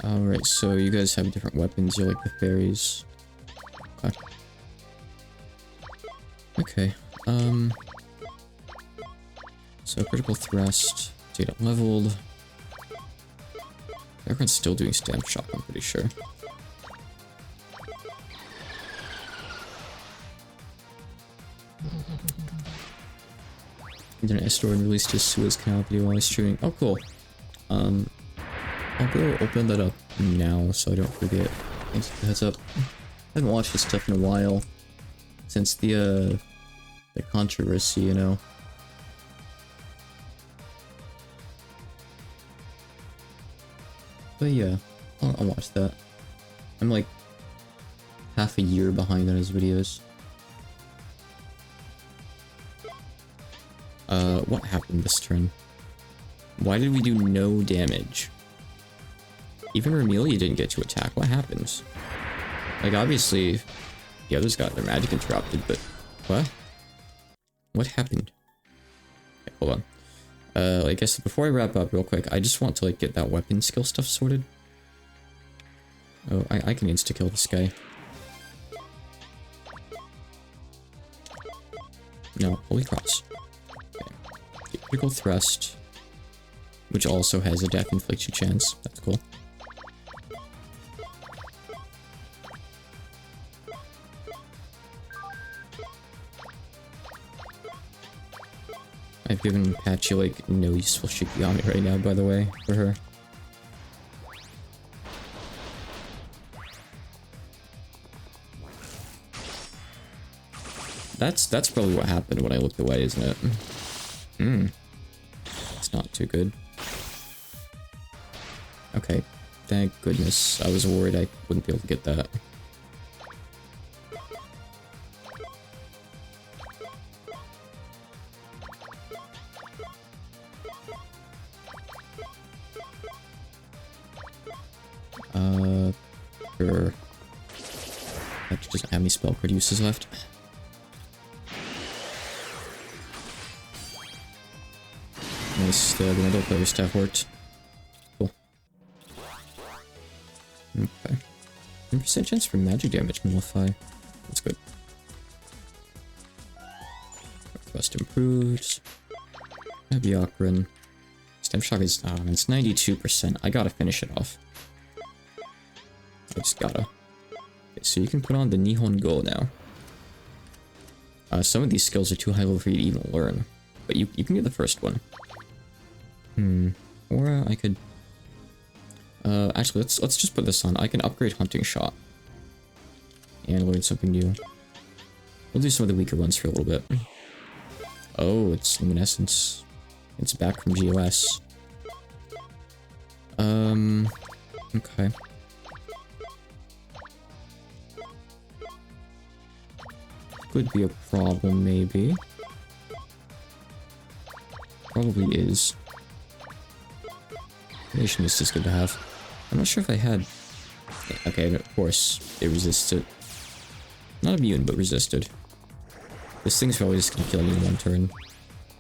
Alright, so you guys have different weapons, you're like the fairies. Okay. Okay, so critical thrust, data leveled. Everyone's still doing stamp shock, I'm pretty sure. Internet Store released his Suez Canal video while streaming. Oh, cool. I'll go open that up now so I don't forget. Thanks for the heads up. I haven't watched this stuff in a while. Since the controversy, you know. But yeah, I'll watch that. I'm like half a year behind on his videos. What happened this turn? Why did we do no damage? Even Remelia didn't get to attack. What happened? Like, obviously, the others got their magic interrupted, but... What? What happened? Okay, hold on. I guess before I wrap up real quick, I just want to, like, get that weapon skill stuff sorted. Oh, I can insta-kill this guy. No, Holy Cross. Okay. Critical Thrust. Which also has a death infliction chance. That's cool. I've given Patchy, like, no useful Shikiami right now, by the way, for her. That's probably what happened when I looked away, isn't it? It's not too good. Okay, thank goodness. I was worried I wouldn't be able to get that. Sure. That doesn't have any spell card uses left. Nice, the middle player staff worked. Cool. Okay. 10% chance for magic damage nullify. That's good. Thrust improves. Heavy Ocarin. Stem shock is it's 92%. I gotta finish it off. I just gotta. Okay, so you can put on the Nihon Go now. Some of these skills are too high level for you to even learn, but you can do the first one. Or I could. Actually, let's just put this on. I can upgrade Hunting Shot and learn something new. We'll do some of the weaker ones for a little bit. Oh, it's Luminescence. It's back from GOS. Okay. Could be a problem, maybe. Probably is. Nation is just good to have. I'm not sure if I had... Okay, of course, it resisted. Not immune, but resisted. This thing's probably just gonna kill me in one turn.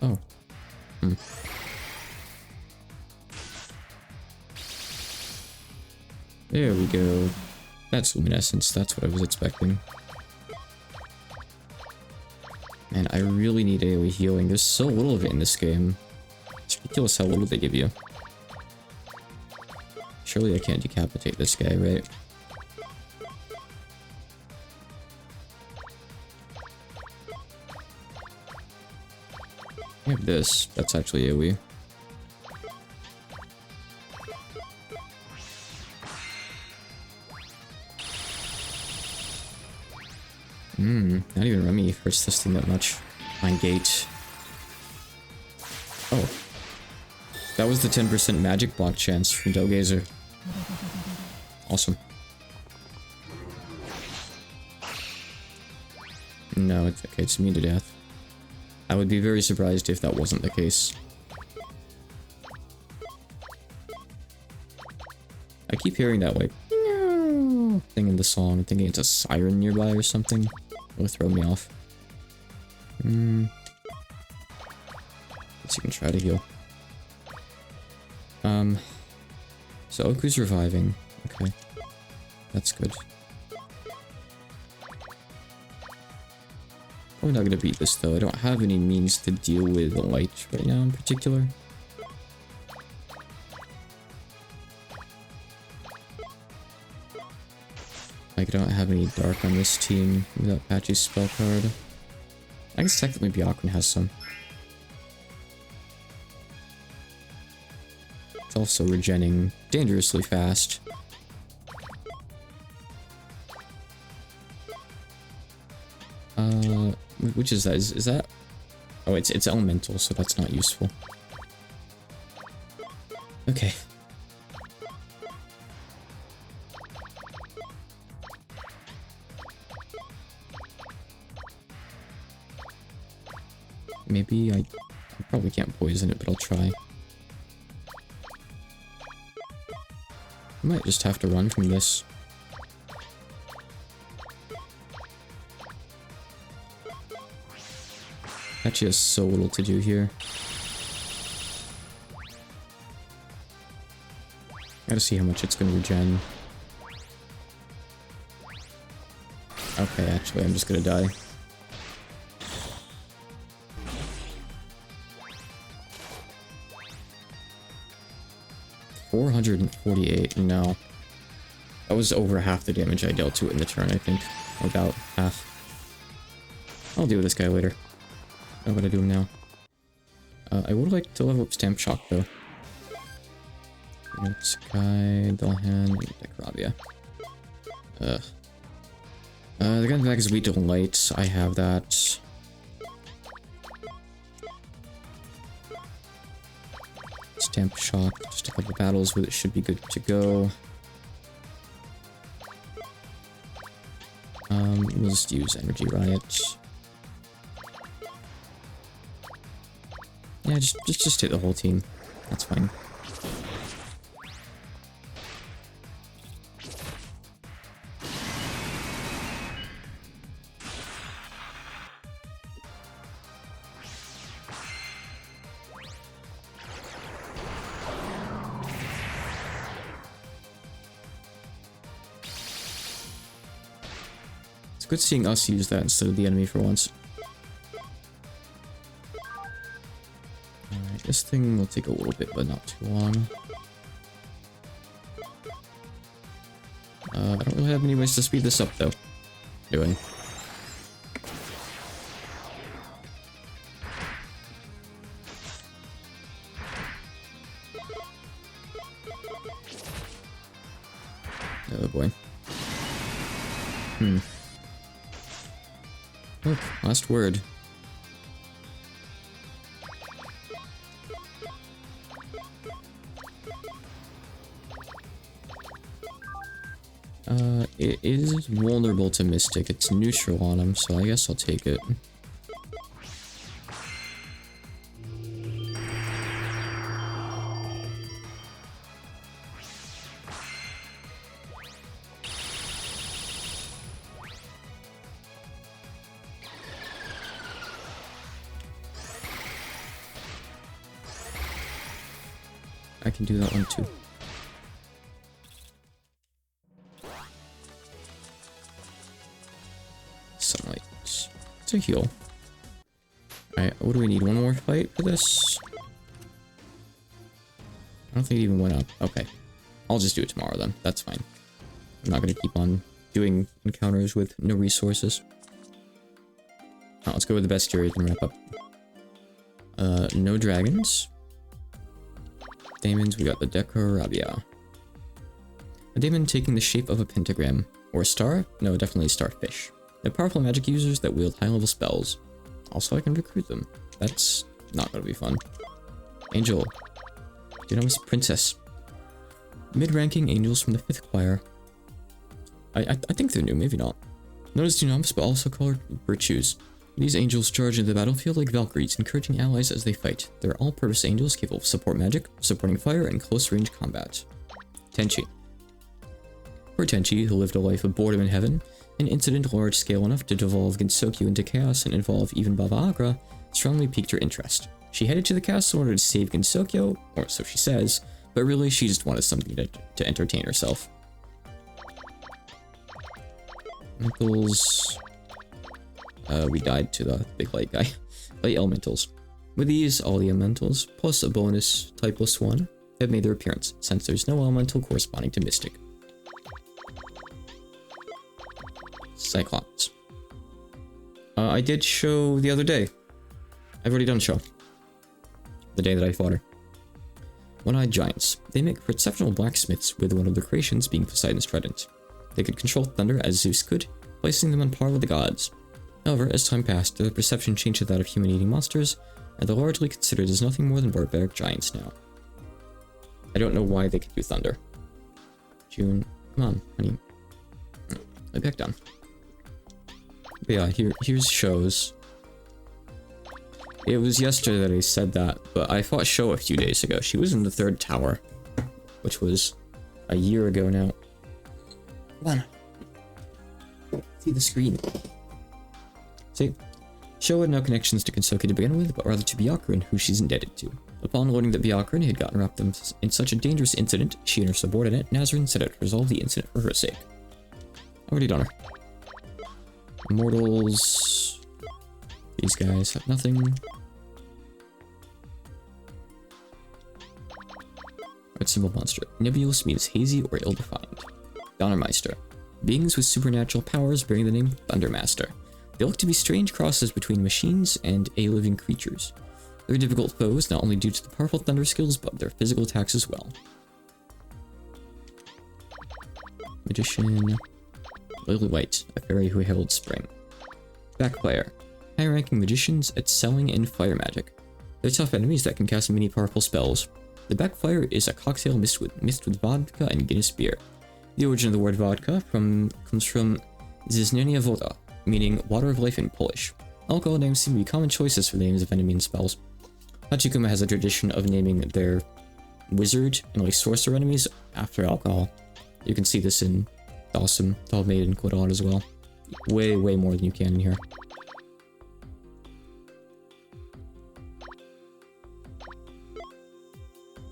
Oh. There we go. That's Luminescence, that's what I was expecting. Man, I really need AoE healing. There's so little of it in this game. It's ridiculous how little they give you. Surely I can't decapitate this guy, right? I have this. That's actually AoE. Not even Remy first testing that much. Fine Gate. Oh. That was the 10% magic block chance from Dellgazer. Awesome. No, it's okay, it's immune to death. I would be very surprised if that wasn't the case. I keep hearing that like thing in the song, thinking it's a siren nearby or something. It'll throw me off. Guess you can try to heal. So Oku's reviving. Okay. That's good. Probably not gonna beat this though. I don't have any means to deal with light right now in particular. Like, I don't have any dark on this team without Patchy's spell card. I guess technically Byakuren has some. It's also regenning dangerously fast. Which is that? Is that? Oh, it's elemental, so that's not useful. Okay. Maybe I probably can't poison it, but I'll try. I might just have to run from this. Actually has so little to do here. Gotta see how much it's gonna regen. Okay, actually, I'm just gonna die. $448, no. That was over half the damage I dealt to it in the turn, I think. About half. I'll deal with this guy later. I'm gonna do him now. I would like to level up Stamp Shock, though. Sky, Belhan, and Dekravia. The gun back is weak to light. I have that. Stamp Shock, just a couple battles with it should be good to go. We'll just use Energy Riot. Yeah, just hit the whole team. That's fine. It's good seeing us use that instead of the enemy for once. Alright, this thing will take a little bit, but not too long. I don't really have any ways to speed this up, though. Doing. Oh boy. Look, last word. It is vulnerable to Mystic. It's neutral on him, so I guess I'll take it. I can do that one too. Sunlight. It's a heal. Alright, what do we need? One more fight for this? I don't think it even went up. Okay. I'll just do it tomorrow then. That's fine. I'm not gonna keep on doing encounters with no resources. Let's go with the bestiary and wrap up. No dragons. Daemons, we got the Dekravia. A daemon taking the shape of a pentagram. Or a star? No, definitely a starfish. They're powerful magic users that wield high-level spells. Also, I can recruit them. That's not gonna be fun. Angel. Dunamis Princess. Mid-ranking angels from the 5th choir. I think they're new, maybe not. Known as Dunamis, but also called Virtues. These angels charge into the battlefield like Valkyries, encouraging allies as they fight. They're all-purpose angels capable of support magic, supporting fire, and close-range combat. Tenchi. For Tenchi, who lived a life of boredom in heaven, an incident large-scale enough to devolve Gensokyo into chaos and involve even Baba Agra strongly piqued her interest. She headed to the castle in order to save Gensokyo, or so she says, but really she just wanted something to entertain herself. Elementals. We died to the big light guy. Light elementals. With these, all the elementals, plus a bonus typeless one, have made their appearance, since there's no elemental corresponding to Mystic. Cyclops. I did show the other day. I've already done show. The day that I fought her. One-eyed giants. They make exceptional blacksmiths, with one of their creations being Poseidon's trident. They could control thunder as Zeus could, placing them on par with the gods. However, as time passed, their perception changed to that of human-eating monsters, and they're largely considered as nothing more than barbaric giants now. I don't know why they could do thunder. June, come on, honey. Lay back down. But yeah, here's shows. It was yesterday that I said that, but I fought Sho a few days ago. She was in the 3rd tower, which was a year ago now. Come on. See the screen. See, Sho had no connections to Gensokyo to begin with, but rather to Byakuran, who she's indebted to. Upon learning that Byakuran had gotten wrapped up in such a dangerous incident, she and her subordinate, Nazrin, set out to resolve the incident for her sake. Already done her. Immortals. These guys have nothing. Red symbol monster. Nebulous means hazy or ill-defined. Donnermeister. Beings with supernatural powers bearing the name Thundermaster. They look to be strange crosses between machines and living creatures. They're difficult foes not only due to the powerful thunder skills, but their physical attacks as well. Magician. Lily White, a fairy who heralds spring. Backfire. High-ranking magicians excelling in fire magic. They're tough enemies that can cast many powerful spells. The Backfire is a cocktail mixed with vodka and Guinness beer. The origin of the word vodka comes from Ziznienia Voda, meaning water of life in Polish. Alcohol names seem to be common choices for the names of enemy and spells. Hachikuma has a tradition of naming their wizard and like sorcerer enemies after alcohol. You can see this in Dawson, Doll Maiden, Quadon as well. Way more than you can in here.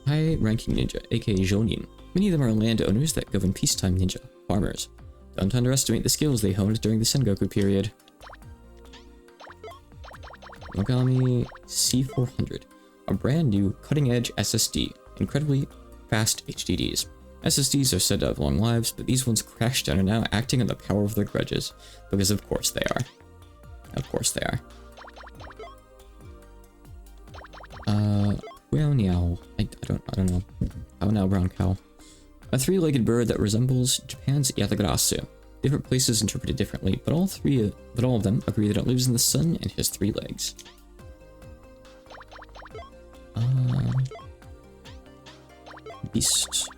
High-ranking ninja, aka Jonin. Many of them are landowners that govern peacetime ninja, farmers. Don't underestimate the skills they honed during the Sengoku period. Mogami C400, a brand new cutting-edge SSD, incredibly fast HDDs. SSDs are said to have long lives, but these ones crashed and are now acting on the power of their grudges, because of course they are. Of course they are. Weoniao. I don't know. Now brown cow. A three-legged bird that resembles Japan's Yatagarasu. Different places interpret it differently, but all of them agree that it lives in the sun and has 3 legs. Beast.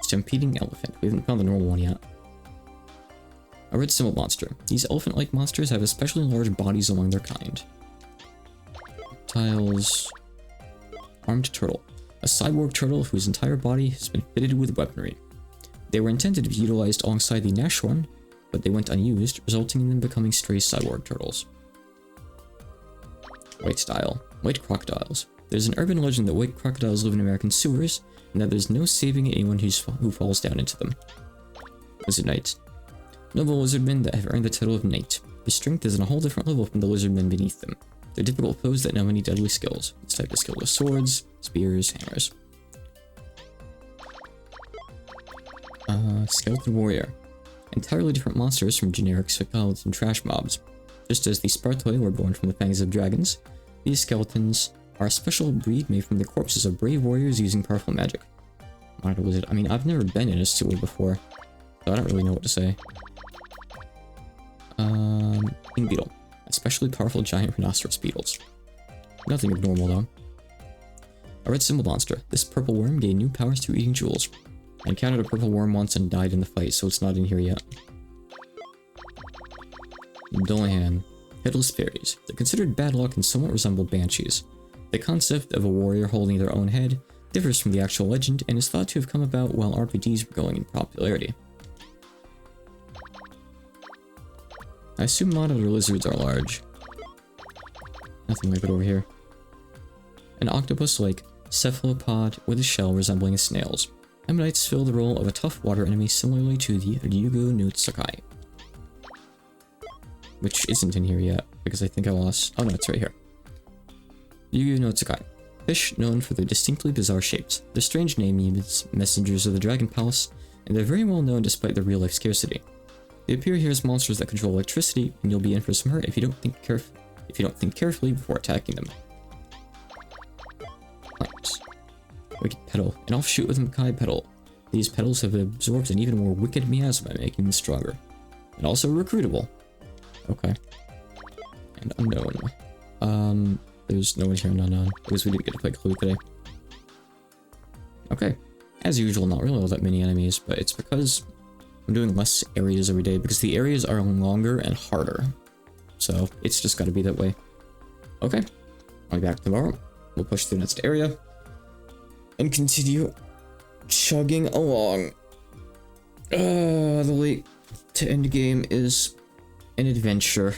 Stampeding elephant. We haven't found the normal one yet. A red symbol monster. These elephant-like monsters have especially large bodies among their kind. Reptiles. Armed turtle. A cyborg turtle whose entire body has been fitted with weaponry. They were intended to be utilized alongside the Nashorn, but they went unused, resulting in them becoming stray cyborg turtles. White style. White crocodiles. There's an urban legend that white crocodiles live in American sewers, and that there's no saving anyone who falls down into them. Lizard Knights. Noble lizardmen that have earned the title of Knight. Their strength is on a whole different level from the lizardmen beneath them. They're difficult foes that know many deadly skills. This type of skill is swords, spears, hammers. Skeleton Warrior. Entirely different monsters from generic skeleton trash mobs. Just as the Spartoi were born from the fangs of dragons, these skeletons are a special breed made from the corpses of brave warriors using powerful magic. Monitor Lizard. I mean, I've never been in a sewer before, so I don't really know what to say. King Beetle. Especially powerful giant rhinoceros beetles. Nothing abnormal though. A red symbol monster. This purple worm gained new powers through eating jewels. I encountered a purple worm once and died in the fight, so it's not in here yet. Dolahan. Headless fairies. They're considered bad luck and somewhat resemble banshees. The concept of a warrior holding their own head differs from the actual legend and is thought to have come about while RPGs were going in popularity. I assume monitor lizards are large. Nothing like it over here. An octopus-like cephalopod with a shell resembling a snail's. Ammonites fill the role of a tough water enemy similarly to the Ryugu no Tsukai. Which isn't in here yet, because I think I lost... Oh no, it's right here. Ryugu no Tsukai. Fish known for their distinctly bizarre shapes. Their strange name means messengers of the Dragon Palace, and they're very well known despite their real-life scarcity. They appear here as monsters that control electricity, and you'll be in for some hurt if you don't think carefully before attacking them. Plants. Wicked Petal. An offshoot of the Makai Petal. These petals have absorbed an even more wicked miasma, making them stronger. And also recruitable. Okay. And unknown. There's no one here in unknown, because we didn't get to play Clue today. Okay. As usual, not really all that many enemies, but it's because I'm doing less areas every day, because the areas are longer and harder. So, it's just gotta be that way. Okay. I'll be back tomorrow. We'll push through the next area. And continue chugging along. The late to end game is an adventure.